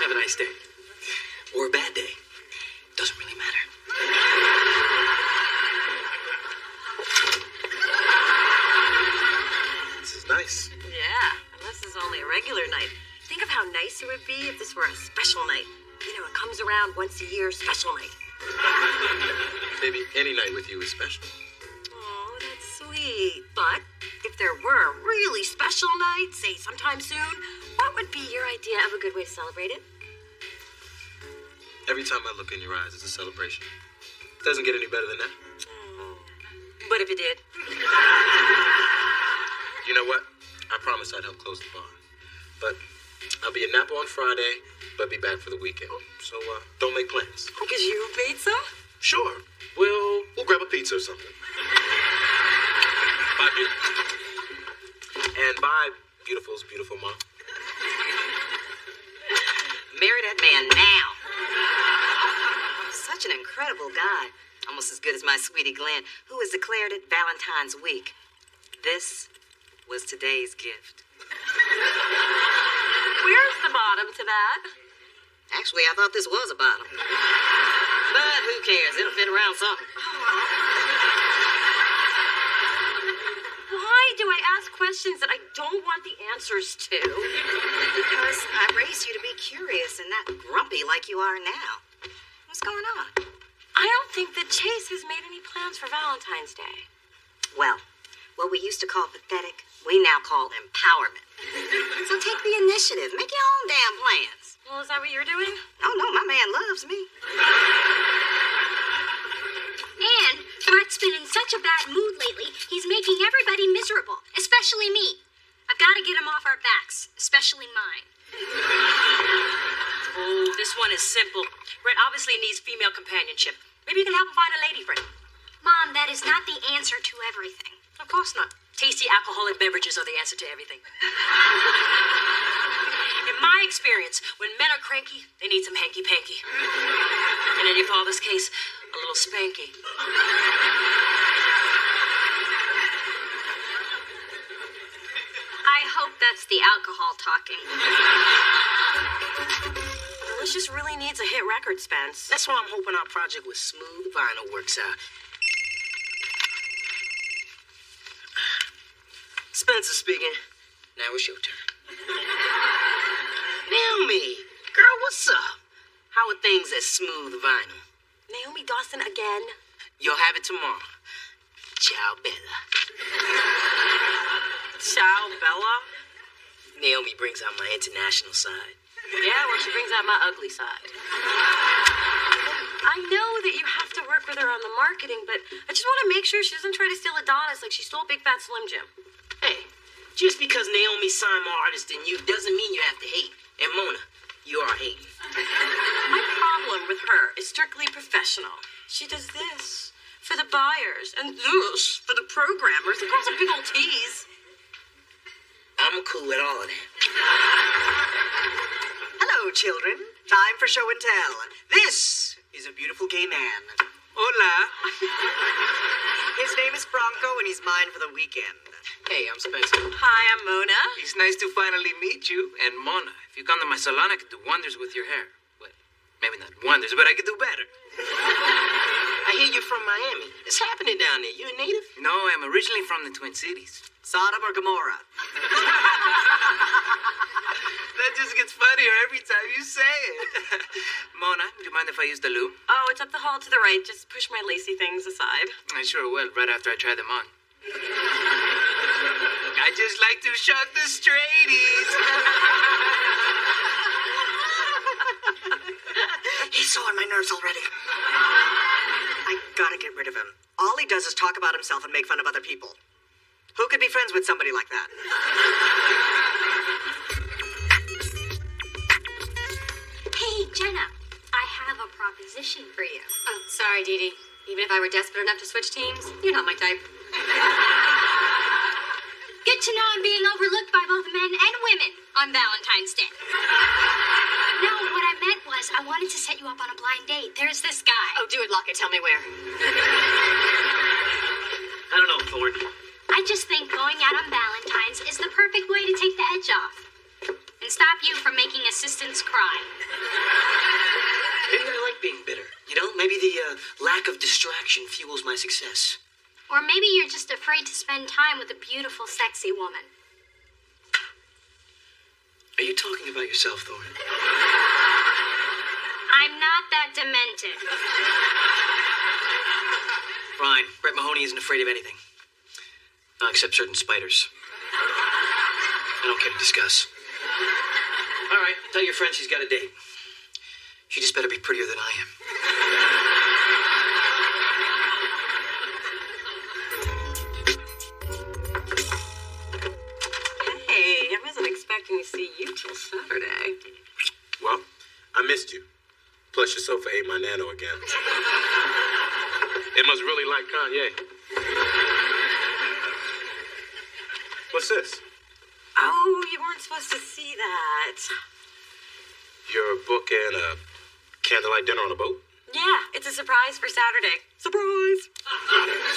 Have a nice day. Or a bad day. Doesn't really matter. This is nice. Yeah, and this is only a regular night. Think of how nice it would be if this were a special night. You know, it comes around once a year, special night. Maybe any night with you is special. Oh, that's sweet. But if there were a really special night, say sometime soon, what would be your idea of a good way to celebrate it? Every time I look in your eyes, it's a celebration. Doesn't get any better than that. But if it did? You know what? I promised I'd help close the bar. But I'll be in Napa on Friday, but be back for the weekend. So, don't make plans. Because you pizza? Sure. We'll grab a pizza or something. Bye, beautiful. And bye, beautiful's beautiful mom. Marry that man now. Such an incredible guy. Almost as good as my sweetie Glenn, who has declared it Valentine's week. This was today's gift. Where's the bottom to that? Actually, I thought this was a bottom. But who cares? It'll fit around something. Why do I ask questions that I don't want the answers to? Because I raised you to be curious and not grumpy like you are now. What's going on? I don't think that Chase has made any plans for Valentine's Day. Well, what we used to call pathetic, we now call empowerment. So take the initiative. Make your own damn plans. Well, is that what you're doing? Oh, no, my man loves me. And Phat's been in such a bad mood lately, he's making everybody miserable, especially me. I've got to get him off our backs, especially mine. Oh, this one is simple. Red obviously needs female companionship. Maybe you can help him find a lady friend. Mom, that is not the answer to everything. Of course not. Tasty alcoholic beverages are the answer to everything. In my experience, when men are cranky, they need some hanky-panky. And in your father's case, a little spanky. I hope that's the alcohol talking. Delicious really needs a hit record, Spence. That's why I'm hoping our project with Smooth Vinyl works out. Spencer speaking. Now it's your turn. Naomi, girl, what's up? How are things at Smooth Vinyl? Naomi Dawson again? You'll have it tomorrow. Ciao, Bella. Ciao, Bella? Naomi brings out my international side. Yeah, well, she brings out my ugly side. I know that you have to work with her on the marketing, but I just want to make sure she doesn't try to steal Adonis like she stole Big Fat Slim Jim. Hey, just because Naomi signed more artists than you doesn't mean you have to hate. And Mona, you are hating. My problem with her is strictly professional. She does this for the buyers and this for the programmers. It calls a big old tease. I'm cool with all of that. Hello, children. Time for show and tell. This is a beautiful gay man. Hola. His name is Franco, and he's mine for the weekend. Hey, I'm Spencer. Hi, I'm Mona. It's nice to finally meet you. And Mona, if you come to my salon, I could do wonders with your hair. Well, maybe not wonders, but I could do better. I hear you're from Miami. What's happening down there? You a native? No, I'm originally from the Twin Cities. Sodom or Gomorrah? That just gets funnier every time you say it. Mona, do you mind if I use the loo? Oh, it's up the hall to the right. Just push my lacy things aside. I sure will, right after I try them on. I just like to shock the straighties. He's so on my nerves already. I gotta get rid of him. All he does is talk about himself and make fun of other people. Who could be friends with somebody like that? Hey, Jenna, I have a proposition for you. Oh, sorry, Dee Dee. Even if I were desperate enough to switch teams, you're not my type. Good to know I'm being overlooked by both men and women on Valentine's Day. No, what I meant was I wanted to set you up on a blind date. There's this guy. Oh, do it, Lockett. Tell me where. I don't know, Thorne. I just think going out on Valentine's is the perfect way to take the edge off and stop you from making assistants cry. Maybe I like being bitter. You know, maybe the lack of distraction fuels my success. Or maybe you're just afraid to spend time with a beautiful, sexy woman. Are you talking about yourself, Thorne? I'm not that demented. Fine. Brett Mahoney isn't afraid of anything. Except certain spiders. I don't care to discuss. All right, tell your friend she's got a date. She just better be prettier than I am. Hey, I wasn't expecting to see you till Saturday. Well, I missed you. Plus, your sofa ate my nano again. It must really like Kanye. What's this? Oh, you weren't supposed to see that. Your book and a candlelight dinner on a boat? Yeah, it's a surprise for Saturday. Surprise!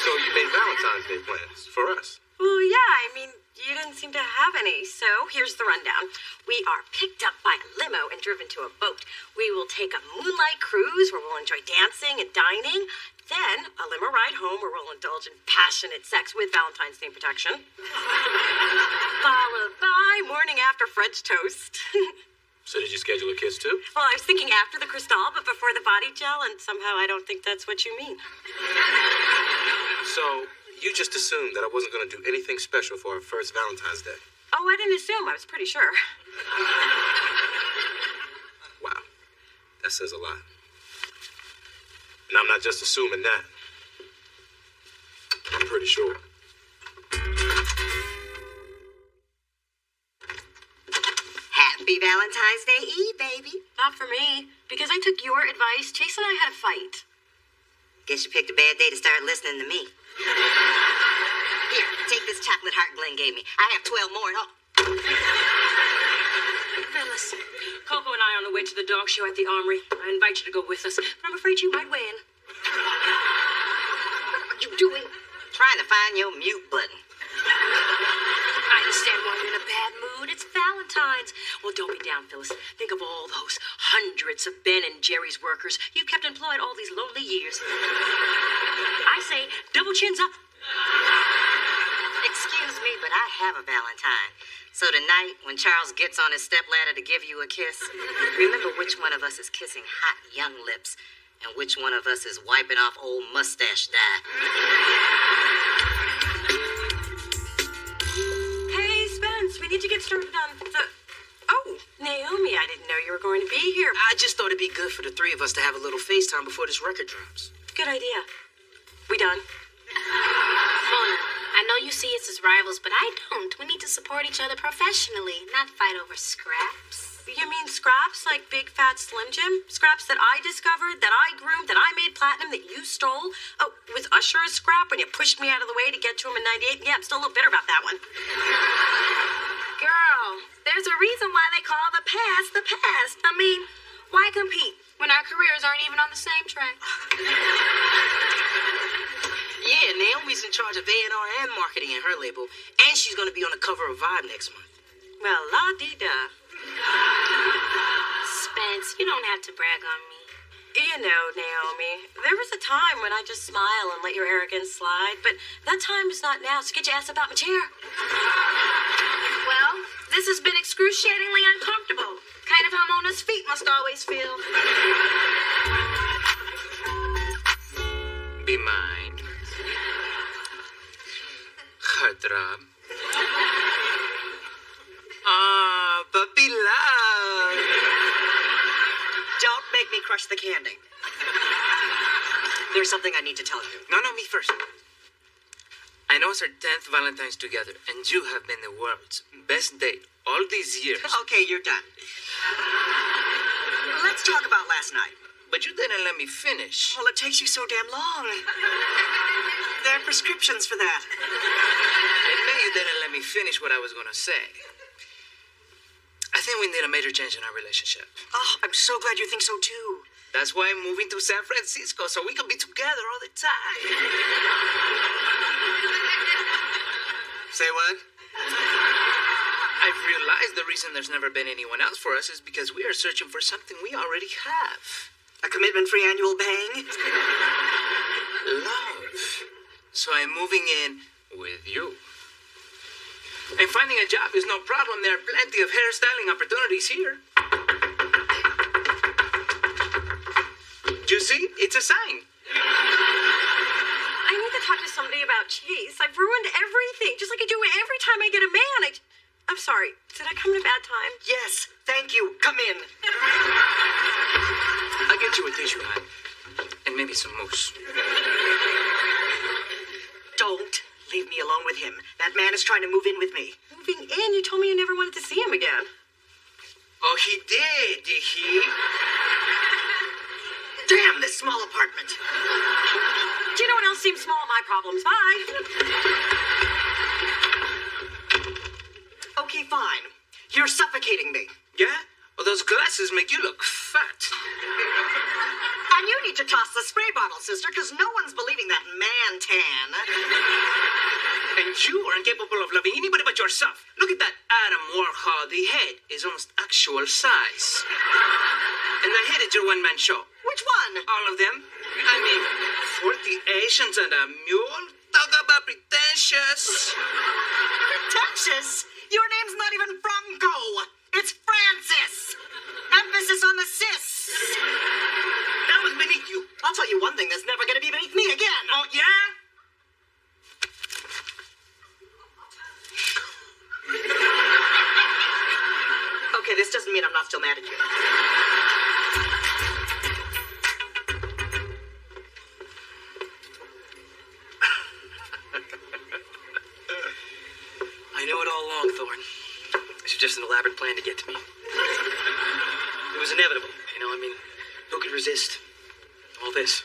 So you made Valentine's Day plans for us? Well, yeah, I mean, you didn't seem to have any. So here's the rundown. We are picked up by a limo and driven to a boat. We will take a moonlight cruise where we'll enjoy dancing and dining. Then a limo ride home where we'll indulge in passionate sex with Valentine's Day protection. Followed by morning after French toast. So did you schedule a kiss too? Well, I was thinking after the crystal, but before the body gel, and somehow I don't think that's what you mean. So you just assumed that I wasn't going to do anything special for our first Valentine's Day? Oh, I didn't assume. I was pretty sure. Wow. That says a lot. And I'm not just assuming that. I'm pretty sure. Happy Valentine's Day Eve, baby. Not for me, because I took your advice. Chase and I had a fight. Guess you picked a bad day to start listening to me. Here, take this chocolate heart Glenn gave me. I have 12 more at home. Phyllis, Coco and I are on the way to the dog show at the Armory. I invite you to go with us, but I'm afraid you might win. What are you doing? Trying to find your mute button. I understand why you're in a bad mood. It's Valentine's. Well, don't be down, Phyllis. Think of all those hundreds of Ben and Jerry's workers you kept employed all these lonely years. I say, double chins up. Excuse me, but I have a Valentine. So tonight, when Charles gets on his stepladder to give you a kiss, remember which one of us is kissing hot young lips and which one of us is wiping off old mustache dye. Hey, Spence, we need to get started on the... Oh, Naomi, I didn't know you were going to be here. I just thought it'd be good for the three of us to have a little FaceTime before this record drops. Good idea. We done? Mona, I know you see us as rivals, but I don't. We need to support each other professionally, not fight over scraps. You mean scraps like Big Fat Slim Jim? Scraps that I discovered, that I groomed, that I made platinum, that you stole? Oh, was Usher a scrap when you pushed me out of the way to get to him in 98? Yeah, I'm still a little bitter about that one. Girl, there's a reason why they call the past the past. I mean, why compete when our careers aren't even on the same track? Yeah, Naomi's in charge of A&R and marketing in her label, and she's going to be on the cover of Vibe next month. Well, la-dee-da. Spence, you don't have to brag on me. You know, Naomi, there was a time when I just smile and let your arrogance slide, but that time is not now, so get your ass up out my chair. Well, this has been excruciatingly uncomfortable. Kind of how Mona's feet must always feel. Be mine. Heartthrob. Ah, puppy love. Don't make me crush the candy. There's something I need to tell you. No, me first. I know it's our 10th Valentine's together, and you have been the world's best date all these years. Okay, you're done. Let's talk about last night. But you didn't let me finish. Well, it takes you so damn long. There are prescriptions for that. Admit you didn't let me finish what I was going to say. I think we need a major change in our relationship. Oh, I'm so glad you think so, too. That's why I'm moving to San Francisco, so we can be together all the time. Say what? I've realized the reason there's never been anyone else for us is because we are searching for something we already have. A commitment-free annual bang? Love. So I'm moving in with you. And finding a job is no problem. There are plenty of hairstyling opportunities here. You see? It's a sign. I need to talk to somebody about Chase. I've ruined everything, just like I do every time I get a man. I'm sorry. Did I come at a bad time? Yes, thank you. Come in. I'll get you a tissue, hon. And maybe some mousse. Don't leave me alone with him. That man is trying to move in with me. Moving in? You told me you never wanted to see him again. Oh, he did he? Damn this small apartment. Do you know what else seems small? My problems. Bye. Okay, fine. You're suffocating me. Yeah? Well, those glasses make you look fat. And you need to toss the spray bottle, sister, because no one's believing that man tan. And you are incapable of loving anybody but yourself. Look at that Adam Warhol. The head is almost actual size. And the head is your one-man show. Which one? All of them. I mean, 40 Asians and a mule? Talk about pretentious. Pretentious? Your name's not even Franco. It's Francis. Emphasis on the sis. That was beneath you. I'll tell you one thing that's never going to be beneath me again. Oh, yeah? Okay, this doesn't mean I'm not still mad at you. I knew it all along, Thorne. This was just an elaborate plan to get to me. It was inevitable, you know, I mean, who could resist all this?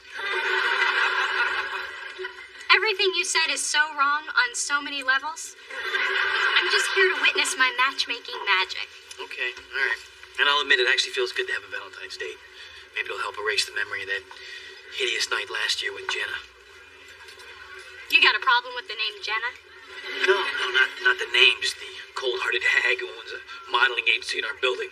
Everything you said is so wrong on so many levels. I'm just here to witness my matchmaking magic. Okay, all right. And I'll admit it actually feels good to have a Valentine's date. Maybe it'll help erase the memory of that hideous night last year with Jenna. You got a problem with the name Jenna? No, not the name, just the cold-hearted hag who owns a modeling agency in our building.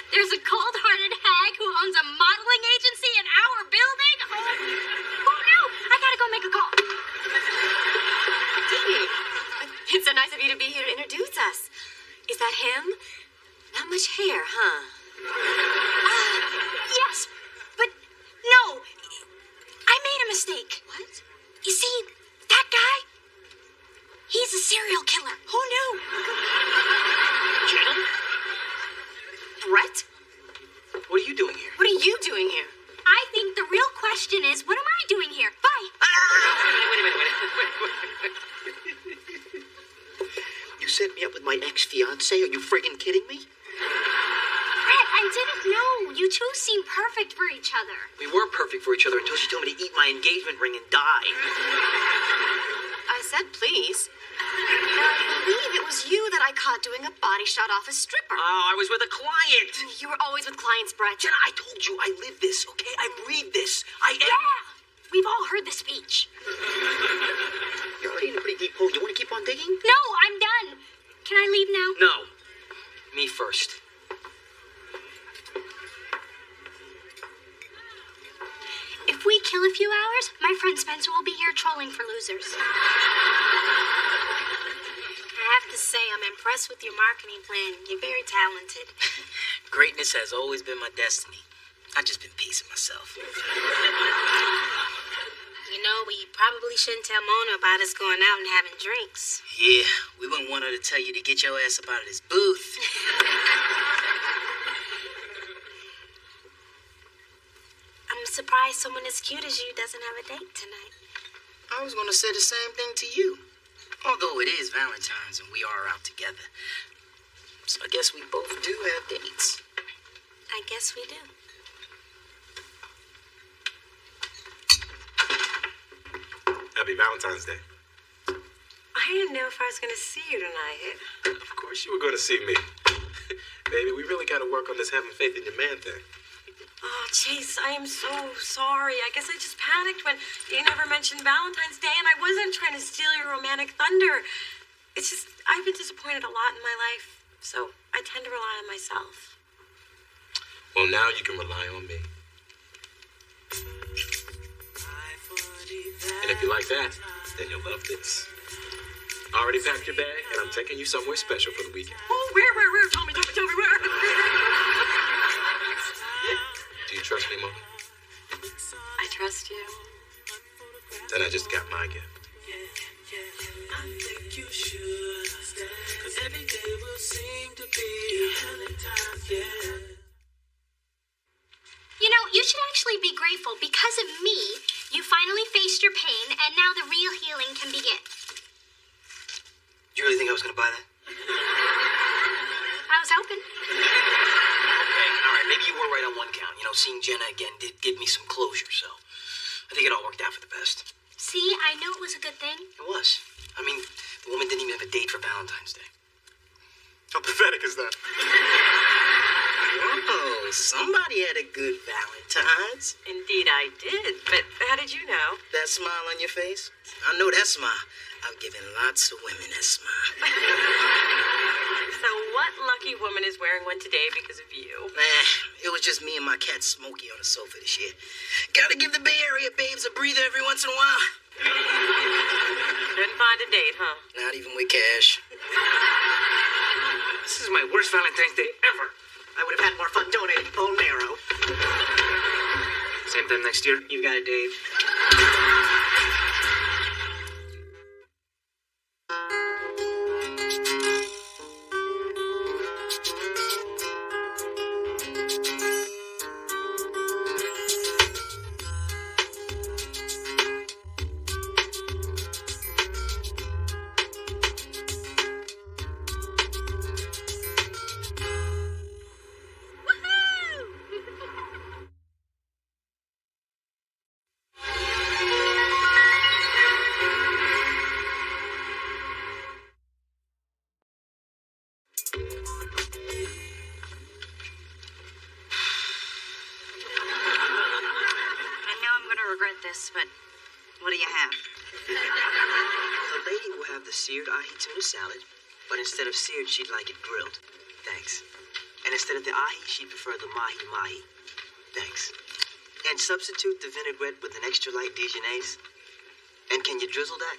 There's a cold-hearted hag who owns a modeling agency in our building? Oh, who knew? I gotta go make a call. Dee, it's so nice of you to be here to introduce us. Is that him? Not much hair, huh? Yes, but no. I made a mistake. What? You see, that guy? He's a serial killer. Who knew? Jenna? Brett? What are you doing here? What are you doing here? I think the real question is, what am I doing here? Bye. Wait. You set me up with my ex-fiancé? Are you friggin' kidding me? Brett, I didn't know. You two seem perfect for each other. We were perfect for each other until she told me to eat my engagement ring and die. I said please. Now, I believe it was you that I caught doing a body shot off a stripper. Oh, I was with a client. You were always with clients, Brett. Jenna, I told you, I live this, okay? I breathe this. Yeah! We've all heard the speech. You're already in a pretty deep hole. You want to keep on digging? No, I'm done. Can I leave now? No. Me first. If we kill a few hours, my friend Spencer will be here trolling for losers. I have to say, I'm impressed with your marketing plan. You're very talented. Greatness has always been my destiny. I've just been pacing myself. You know, we probably shouldn't tell Mona about us going out and having drinks. Yeah, we wouldn't want her to tell you to get your ass up out of this booth. I'm surprised someone as cute as you doesn't have a date tonight. I was going to say the same thing to you. Although it is Valentine's and we are out together. So I guess we both do have dates. I guess we do. Happy Valentine's Day. I didn't know if I was going to see you tonight. Of course you were going to see me. Baby, we really got to work on this having faith in your man thing. Oh, jeez, I am so sorry. I guess I just panicked when you never mentioned Valentine's Day, and I wasn't trying to steal your romantic thunder. It's just, I've been disappointed a lot in my life, so I tend to rely on myself. Well, now you can rely on me. And if you like that, then you'll love this. I already packed your bag, and I'm taking you somewhere special for the weekend. Oh, where? Tell me, where? Do you trust me, Mona? I trust you. Then I just got my gift. I think you should stay, 'cause every day will seem to be Valentine's Day. You know, you should actually be grateful. Because of me, you finally faced your pain, and now the real healing can begin. You really think I was going to buy that? I was hoping. Okay, all right, maybe you were right on one count. You know, seeing Jenna again did give me some closure, so I think it all worked out for the best. See, I knew it was a good thing. It was. I mean, the woman didn't even have a date for Valentine's Day. How pathetic is that? Oh, somebody had a good Valentine's. Indeed I did, but how did you know? That smile on your face? I know that smile. I've given lots of women that smile. So what lucky woman is wearing one today because of you? It was just me and my cat Smokey on the sofa this year. Gotta give the Bay Area babes a breather every once in a while. Couldn't find a date, huh? Not even with cash. This is my worst Valentine's Day ever. I would have had more fun donating bone marrow. Same time next year? You got it, Dave. But what do you have? The lady will have the seared ahi tuna salad, but instead of seared, she'd like it grilled. Thanks. And instead of the ahi, she'd prefer the mahi-mahi. Thanks. And substitute the vinaigrette with an extra light Dijonnaise. And can you drizzle that?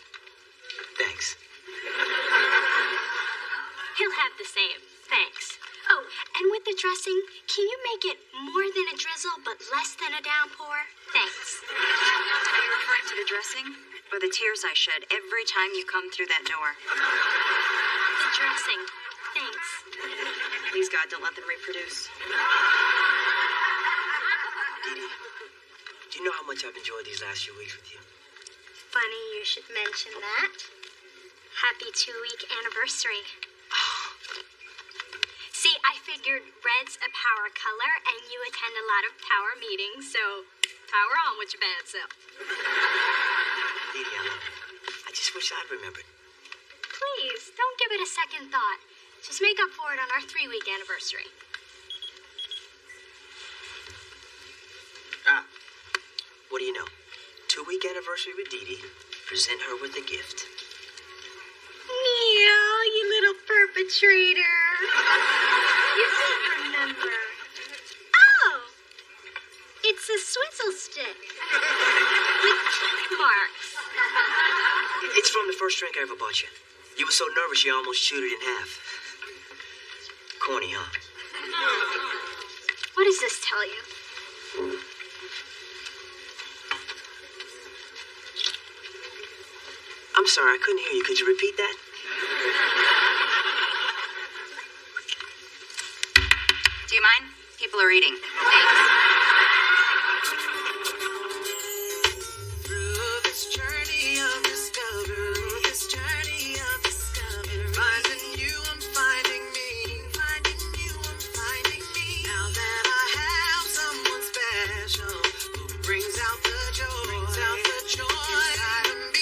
Thanks. He'll have the same. Thanks. Oh, and with the dressing, can you make it more than a drizzle but less than a downpour? Thanks. Are you referring to the dressing? Or the tears I shed every time you come through that door? The dressing. Thanks. Please, God, don't let them reproduce. Dee Dee, do you know how much I've enjoyed these last few weeks with you? Funny you should mention that. Happy 2-week anniversary. See, I figured red's a power color, and you attend a lot of power meetings, so power on with your bad self. Dee Dee, I just wish I'd remembered. Please, don't give it a second thought. Just make up for it on our 3-week anniversary. What do you know? 2-week anniversary with Dee Dee. Present her with a gift. Meow, you little perpetrator. You don't remember. Oh, it's a swizzle stick with check marks. It's from the first drink I ever bought you. You were so nervous you almost chewed it in half. Corny, huh? What does this tell you? I'm sorry, I couldn't hear you. Could you repeat that? Do you mind? People are eating. Through this journey of discovery, finding you, I'm finding me, Now that I have someone special who brings out the joy, inside of me.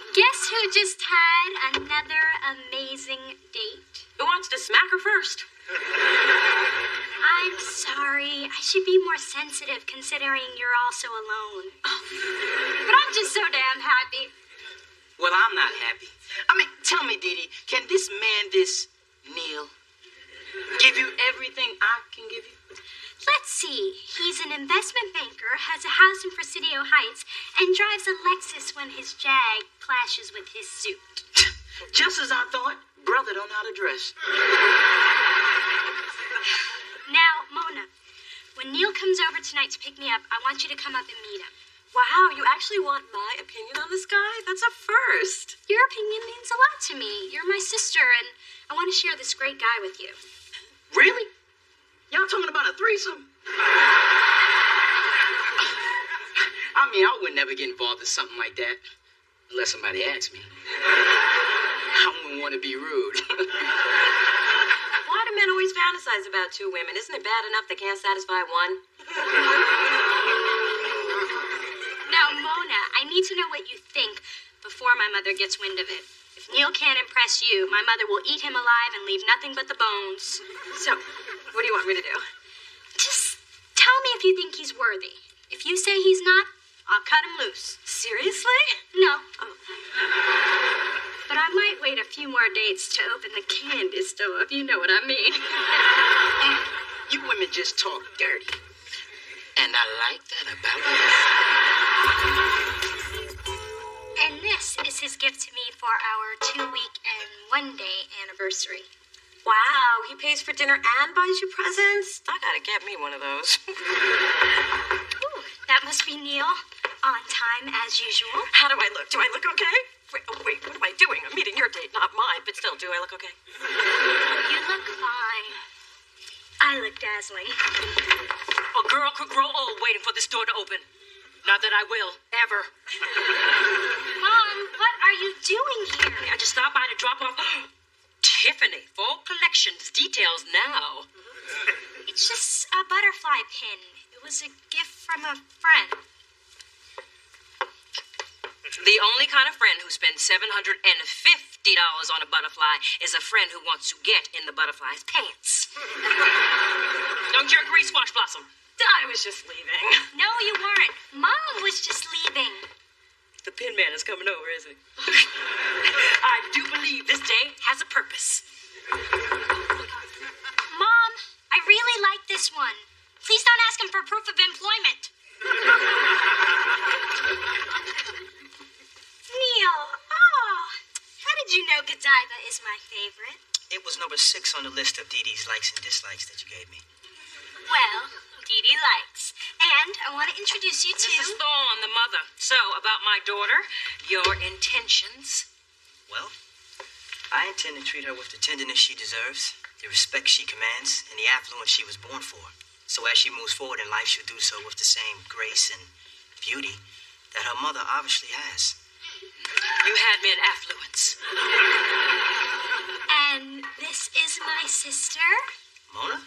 Guess who just had another amazing date? Who wants to smack her first? I'm sorry. I should be more sensitive considering you're also alone. But I'm just so damn happy. Well, I'm not happy. I mean, tell me, Dee Dee, can this man, this Neil, give you everything I can give you? Let's see. He's an investment banker, has a house in Presidio Heights, and drives a Lexus when his Jag clashes with his suit. Just as I thought, brother don't know how to dress. Now, Mona, when Neil comes over tonight to pick me up, I want you to come up and meet him. Wow, you actually want my opinion on this guy? That's a first. Your opinion means a lot to me. You're my sister, and I want to share this great guy with you. Really? Y'all talking about a threesome? I mean, I would never get involved in something like that. Unless somebody asks me. I wouldn't want to be rude. Why do men always fantasize about two women? Isn't it bad enough they can't satisfy one? Now, Mona, I need to know what you think before my mother gets wind of it. If Neil can't impress you, my mother will eat him alive and leave nothing but the bones. So, what do you want me to do? Just tell me if you think he's worthy. If you say he's not, I'll cut him loose. Seriously? No. Oh. But I might wait a few more dates to open the candy store, if you know what I mean. You women just talk dirty. And I like that about you. And this is his gift to me for our 2-week and 1-day anniversary. Wow, he pays for dinner and buys you presents? I gotta get me one of those. Ooh, that must be Neil. On time, as usual. How do I look? Do I look okay? Wait, what am I doing? I'm meeting your date, not mine. But still, do I look okay? You look fine. I look dazzling. A girl could grow old waiting for this door to open. Not that I will, ever. Mom, what are you doing here? I just stopped by to drop off Tiffany, fall collections, details now. It's just a butterfly pin. It was a gift from a friend. The only kind of friend who spends $750 on a butterfly is a friend who wants to get in the butterfly's pants. Don't jerk, Reese Wash Blossom. I was just leaving. No, you weren't. Mom was just leaving. The Pin Man is coming over, isn't he? I do believe this day has a purpose. Mom, I really like this one. Please don't ask him for proof of employment. Neil, how did you know Godiva is my favorite? It was number 6 on the list of Dee Dee's likes and dislikes that you gave me. Well, Dee Dee likes. And I want to introduce you to... Mrs. Thorne, the mother. So, about my daughter, your intentions? Well, I intend to treat her with the tenderness she deserves, the respect she commands, and the affluence she was born for. So as she moves forward in life, she'll do so with the same grace and beauty that her mother obviously has. You had me at affluence. And this is my sister. Mona?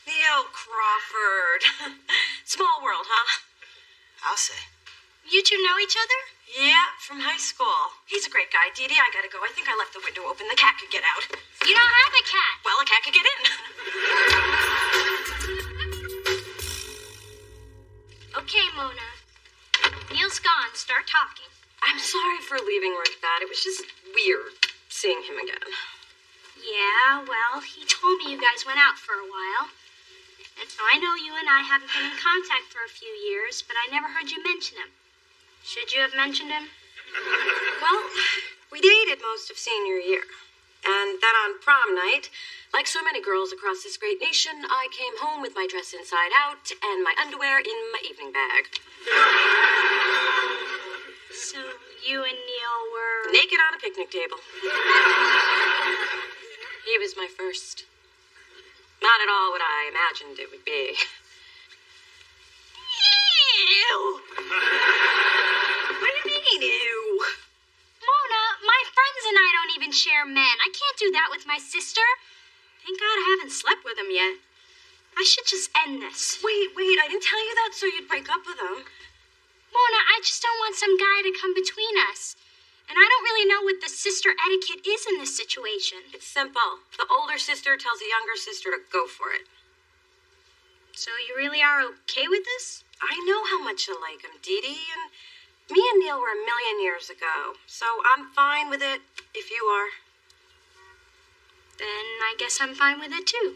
Neil Crawford. Small world, huh? I'll say. You two know each other? Yeah, from high school. He's a great guy. Dee Dee, I gotta go. I think I left the window open. The cat could get out. You don't have a cat. Well, a cat could get in. Okay, Mona. Neil's gone. Start talking. I'm sorry for leaving like that. It was just weird seeing him again. Yeah, well, he told me you guys went out for a while. And I know you and I haven't been in contact for a few years, but I never heard you mention him. Should you have mentioned him? Well, we dated most of senior year. And then on prom night, like so many girls across this great nation, I came home with my dress inside out and my underwear in my evening bag. So you and Neil were... naked on a picnic table. He was my first. Not at all what I imagined it would be. Ew! What do you mean, ew? Mona, my friends and I don't even share men. I can't do that with my sister. Thank God I haven't slept with him yet. I should just end this. Wait, I didn't tell you that so you'd break up with him. Mona, I just don't want some guy to come between us. And I don't really know what the sister etiquette is in this situation. It's simple. The older sister tells the younger sister to go for it. So you really are okay with this? I know how much you like him, Dee Dee, and me and Neil were a million years ago. So I'm fine with it, if you are. Then I guess I'm fine with it, too.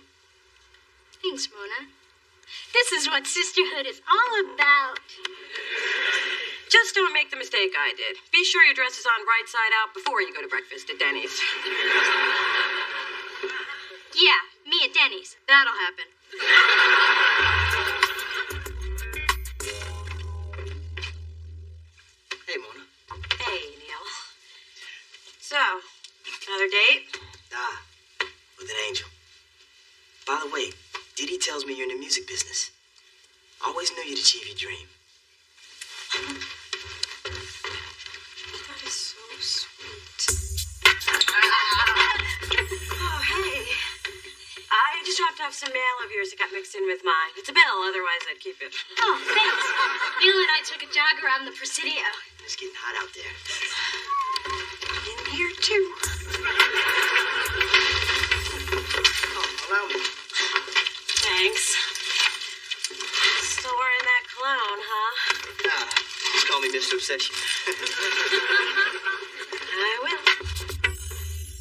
Thanks, Mona. This is what sisterhood is all about. Just don't make the mistake I did. Be sure your dress is on right side out before you go to breakfast at Denny's. Yeah, me at Denny's. That'll happen. Hey, Mona. Hey, Neil. So, another date? With an angel. By the way, Dee Dee tells me you're in the music business. Always knew you'd achieve your dream. That is so sweet. Oh, hey. I just dropped off some mail of yours that got mixed in with mine. It's a bill, otherwise I'd keep it. Oh, thanks. Neil and I took a jog around the Presidio. It's getting hot out there. In here, too. Oh, allow me. Thanks. Still wearing that cologne, huh? Ah, just call me Mr. Obsession. I will.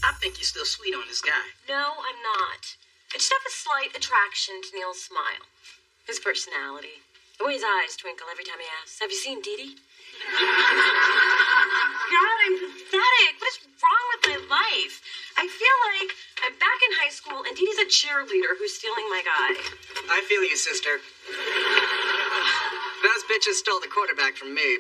I think you're still sweet on this guy. No, I'm not. I just have a slight attraction to Neil's smile. His personality. The way his eyes twinkle every time he asks, "Have you seen Dee Dee?" God, I'm pathetic. What is wrong with my life? I feel like I'm back in high school and Dee Dee's a cheerleader who's stealing my guy. I feel you, sister. Those bitches stole the quarterback from me.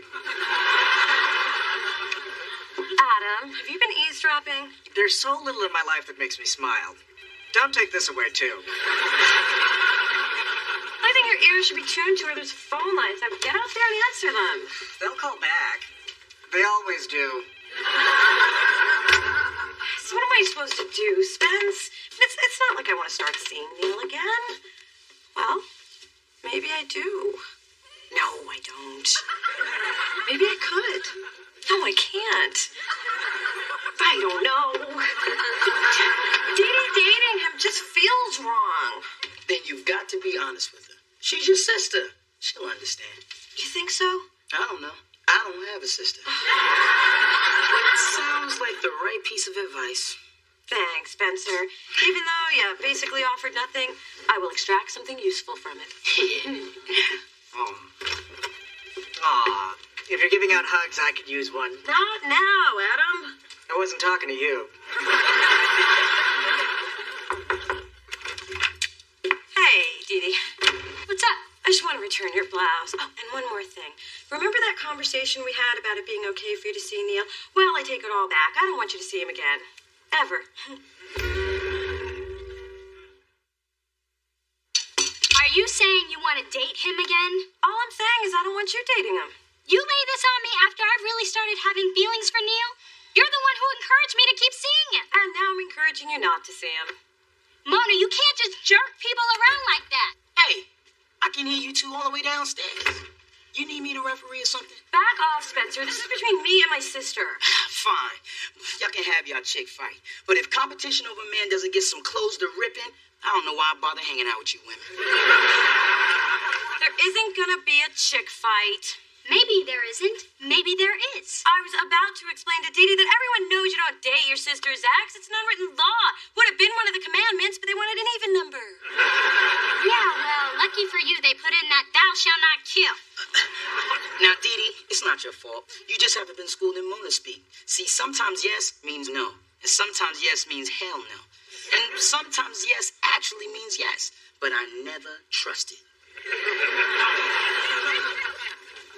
Adam, have you been eavesdropping? There's so little in my life that makes me smile. Don't take this away, too. I think your ears should be tuned to where there's phone lines. Now get out there and answer them. They'll call back. They always do. So what am I supposed to do, Spence? It's not like I want to start seeing Neil again. Well, maybe I do. No, I don't. Maybe I could. No, I can't. I don't know. Dating him just feels wrong. Then you've got to be honest with her. She's your sister. She'll understand. You think so? I don't know. I don't have a sister. It sounds like the right piece of advice. Thanks, Spencer. Even though you basically offered nothing, I will extract something useful from it. Oh. Aw, if you're giving out hugs, I could use one. Not now, Adam. I wasn't talking to you. Hey, Dee Dee. What's up? I just want to return your blouse. Oh, and one more thing. Remember that conversation we had about it being okay for you to see Neil? Well, I take it all back. I don't want you to see him again. Ever. Are you saying you want to date him again? All I'm saying is I don't want you dating him. You lay this on me after I've really started having feelings for Neil? You're the one who encouraged me to keep seeing him. And now I'm encouraging you not to see him. Mona, you can't just jerk people around like that. Hey, I can hear you two all the way downstairs. You need me to referee or something? Back off, Spencer. This is between me and my sister. Fine. Y'all can have y'all chick fight. But if competition over men doesn't get some clothes to rip in, I don't know why I bother hanging out with you women. There isn't gonna be a chick fight. Maybe there isn't. Maybe there is. I was about to explain to Dee Dee that everyone knows you don't date your sister's ex. It's an unwritten law. Would have been one of the commandments, but they wanted an even number. Yeah, well, lucky for you, they put in that thou shalt not kill. Now, Dee Dee, it's not your fault. You just haven't been schooled in Mona speak. See, sometimes yes means no. And sometimes yes means hell no. And sometimes yes actually means yes. But I never trusted.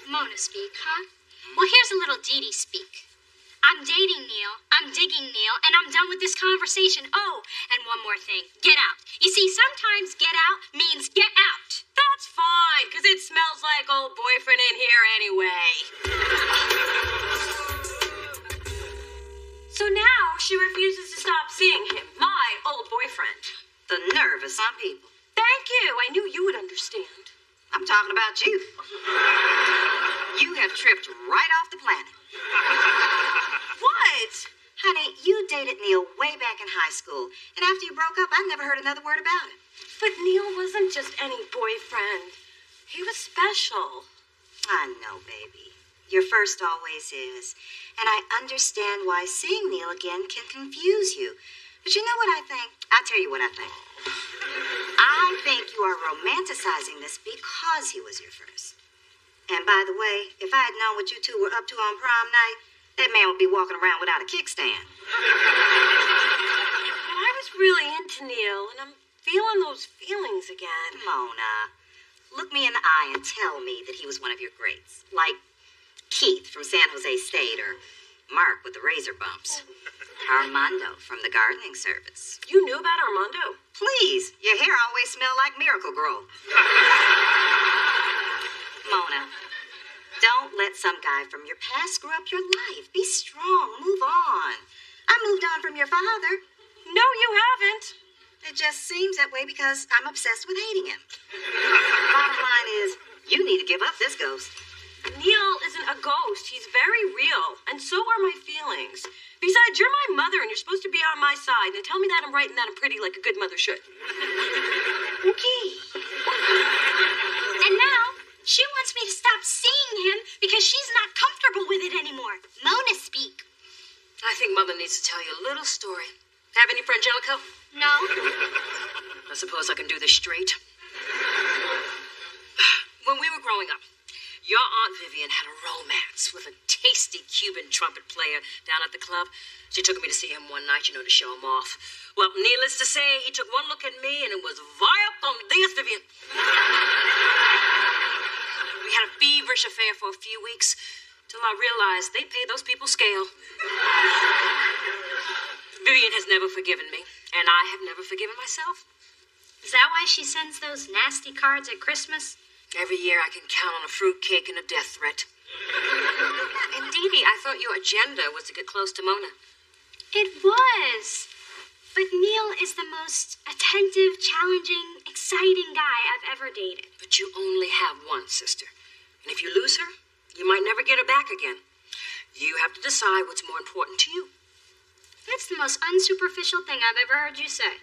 Mona speak, huh? Well, here's a little Dee Dee speak. I'm dating Neil, I'm digging Neil, and I'm done with this conversation. Oh, and one more thing. Get out. You see, sometimes get out means get out. That's fine, because it smells like old boyfriend in here anyway. So now she refuses to stop seeing him, my old boyfriend. The nerve of some people. Thank you. I knew you would understand. I'm talking about you. You have tripped right off the planet. What? Honey, you dated Neil way back in high school, and after you broke up, I never heard another word about it. But Neil wasn't just any boyfriend. He was special. I know, baby. Your first always is. And I understand why seeing Neil again can confuse you. But you know what I think? I'll tell you what I think. I think you are romanticizing this because he was your first. And by the way, if I had known what you two were up to on prom night, that man would be walking around without a kickstand. Well, I was really into Neil, and I'm feeling those feelings again. Mona, look me in the eye and tell me that he was one of your greats. Like Keith from San Jose State, or Mark with the razor bumps. Armando from the gardening service. You knew about Armando? Please, your hair always smelled like Miracle Grow. Mona, don't Don't let some guy from your past screw up your life. Be strong. Move on. I moved on from your father. No, you haven't. It just seems that way because I'm obsessed with hating him. Bottom line is, you need to give up this ghost. Neil isn't a ghost. He's very real. And so are my feelings. Besides, you're my mother and you're supposed to be on my side. Now tell me that I'm right and that I'm pretty like a good mother should. Okay. And now, she wants me to stop seeing him because she's not comfortable with it anymore. Mona, speak. I think Mother needs to tell you a little story. Have any for Angelico? No. I suppose I can do this straight. When we were growing up, your Aunt Vivian had a romance with a tasty Cuban trumpet player down at the club. She took me to see him one night, to show him off. Well, needless to say, he took one look at me and it was vaya con Dios, Vivian. We had a feverish affair for a few weeks till I realized they pay those people scale. Vivian has never forgiven me, and I have never forgiven myself. Is that why she sends those nasty cards at Christmas? Every year I can count on a fruitcake and a death threat. And Dee Dee, I thought your agenda was to get close to Mona. It was. But Neil is the most attentive, challenging, exciting guy I've ever dated. But you only have one sister. And if you lose her, you might never get her back again. You have to decide what's more important to you. That's the most unsuperficial thing I've ever heard you say.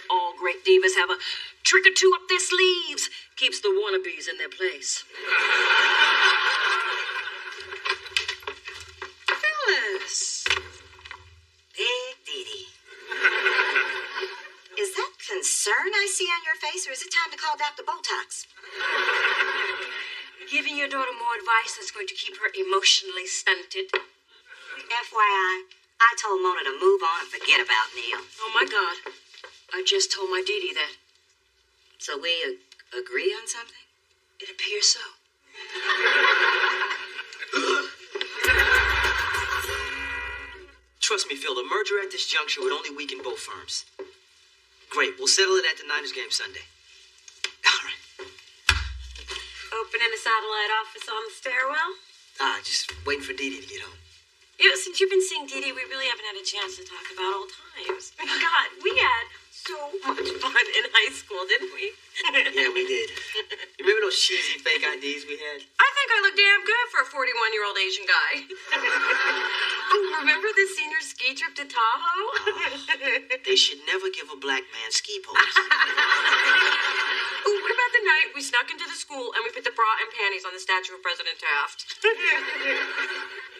All great divas have a trick or two up their sleeves. Keeps the wannabes in their place. Phyllis. Big Dee Dee. Is that concern I see on your face, or is it time to call Dr. Botox? Giving your daughter more advice that's going to keep her emotionally stunted. FYI, I told Mona to move on and forget about Neil. Oh, my God. I just told my Dee Dee that. So we agree on something? It appears so. Trust me, Phil, the merger at this juncture would only weaken both firms. Great, we'll settle it at the Niners game Sunday. All right. Opening a satellite office on the stairwell? Just waiting for Dee Dee to get home. Since you've been seeing Dee Dee, we really haven't had a chance to talk about old times. God, we had so much fun in high school, didn't we? Yeah, we did. You remember those cheesy fake IDs we had? I think I look damn good for a 41-year-old Asian guy. Oh, remember the senior ski trip to Tahoe? They should never give a black man ski poles. Oh, what about the night we snuck into the school and we put the bra and panties on the statue of President Taft?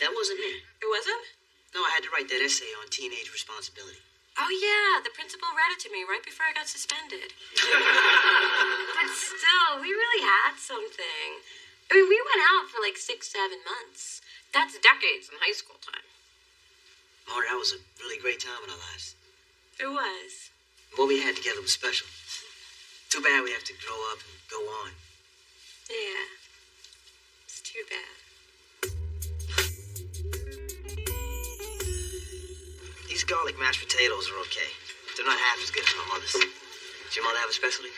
That wasn't me. It wasn't? No, I had to write that essay on teenage responsibility. Oh, yeah, the principal read it to me right before I got suspended. But still, we really had something. I mean, we went out for like 6-7 months. That's decades in high school time. Mona, that was a really great time in our lives. It was. What we had together was special. Too bad we have to grow up and go on. Yeah. It's too bad. These garlic mashed potatoes are okay. They're not half as good as my mother's. Does your mother have a specialty?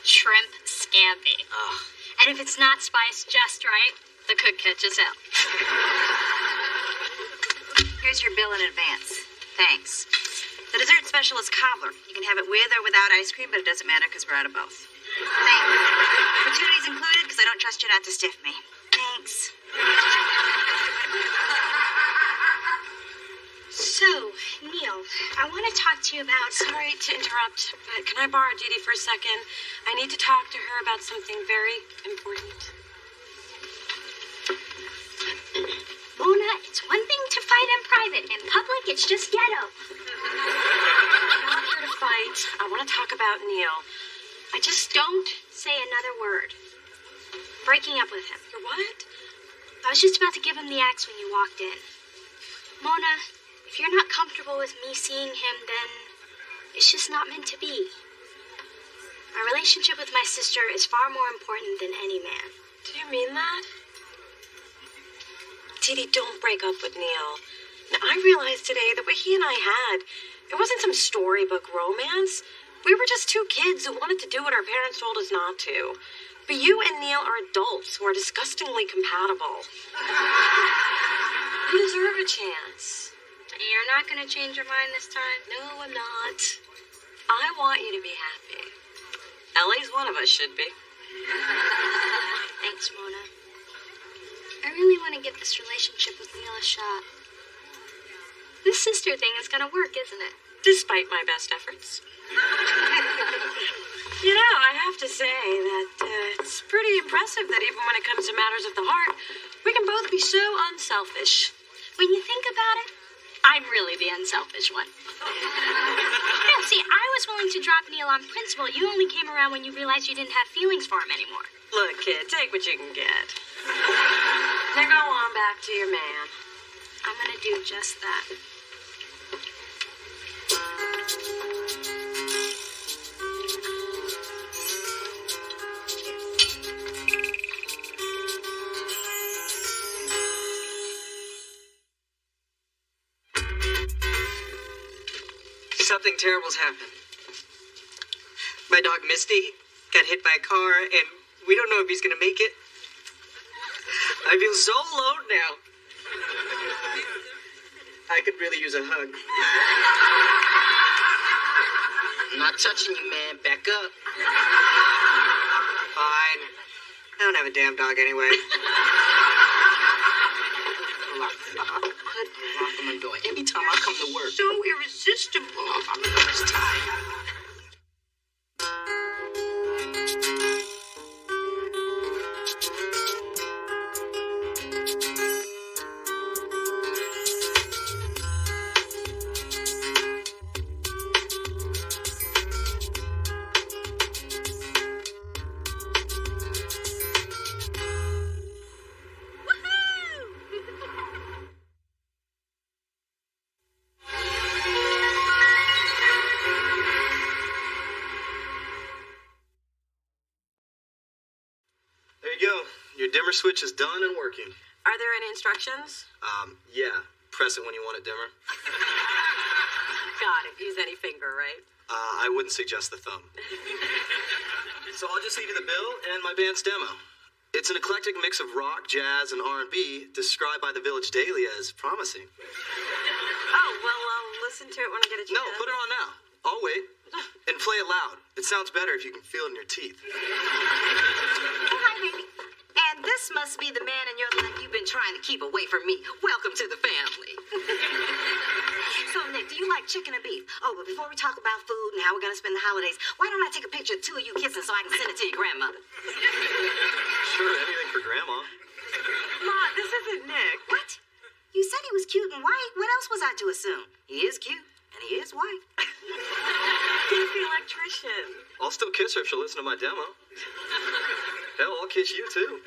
Shrimp scampi. Oh. And if it's not spiced just right, the cook catches hell. Here's your bill in advance. Thanks. The dessert special is cobbler. You can have it with or without ice cream, but it doesn't matter because we're out of both. Thanks. Gratuities included because I don't trust you not to stiff me. Thanks. So, Neil, I want to talk to you about... Sorry to interrupt, but can I borrow Dee Dee for a second? I need to talk to her about something very important. Mona, it's one thing to fight in private. In public, it's just ghetto. I'm not here to fight. I want to talk about Neil. I just don't say another word. Breaking up with him. You're what? I was just about to give him the axe when you walked in. Mona, if you're not comfortable with me seeing him, then it's just not meant to be. My relationship with my sister is far more important than any man. Do you mean that? Dee Dee, don't break up with Neil. Now, I realized today that what he and I had, it wasn't some storybook romance. We were just two kids who wanted to do what our parents told us not to. But you and Neil are adults who are disgustingly compatible. You deserve a chance. You're not going to change your mind this time? No, I'm not. I want you to be happy. At least one of us should be. Thanks, Mona. I really want to give this relationship with Neil a shot. This sister thing is going to work, isn't it? Despite my best efforts. You know, I have to say that it's pretty impressive that even when it comes to matters of the heart, we can both be so unselfish. When you think about it, I'm really the unselfish one. No, see, I was willing to drop Neil on principle. You only came around when you realized you didn't have feelings for him anymore. Look, kid, take what you can get. Now go on back to your man. I'm going to do just that. Something terrible's happened. My dog Misty got hit by a car, and we don't know if he's gonna make it. I feel so alone now. I could really use a hug. I'm not touching you, man. Back up. Fine. I don't have a damn dog anyway. Lock my door. Every time I come to work. So irresistible. I'm just tired. Dimmer switch is done and working. Are there any instructions? Yeah. Press it when you want it dimmer. God, if use any finger, right? I wouldn't suggest the thumb. So I'll just leave you the bill and my band's demo. It's an eclectic mix of rock, jazz, and R&B, described by the Village Daily as promising. Oh, well, I'll listen to it when I get a chance. No, put it on now. I'll wait. And play it loud. It sounds better if you can feel it in your teeth. Hi, baby. And this must be the man in your life you've been trying to keep away from me. Welcome to the family. So, Nick, do you like chicken or beef? Oh, but before we talk about food and how we're going to spend the holidays, why don't I take a picture of two of you kissing so I can send it to your grandmother? Sure, anything for Grandma. Ma, this isn't Nick. What? You said he was cute and white. What else was I to assume? He is cute, and he is white. He's the electrician. I'll still kiss her if she'll listen to my demo. Hell, I'll kiss you too.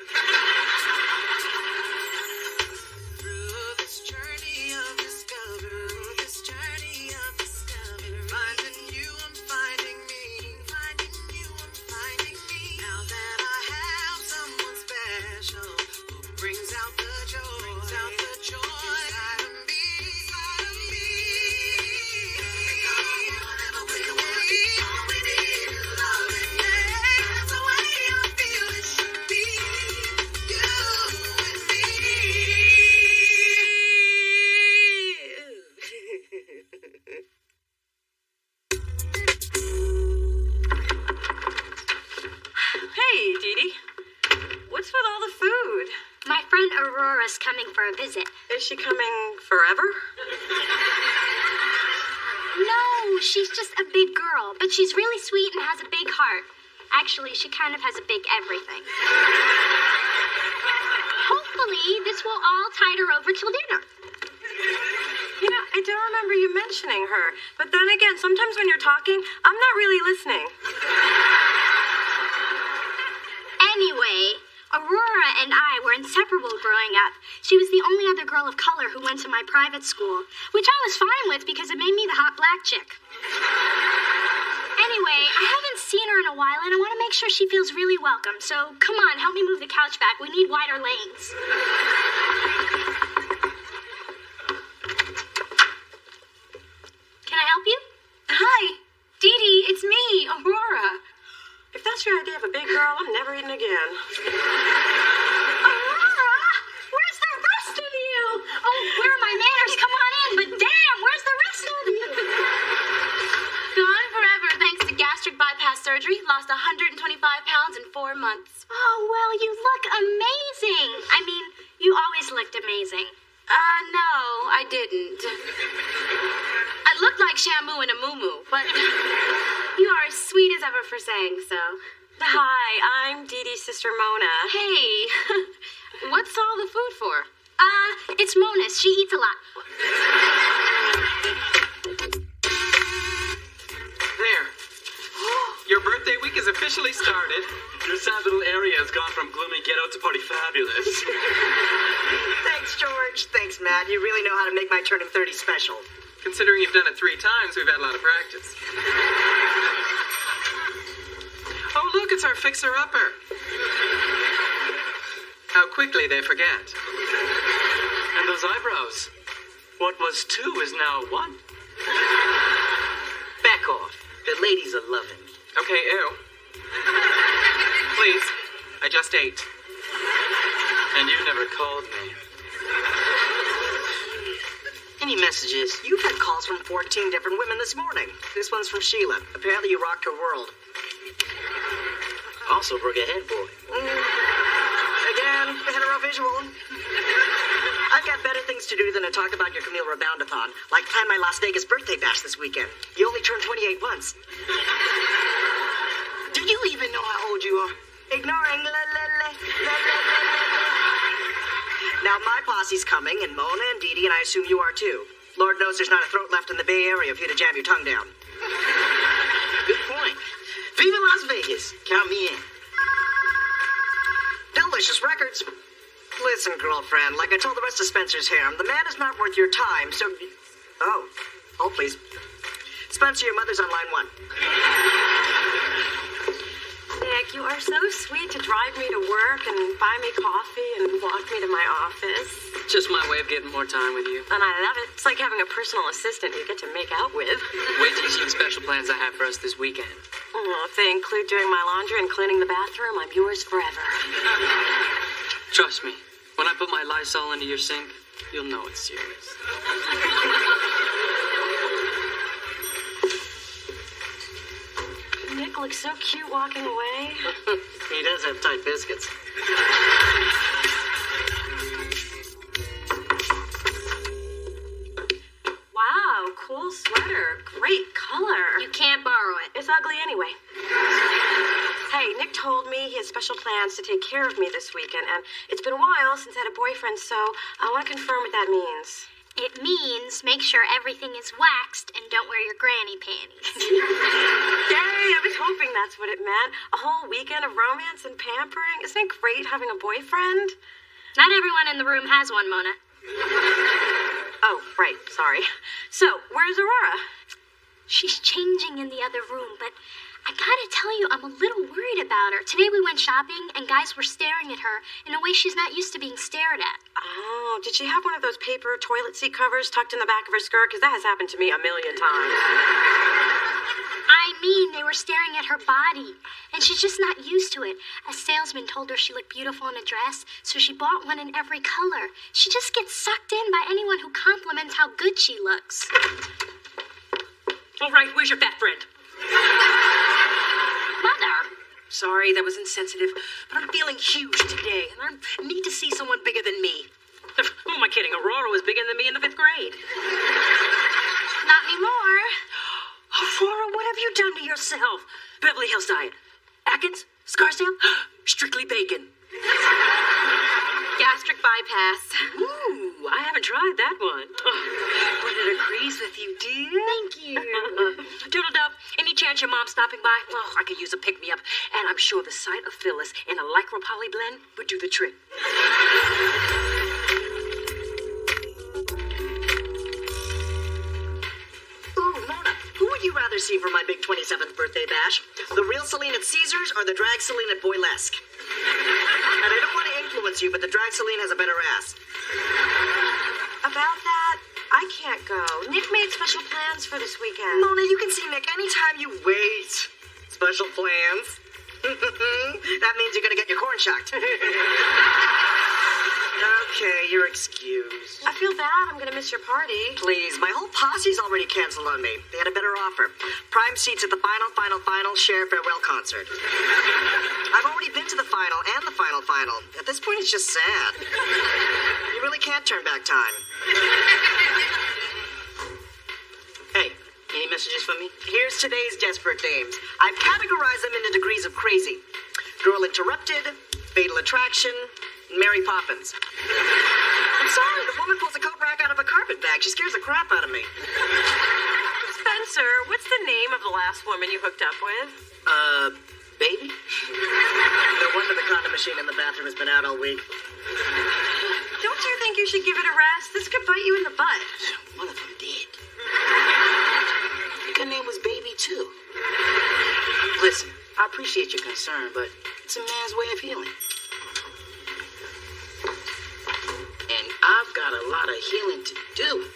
Coming for a visit. Is she coming forever? No, she's just a big girl, but she's really sweet and has a big heart. Actually, she kind of has a big everything. Hopefully, this will all tide her over till dinner. You know, I don't remember you mentioning her, but then again, sometimes when you're talking, I'm not really listening. Anyway, Aurora and I were inseparable growing up. She was the only other girl of color who went to my private school, which I was fine with because it made me the hot black chick. Anyway, I haven't seen her in a while, and I want to make sure she feels really welcome. So, come on, help me move the couch back. We need wider lanes. Can I help you? Hi, Dee Dee, it's me, Aurora. If that's your idea of a big girl, I'm never eating again. Aurora, where's the rest of you? Oh, where are my manners? Come on in, but damn, where's the rest of you? Gone forever thanks to gastric bypass surgery. Lost 125 pounds in 4 months. Oh, well, you look amazing. I mean, you always looked amazing. No, I didn't. I looked like Shamu in a muumuu, but you are as sweet as ever for saying so. Hi, I'm Dee Dee's sister Mona. Hey, what's all the food for? It's Mona's. She eats a lot. There. Your birthday week has officially started. Your sad little area has gone from gloomy ghetto to party fabulous. Thanks, George. Thanks, Matt. You really know how to make my turning 30 special. Considering you've done it 3 times, we've had a lot of practice. Oh, look, it's our fixer-upper. How quickly they forget. And those eyebrows. What was 2 is now 1. Back off. The ladies are loving me. Okay, ew. Please, I just ate. And you never called me. Any messages? You've had calls from 14 different women this morning. This one's from Sheila. Apparently you rocked her world. Also broke a head, boy. Again, heterovisual. I've got better things to do than to talk about your Camille Reboundathon, like plan my Las Vegas birthday bash this weekend. You only turned 28 once. Do you even know how old you are? Ignoring la la la la la la la. Now my posse's coming, and Mona and Dee Dee, and I assume you are too. Lord knows there's not a throat left in the Bay Area for you to jam your tongue down. Good point. Viva Las Vegas. Count me in. Delicious records. Listen, girlfriend, like I told the rest of Spencer's harem, the man is not worth your time, so... Oh, please. Spencer, your mother's on line 1. Nick, you are so sweet to drive me to work and buy me coffee and walk me to my office. Just my way of getting more time with you. And I love it. It's like having a personal assistant you get to make out with. Wait till you see the special plans I have for us this weekend. Oh, if they include doing my laundry and cleaning the bathroom, I'm yours forever. Trust me, when I put my Lysol into your sink, you'll know it's serious. Nick looks so cute walking away. He does have tight biscuits. Wow, cool sweater. Great color. You can't borrow it. It's ugly anyway. Hey, Nick told me he has special plans to take care of me this weekend, and it's been a while since I had a boyfriend, so I want to confirm what that means. It means make sure everything is waxed and don't wear your granny panties. Yay, I was hoping that's what it meant. A whole weekend of romance and pampering. Isn't it great having a boyfriend? Not everyone in the room has one, Mona. Oh, right, sorry. So, where's Aurora? She's changing in the other room, but I gotta tell you, I'm a little worried about her. Today we went shopping, and guys were staring at her in a way she's not used to being stared at. Oh, did she have one of those paper toilet seat covers tucked in the back of her skirt? Because that has happened to me a million times. I mean, they were staring at her body, and she's just not used to it. A salesman told her she looked beautiful in a dress, so she bought one in every color. She just gets sucked in by anyone who compliments how good she looks. All right, where's your fat friend? Mother! Sorry, that was insensitive, but I'm feeling huge today, and I need to see someone bigger than me. Who am I kidding? Aurora was bigger than me in the 5th grade. Not anymore. Aurora, what have you done to yourself? Beverly Hills Diet. Atkins? Scarsdale? Strictly bacon. Gastric bypass. Ooh, I haven't tried that one. But it agrees with you, dear. Thank you. Doodle-dub, any chance your mom's stopping by? Oh, I could use a pick-me-up. And I'm sure the sight of Phyllis in a lycra poly blend would do the trick. Ooh, Mona, who would you rather see for my big 27th birthday bash? The real Celine at Caesars or the drag Celine at Boylesque? And I don't want to influence you, but the drag Celine has a better ass. About that, I can't go. Nick made special plans for this weekend. Mona, you can see Nick anytime you wait. Special plans? That means you're gonna get your corn shocked. Okay, you're excused. I feel bad. I'm gonna miss your party. Please, my whole posse's already canceled on me. They had a better offer. Prime seats at the final share farewell concert. I've already been to the final and the final. At this point, it's just sad. You really can't turn back time. Hey, any messages for me? Here's today's desperate names. I've categorized them into degrees of crazy. Girl interrupted, fatal attraction, Mary Poppins. I'm sorry, the woman pulls a coat rack out of a carpet bag. She scares the crap out of me. Spencer, what's the name of the last woman you hooked up with? Baby? No wonder the condom machine in the bathroom has been out all week. Don't you think you should give it a rest? This could bite you in the butt. One of them did. Her name was Baby, too. Listen, I appreciate your concern, but it's a man's way of healing. And I've got a lot of healing to do.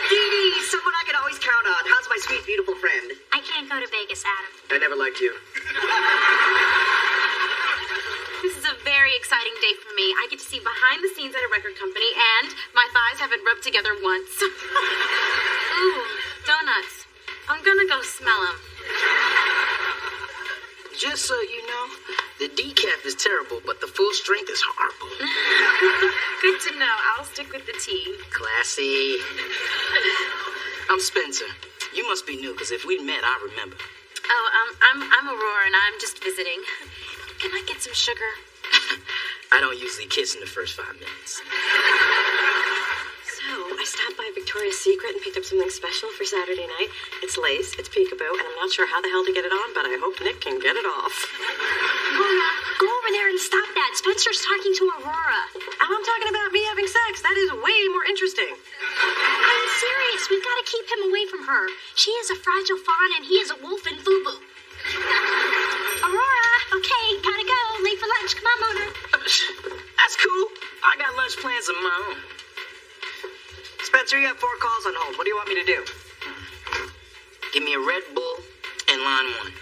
Dee Dee, someone I can always count on. How's my sweet, beautiful friend? I can't go to Vegas, Adam. I never liked you. This is a very exciting day for me. I get to see behind the scenes at a record company, and my thighs haven't rubbed together once. Ooh, donuts. I'm gonna go smell them. Just so you know, the decaf is terrible, but the full strength is horrible. Good to know. I'll stick with the tea. Classy. I'm Spencer. You must be new, because if we met, I remember. Oh, I'm Aurora, and I'm just visiting. Can I get some sugar? I don't usually kiss in the first 5 minutes. So, I stopped by Victoria's Secret and picked up something special for Saturday night. It's lace, it's peekaboo, and I'm not sure how the hell to get it on, but I hope Nick can get it off. Mona, go over there and stop that. Spencer's talking to Aurora. And I'm talking about me having sex. That is way more interesting. I'm serious. We've got to keep him away from her. She is a fragile fawn, and he is a wolf in FUBU. Aurora, okay, gotta go. Late for lunch. Come on, Mona. That's cool. I got lunch plans of my own. Spencer, you have 4 calls on hold. What do you want me to do? Give me a Red Bull and line 1.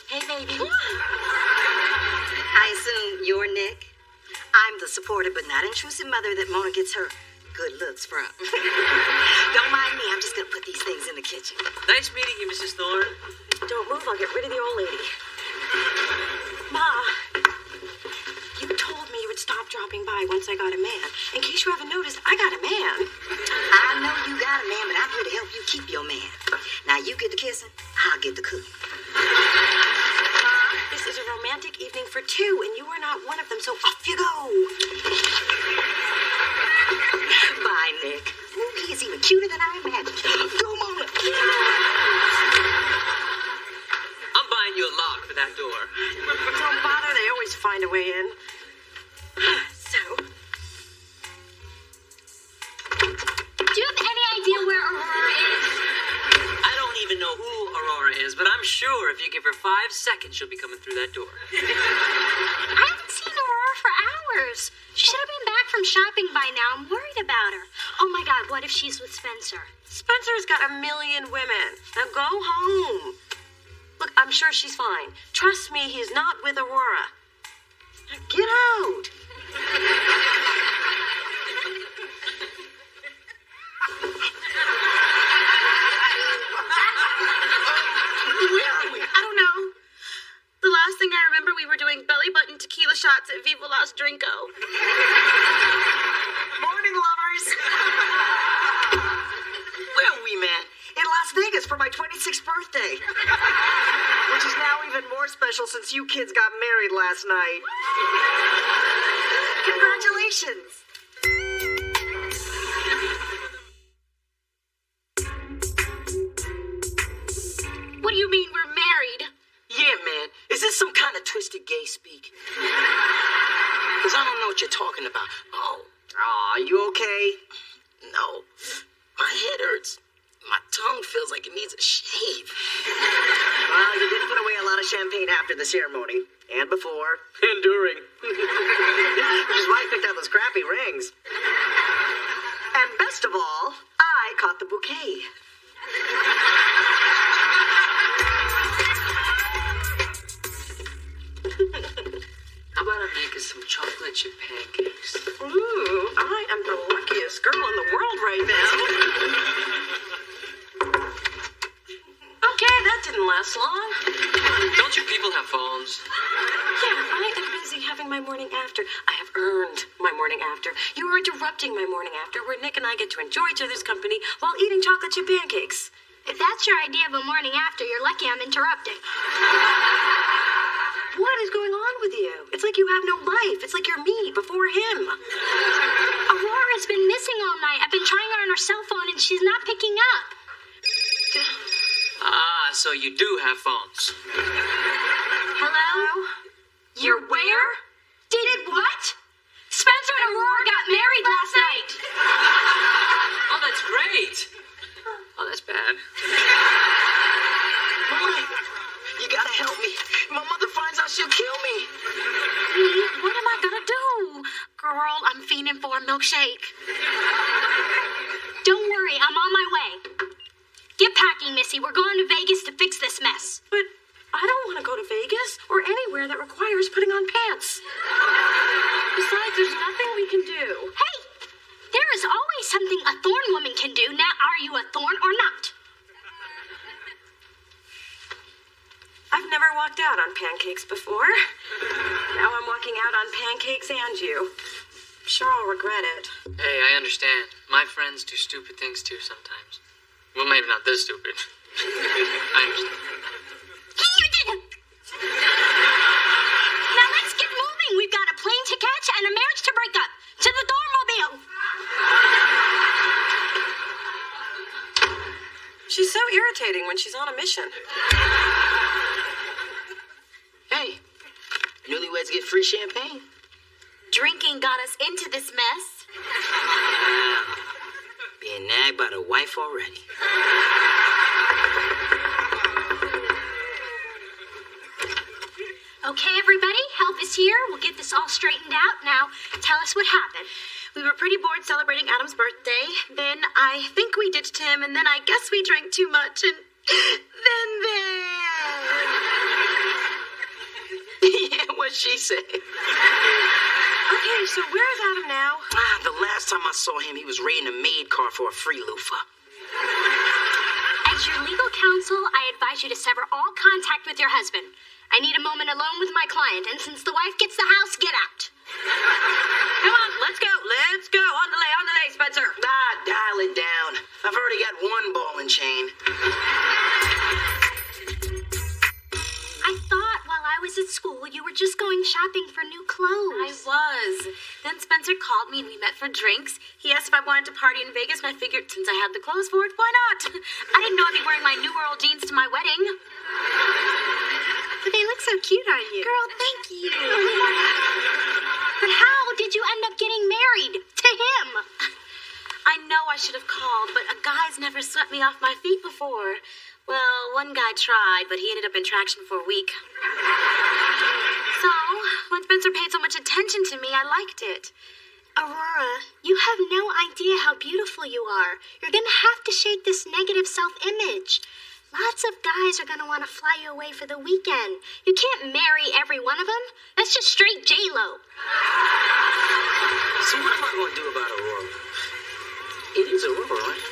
Hey, baby. I assume you're Nick? I'm the supportive but not intrusive mother that Mona gets her good looks from. Don't mind me, I'm just gonna put these things in the kitchen. Nice meeting you, Mrs. Thorne. Don't move, I'll get rid of the old lady. Ma, you told me you would stop dropping by once I got a man. In case you haven't noticed, I got a man. I know you got a man, but I'm here to help you keep your man. Now you get the kissing, I'll get the cooking. Ma, this is a romantic evening for 2, and you are not one of them, so off you go. Bye, Nick. Ooh, he is even cuter than I imagined. Go, Mona. I'm buying you a lock for that door. Don't bother, they always find a way in. So, Do you have any idea where Aurora is? I don't even know who Aurora is, but I'm sure if you give her 5 seconds, she'll be coming through that door. I haven't seen Aurora for hours. She should have been back from shopping by now. I'm worried about her. Oh my God, what if she's with Spencer? Spencer's got a million women. Now go home. Look, I'm sure she's fine. Trust me, he's not with Aurora. Now get out. Where are we? I don't know. The last thing I remember, we were doing belly button tequila shots at Viva Las Drinko. Morning, lovers. Where are we, man? In Las Vegas for my 26th birthday. Which is now even more special since you kids got married last night. Congratulations. What do you mean we're married? Yeah, man. Is this some kind of twisted gay speak? Because I don't know what you're talking about. Oh. Aw, you okay? No. My head hurts. My tongue feels like it needs a shave. Well, you did put away a lot of champagne after the ceremony. And before. And during. Which is why I picked out those crappy rings. And best of all, I caught the bouquet. How about I make us some chocolate chip pancakes? Ooh, I am the luckiest girl in the world right now. Okay, that didn't last long. Don't you people have phones? Yeah, I am busy having my morning after. I have earned my morning after. You are interrupting my morning after, where Nick and I get to enjoy each other's company while eating chocolate chip pancakes. If that's your idea of a morning after, you're lucky I'm interrupting. What is going on with you? It's like you have no life. It's like you're me before him. Aurora's been missing all night. I've been trying her on her cell phone and she's not picking up. Ah, so you do have phones. Hello? You're where? Did what? Spencer and Aurora got married last night. Oh, that's great. Oh, that's bad. Mama, you gotta help me. If my mother finds out, she'll kill me. What am I gonna do? Girl, I'm fiending for a milkshake. Don't worry, I'm on my way. Get packing, Missy. We're going to Vegas to fix this mess. But I don't want to go to Vegas or anywhere that requires putting on pants. Besides, there's nothing we can do. Hey, there is always something a thorn woman can do. Now, are you a thorn or not? I've never walked out on pancakes before. Now I'm walking out on pancakes and you. I'm sure I'll regret it. Hey, I understand. My friends do stupid things too sometimes. Well, maybe not this stupid. I understand. Now let's get moving. We've got a plane to catch and a marriage to break up. To the Dormobile. She's so irritating when she's on a mission. Hey, newlyweds get free champagne. Drinking got us into this mess. Being nagged by the wife already. Okay, everybody, help is here. We'll get this all straightened out. Now, tell us what happened. We were pretty bored celebrating Adam's birthday. Then I think we ditched him, and then I guess we drank too much, and then Yeah, what she said. Okay, so where's Adam now? The last time I saw him, he was raiding a maid car for a free loofah. As your legal counsel, I advise you to sever all contact with your husband. I need a moment alone with my client, and since the wife gets the house, get out. Come on, let's go. Let's go. On the lay, Spencer. Dial it down. I've already got one ball and chain. I thought while I was at school, you were just going shopping for new clothes. I was. Then Spencer called me and we met for drinks. He asked if I wanted to party in Vegas, and I figured since I had the clothes for it, why not? I didn't know I'd be wearing my New World jeans to my wedding. But they look so cute on you. Girl, thank you. But how did you end up getting married to him? I know I should have called, but a guy's never swept me off my feet before. Well, one guy tried, but he ended up in traction for a week. So, when Spencer paid so much attention to me, I liked it. Aurora, you have no idea how beautiful you are. You're gonna have to shake this negative self-image. Lots of guys are gonna want to fly you away for the weekend. You can't marry every one of them. That's just straight J-Lo. So what am I going to do about Aurora? It is Aurora, right?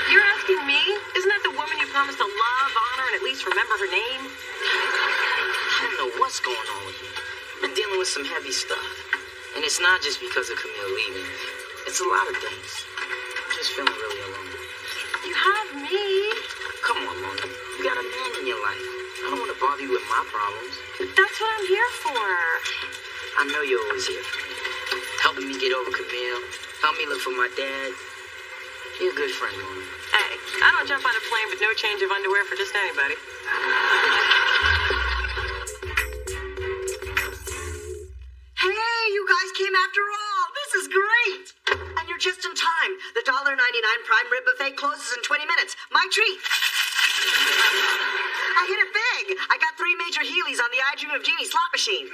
You're asking me? Isn't that the woman you promised to love, honor, and at least remember her name? I don't know what's going on with me. I've been dealing with some heavy stuff. And it's not just because of Camille leaving. It's a lot of things. I'm just feeling really alone. You have me. Come on, Mona. You got a man in your life. I don't want to bother you with my problems. That's what I'm here for. I know you're always here for me. Helping me get over Camille. Help me look for my dad. You're a good friend, Mona. Hey, I don't jump on a plane with no change of underwear for just anybody. Hey, you guys came after all. This is great. And you're just in time. The $1.99 prime rib buffet closes in 20 minutes. My treat. I hit it big. I dream of Jeannie's slot machine.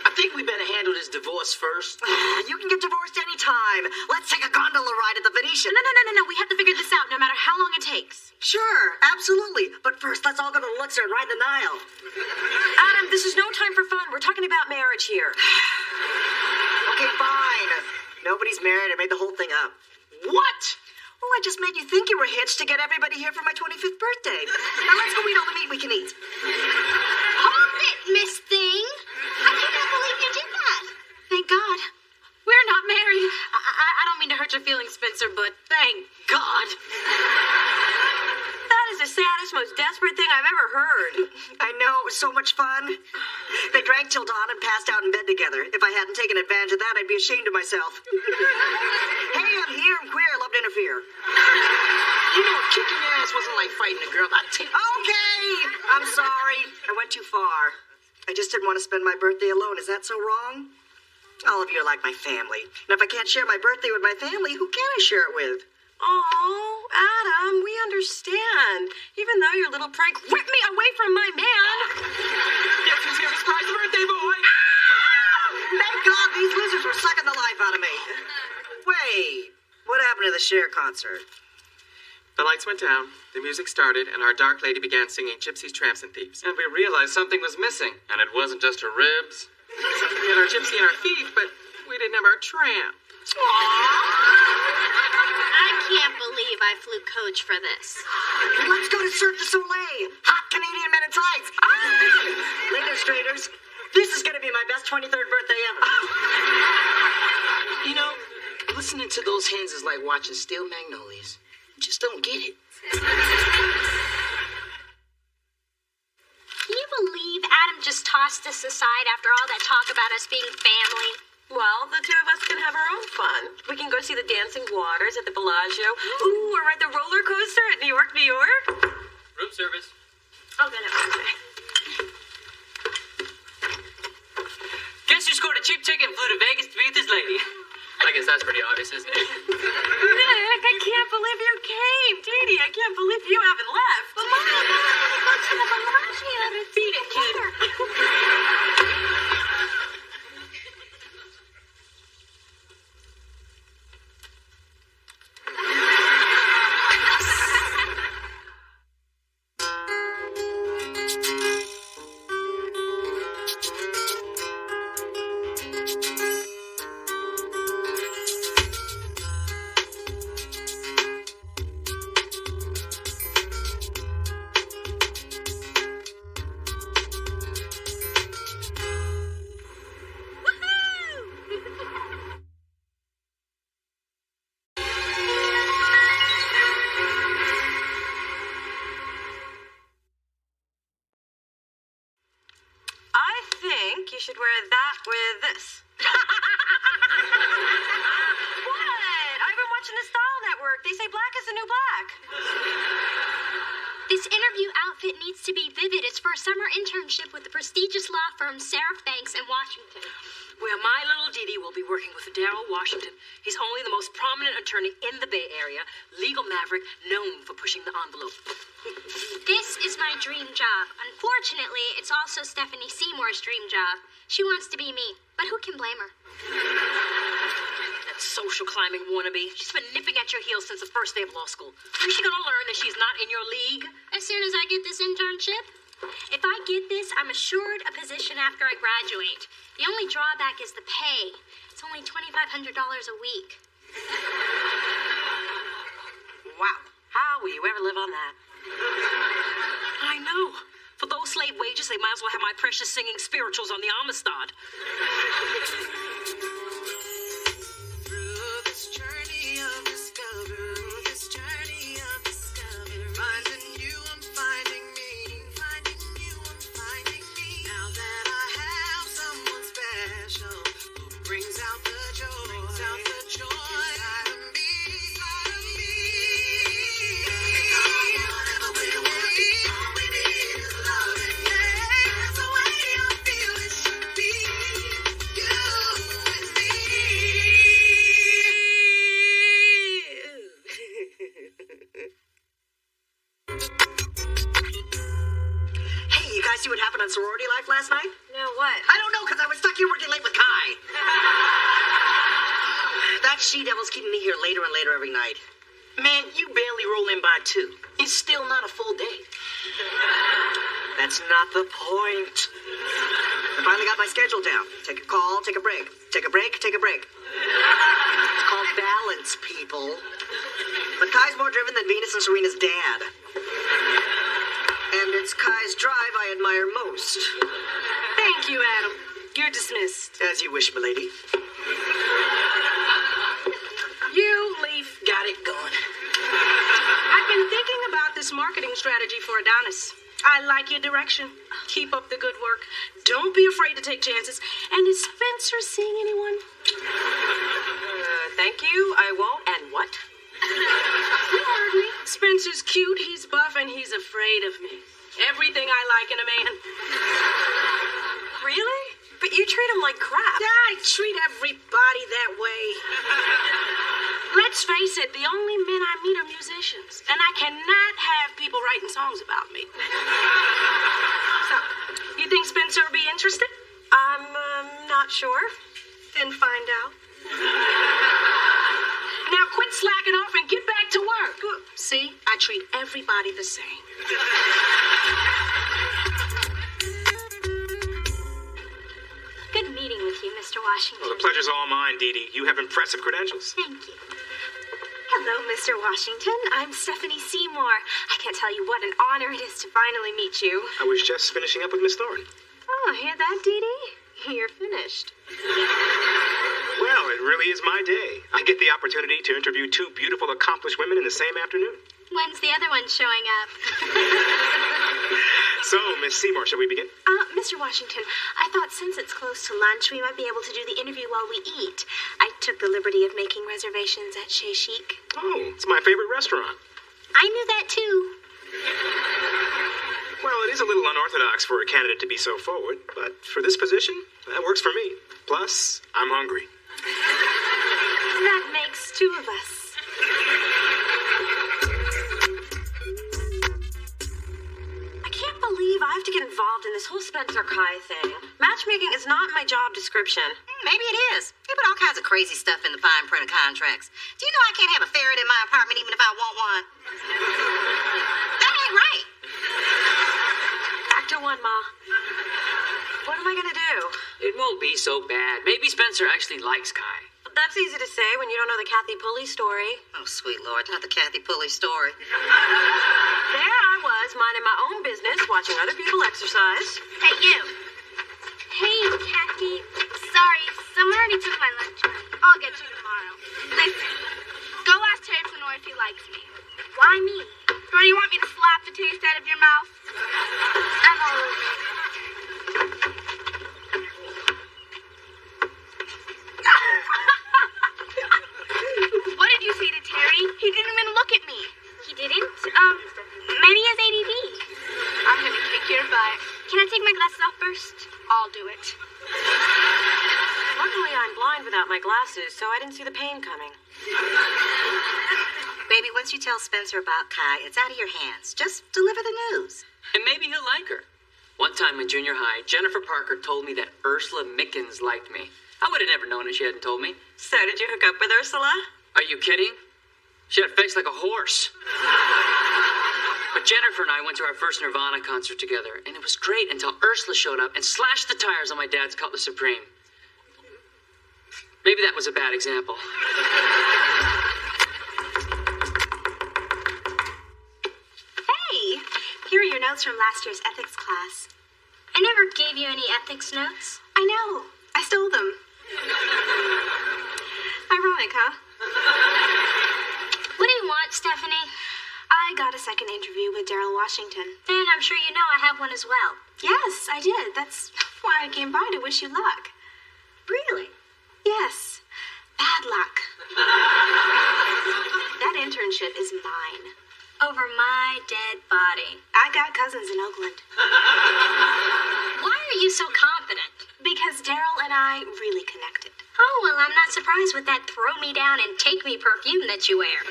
I think we better handle this divorce first. You can get divorced anytime. Let's take a gondola ride at the Venetian. No. We have to figure this out no matter how long it takes. Sure, absolutely. But first, let's all go to the Luxor and ride the Nile. Adam, this is no time for fun. We're talking about marriage here. Okay, fine. Nobody's married. I made the whole thing up. What? Oh, I just made you think you were hitched to get everybody here for my 25th birthday. Now let's go eat all the meat we can eat. Hold it, Miss Thing. I cannot believe you did that. Thank God. We're not married. I don't mean to hurt your feelings, Spencer, but thank God. That is the saddest, most desperate thing I've ever heard. I know, it was so much fun. They drank till dawn and passed out in bed together. If I hadn't taken advantage of that, I'd be ashamed of myself. Hey, I'm here, I'm queer, I love to interfere. You know, if kicking your ass wasn't like fighting a girl, I'd take... Okay! I'm sorry. I went too far. I just didn't want to spend my birthday alone. Is that so wrong? All of you are like my family. And if I can't share my birthday with my family, who can I share it with? Oh, Adam, we understand. Even though your little prank ripped me away from my man. Guess who's here to surprise the birthday boy? Thank God these losers were sucking the life out of me. Wait, what happened to the Cher concert? The lights went down, the music started, and our dark lady began singing Gypsies, Tramps, and Thieves. And we realized something was missing. And it wasn't just her ribs. We had our gypsy and our thief, but we didn't have our tramp. I can't believe I flew coach for this. Let's go to Cirque du Soleil. Hot Canadian men in tights. Illustrators, this is going to be my best 23rd birthday ever. You know, listening to those hens is like watching steel magnolias. Just don't get it. Can you believe Adam just tossed us aside after all that talk about us being family? Well, the two of us can have our own fun. We can go see the dancing waters at the Bellagio. Ooh, or ride the roller coaster at New York, New York. Room service. I'll get it. Guess who scored a cheap ticket and flew to Vegas to be with his lady? I guess that's pretty obvious, isn't it? Nick, I can't believe you came. Dee, I can't believe you haven't left. But Mom, I want to go to the Bellagio. Beat it, kid. You should wear that with this. What? I've been watching the Style Network. They say black is the new black. This interview outfit needs to be vivid. It's for a summer internship with the prestigious law firm Seraph Banks in Washington. Where my little Dee Dee will be working with Darrell Washington. He's only the most prominent attorney in the Bay Area, legal maverick known for pushing the envelope. This is my dream job. Unfortunately, it's also Stephanie Seymour's dream job. She wants to be me, but who can blame her? That social climbing wannabe. She's been nipping at your heels since the first day of law school. Is she gonna learn that she's not in your league? As soon as I get this internship? If I get this, I'm assured a position after I graduate. The only drawback is the pay. It's only $2,500 a week. Wow. How will you ever live on that? I know. For those slave wages, they might as well have my precious singing spirituals on the Amistad. see what happened on Sorority Life last night? No, what? I don't know, because I was stuck here working late with Kai. That she-devil's keeping me here later and later every night. Man, you barely roll in by 2. It's still not a full day. That's not the point. I finally got my schedule down. Take a call, take a break. Take a break, take a break. It's called balance, people. But Kai's more driven than Venus and Serena's dad. And it's Kai's drive I admire most. Thank you, Adam. You're dismissed. As you wish, milady. You, Leaf. Got it going. I've been thinking about this marketing strategy for Adonis. I like your direction. Keep up the good work. Don't be afraid to take chances. And is Spencer seeing anyone? Thank you. I won't. And what? You heard me. Spencer's cute, he's buff, and he's afraid of me. Everything I like in a man. Really? But you treat him like crap. I treat everybody that way. Let's face it, the only men I meet are musicians, and I cannot have people writing songs about me. So, you think Spencer will be interested? I'm not sure. Then find out. Now quit slacking off and get back to work. See, I treat everybody the same. Good meeting with you, Mr. Washington. Well, the pleasure's all mine, Dee Dee. You have impressive credentials. Thank you. Hello, Mr. Washington. I'm Stephanie Seymour. I can't tell you what an honor it is to finally meet you. I was just finishing up with Miss Thorne. Oh, hear that, Dee Dee? You're finished. Well, it really is my day. I get the opportunity to interview 2 beautiful, accomplished women in the same afternoon. When's the other one showing up? So, Miss Seymour, shall we begin? Mr. Washington, I thought since it's close to lunch, we might be able to do the interview while we eat. I took the liberty of making reservations at Chez Chic. Oh, it's my favorite restaurant. I knew that, too. Well, it is a little unorthodox for a candidate to be so forward, but for this position, that works for me. Plus, I'm hungry. That makes 2 of us. I can't believe I have to get involved in this whole Spencer Kai thing. Matchmaking is not my job description. Maybe it is. They put all kinds of crazy stuff in the fine print of contracts. Do you know I can't have a ferret in my apartment even if I want one? That ain't right. Back to 1, Ma. What am I gonna do? It won't be so bad. Maybe Spencer actually likes Kai. That's easy to say when you don't know the Kathy Pulley story. Oh, sweet Lord, not the Kathy Pulley story. There I was, minding my own business, watching other people exercise. Hey, you. Hey, Kathy. Sorry, someone already took my lunch money. I'll get you tomorrow. Listen, go ask Terry Flanor if he likes me. Why me? Or do you want me to slap the taste out of your mouth? I'm all over it. What did you say to Terry? He didn't even look at me. He didn't? Maybe he has ADD. I'm gonna kick your butt. Can I take my glasses off first? I'll do it. Luckily, I'm blind without my glasses, so I didn't see the pain coming. Baby, once you tell Spencer about Kai, it's out of your hands. Just deliver the news. And maybe he'll like her. One time in junior high, Jennifer Parker told me that Ursula Mickens liked me. I would have never known if she hadn't told me. So, did you hook up with Ursula? Are you kidding? She had a face like a horse. But Jennifer and I went to our first Nirvana concert together, and it was great until Ursula showed up and slashed the tires on my dad's Cutlass Supreme. Maybe that was a bad example. Hey, here are your notes from last year's ethics class. I never gave you any ethics notes. I know. I stole them. Ironic, huh? What do you want, Stephanie? I got a second interview with Daryl Washington. And I'm sure you know I have one as well. Yes, I did. That's why I came by to wish you luck. Really? Yes. Bad luck. That internship is mine. Over my dead body. I got cousins in Oakland. Why are you so confident? Because Daryl and I really connected. Oh, well, I'm not surprised with that throw me down and take me perfume that you wear.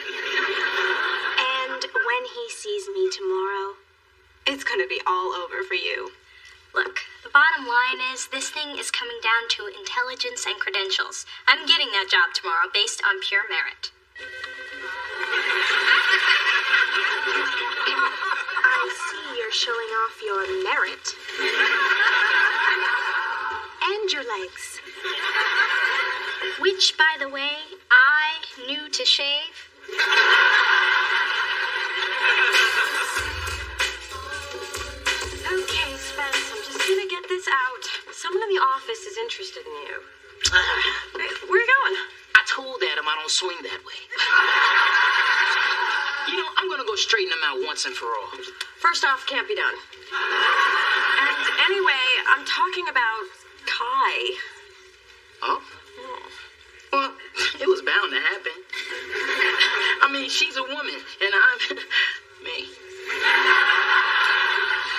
And when he sees me tomorrow, it's gonna be all over for you. Look, the bottom line is this thing is coming down to intelligence and credentials. I'm getting that job tomorrow based on pure merit. I see you're showing off your merit. And your legs. Which, by the way, I knew to shave. Okay, Spence, I'm just gonna get this out. Someone in the office is interested in you. Where are you going? I told Adam I don't swing that way. You know, I'm gonna go straighten him out once and for all. First off, can't be done. And anyway, I'm talking about Kai. Oh? Well, it was bound to happen. I mean, she's a woman, and I'm me.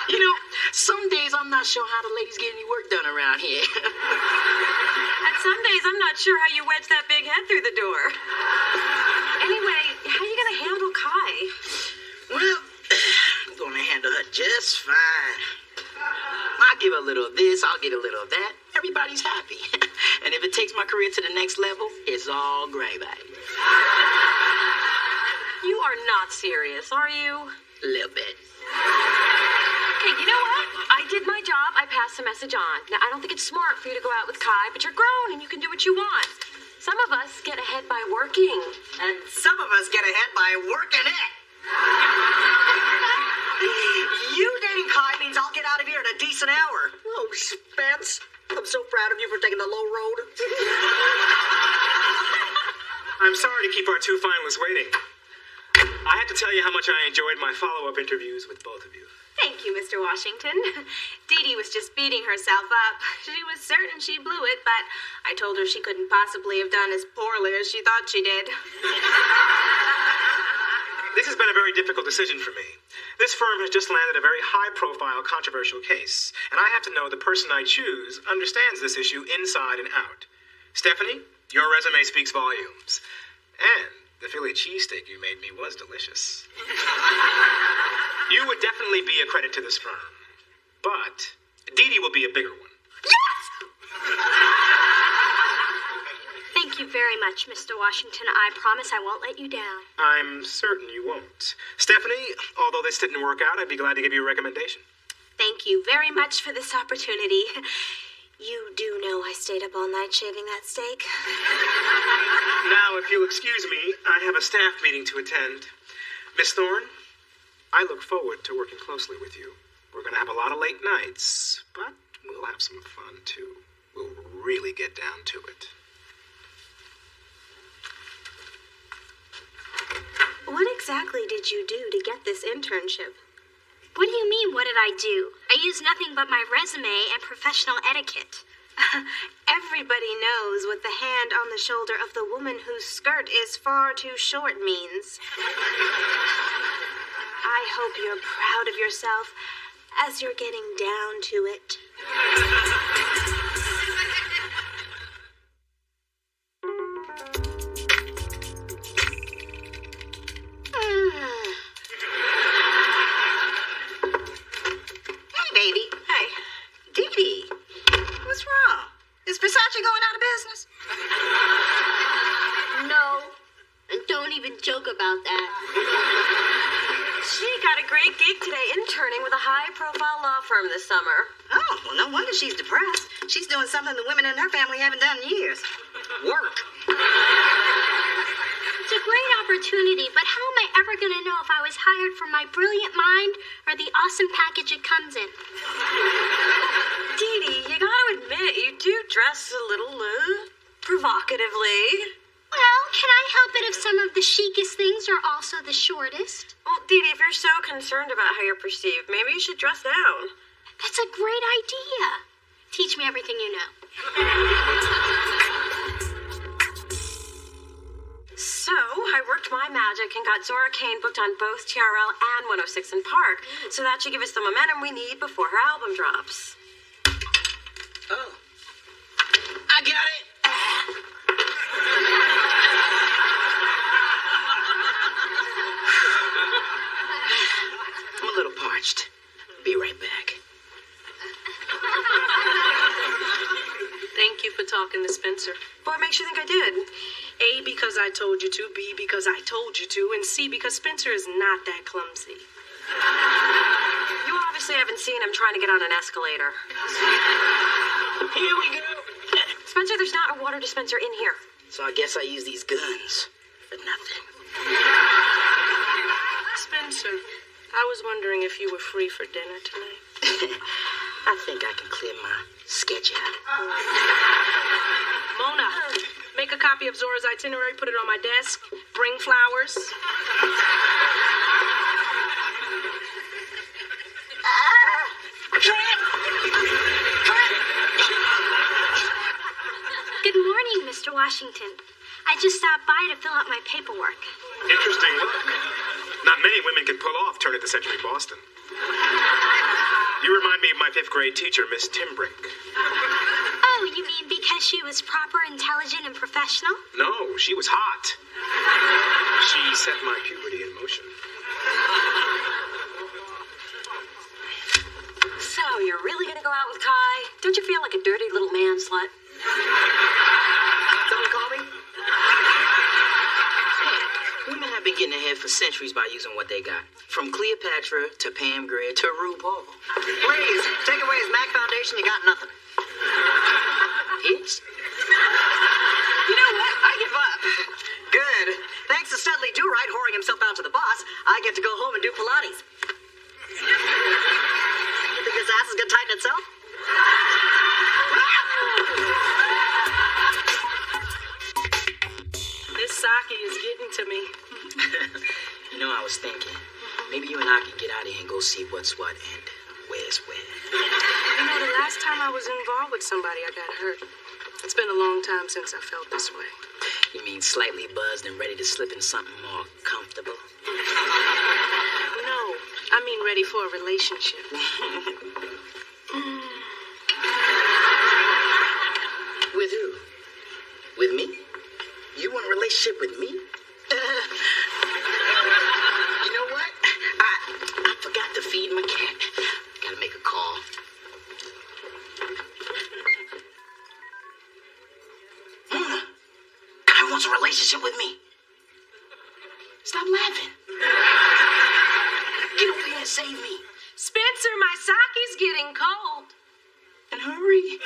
You know, some days I'm not sure how the ladies get any work done around here. And some days I'm not sure how you wedge that big head through the door. Anyway, how are you gonna handle Kai? Well, I'm gonna handle her just fine. I'll give her a little of this, I'll get a little of that. Everybody's happy. And if it takes my career to the next level, it's all gravy. You are not serious, are you? A little bit. Okay, you know what? I did my job. I passed the message on. Now, I don't think it's smart for you to go out with Kai, but you're grown and you can do what you want. Some of us get ahead by working. And some of us get ahead by working it. You dating Kai means I'll get out of here in a decent hour. Oh, Spence, I'm so proud of you for taking the low road. I'm sorry to keep our two finalists waiting. I have to tell you how much I enjoyed my follow-up interviews with both of you. Thank you, Mr. Washington. Dee Dee was just beating herself up. She was certain she blew it, but I told her she couldn't possibly have done as poorly as she thought she did. This has been a very difficult decision for me. This firm has just landed a very high-profile, controversial case, and I have to know the person I choose understands this issue inside and out. Stephanie, your resume speaks volumes. And the Philly cheesesteak you made me was delicious. You would definitely be a credit to this firm. But Dee Dee will be a bigger one. Yes! Thank you very much, Mr. Washington. I promise I won't let you down. I'm certain you won't. Stephanie, although this didn't work out, I'd be glad to give you a recommendation. Thank you very much for this opportunity. You do know I stayed up all night shaving that steak. Now, if you'll excuse me, I have a staff meeting to attend. Miss Thorne, I look forward to working closely with you. We're going to have a lot of late nights, but we'll have some fun, too. We'll really get down to it. What exactly did you do to get this internship? What do you mean, what did I do? I used nothing but my resume and professional etiquette. Everybody knows what the hand on the shoulder of the woman whose skirt is far too short means. I hope you're proud of yourself as you're getting down to it. Baby. Hey, Dee Dee, what's wrong? Is Versace going out of business? No, and don't even joke about that. She got a great gig today interning with a high-profile law firm this summer. Oh, well, no wonder she's depressed. She's doing something the women in her family haven't done in years. Work. It's a great opportunity, but how am I ever going to know if I was hired for my brilliant mind or the awesome package it comes in? Dee Dee, you gotta admit, you do dress a little, provocatively. Well, can I help it if some of the chicest things are also the shortest? Well, Dee Dee, if you're so concerned about how you're perceived, maybe you should dress down. That's a great idea. Teach me everything you know. So, I worked my magic and got Zora Kane booked on both TRL and 106 in Park, so that should give us the momentum we need before her album drops. Oh. I got it. I'm a little parched. Be right back. talking to Spencer. What makes you think I did? A, because I told you to. B, because I told you to. And C, because Spencer is not that clumsy. You obviously haven't seen him trying to get on an escalator. Here we go. Spencer, there's not a water dispenser in here. So I guess I use these guns for nothing. Spencer, I was wondering if you were free for dinner tonight. I think I can clear my sketch out. Mona, make a copy of Zora's itinerary, put it on my desk, bring flowers. Good morning, Mr. Washington. I just stopped by to fill out my paperwork. Interesting look. Not many women can pull off turn of the century Boston. You remind me of my 5th grade teacher, Miss Timbrink. Oh, you mean because she was proper, intelligent, and professional? No, she was hot. She set my puberty in motion. So, you're really gonna go out with Kai? Don't you feel like a dirty little man slut? Someone call me? Women have been getting ahead for centuries by using what they got. From Cleopatra to Pam Grier to RuPaul. Please, take away his MAC foundation, you got nothing. His? You know what? I give up. Good. Thanks to Studley Do-Right whoring himself out to the boss, I get to go home and do Pilates. You think his ass is gonna tighten itself? This sake is getting to me. You know, I was thinking, maybe you and I could get out of here and go see what's what and where's where. You know, the last time I was involved with somebody, I got hurt. It's been a long time since I felt this way. You mean slightly buzzed and ready to slip in something more comfortable? No, I mean ready for a relationship. With who? With me? You want a relationship with me? You know what? I forgot to feed my cat. Gotta make a call. Mona, Kai wants a relationship with me. Stop laughing. Get over here and save me. Spencer, my sake's getting cold. And hurry.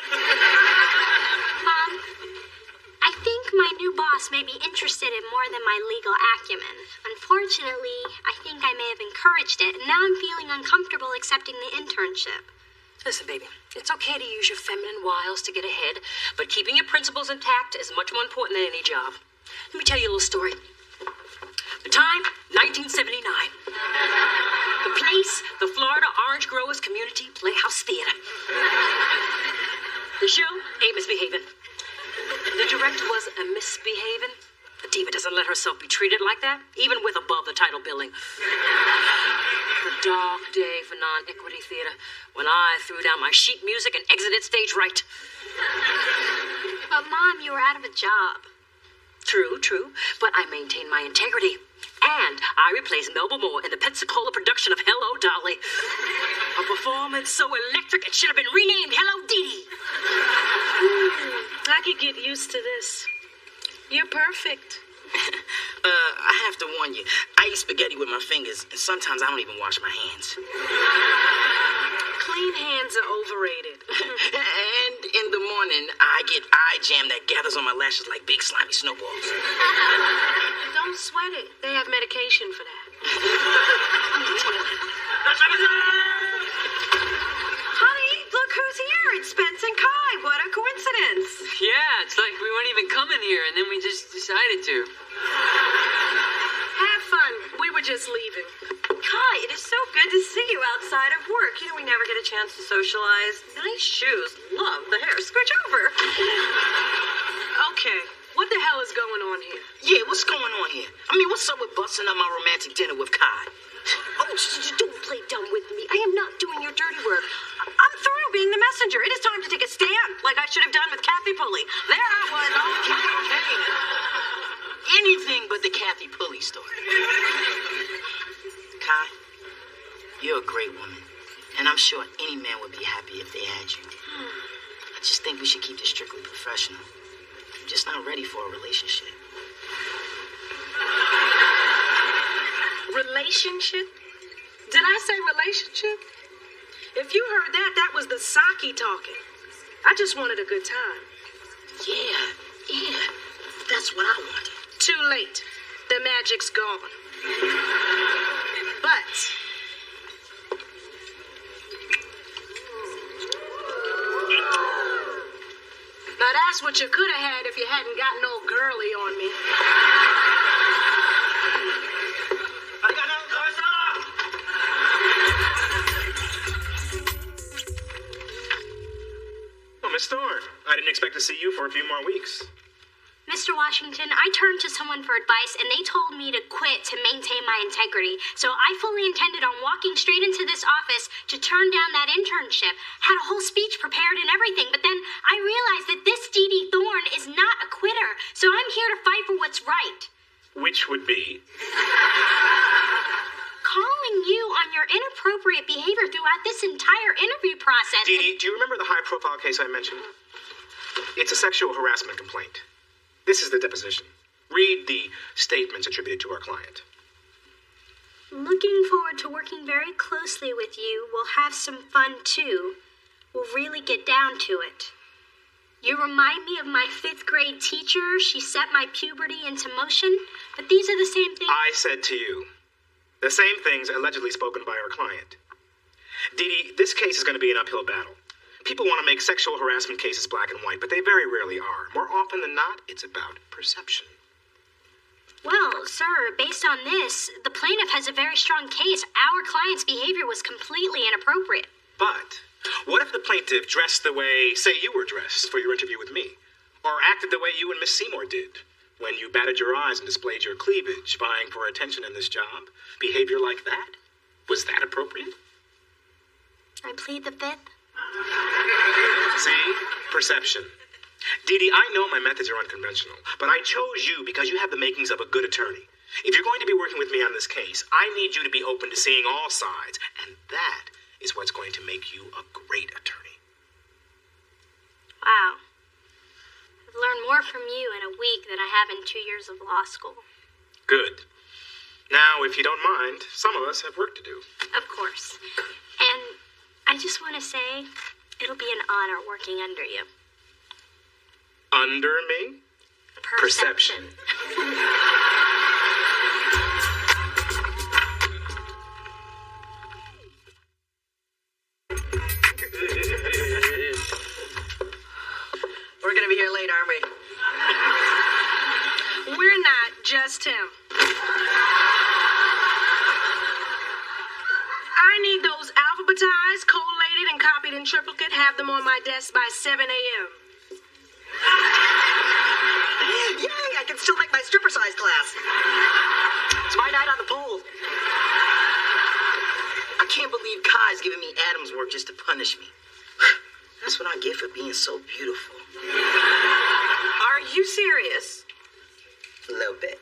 Mom, I think my new boss may be interested in more than my legal acumen. Unfortunately, I think I may have encouraged it, and now I'm feeling uncomfortable accepting the internship. Listen, baby, it's okay to use your feminine wiles to get ahead, but keeping your principles intact is much more important than any job. Let me tell you a little story. The time, 1979. The place, the Florida Orange Growers Community Playhouse Theater. The show, A Misbehavin'. The director was a misbehaving. The diva doesn't let herself be treated like that, even with above the title billing. A dark day for non-equity theater when I threw down my sheet music and exited stage right. But, Mom, you were out of a job. True, but I maintained my integrity. And I replaced Melba Moore in the Pensacola production of Hello, Dolly. A performance so electric it should have been renamed Hello, Dee Dee. I could get used to this. You're perfect. I have to warn you, I eat spaghetti with my fingers, and sometimes I don't even wash my hands. Clean hands are overrated. And in the morning, I get eye jam that gathers on my lashes like big slimy snowballs. Don't sweat it. They have medication for that. Honey, look who's here. It's Spence and Kai. What a coincidence. Yeah, it's like we weren't even coming here, and then we just decided to. Have fun. We were just leaving. Kai, it is so good to see you outside of work. You know, we never get a chance to socialize. Nice shoes. Love the hair. Scooch over. Okay. What the hell is going on here? Yeah, what's going on here? I mean, what's up with busting up my romantic dinner with Kai? Oh, don't play dumb with me. I am not doing your dirty work. I'm through being the messenger. It is time to take a stand, like I should have done with Kathy Pulley. There I was, all Okay. Anything but the Kathy Pulley story. Kai, you're a great woman, and I'm sure any man would be happy if they had you. I just think we should keep this strictly professional. I'm just not ready for a relationship. Relationship? Did I say relationship? If you heard that, that was the Saki talking. I just wanted a good time. Yeah, that's what I wanted. Too late. The magic's gone. But now that's what you could have had if you hadn't gotten old girly on me. Oh, Miss Thorne, I didn't expect to see you for a few more weeks. Mr. Washington, I turned to someone for advice and they told me to quit to maintain my integrity. So I fully intended on walking straight into this office to turn down that internship. Had a whole speech prepared and everything, but then I realized that this Dee Dee Thorne is not a quitter. So I'm here to fight for what's right. Which would be? Calling you on your inappropriate behavior throughout this entire interview process. Dee Dee, do you remember the high-profile case I mentioned? It's a sexual harassment complaint. This is the deposition. Read the statements attributed to our client. Looking forward to working very closely with you. We'll have some fun, too. We'll really get down to it. You remind me of my 5th grade teacher. She set my puberty into motion. But these are the same things I said to you. The same things allegedly spoken by our client. Dee Dee, this case is going to be an uphill battle. People want to make sexual harassment cases black and white, but they very rarely are. More often than not, it's about perception. Well, sir, based on this, the plaintiff has a very strong case. Our client's behavior was completely inappropriate. But what if the plaintiff dressed the way, say, you were dressed for your interview with me? Or acted the way you and Miss Seymour did when you batted your eyes and displayed your cleavage, vying for attention in this job? Behavior like that? Was that appropriate? I plead the 5th. See? Perception. Dee Dee, I know my methods are unconventional, but I chose you because you have the makings of a good attorney. If you're going to be working with me on this case, I need you to be open to seeing all sides, and that is what's going to make you a great attorney. Wow. I've learned more from you in a week than I have in 2 years of law school. Good. Now, if you don't mind, some of us have work to do. Of course. And I just want to say, it'll be an honor working under you. Under me? Perception. We're gonna be here late, aren't we? We're not, just him. I need those alphabetized, collated, and copied in triplicate. Have them on my desk by 7 a.m. Yay, I can still make my stripper size class. It's my night on the pool. I can't believe Kai's giving me Adam's work just to punish me. That's what I get for being so beautiful. Are you serious? A little bit.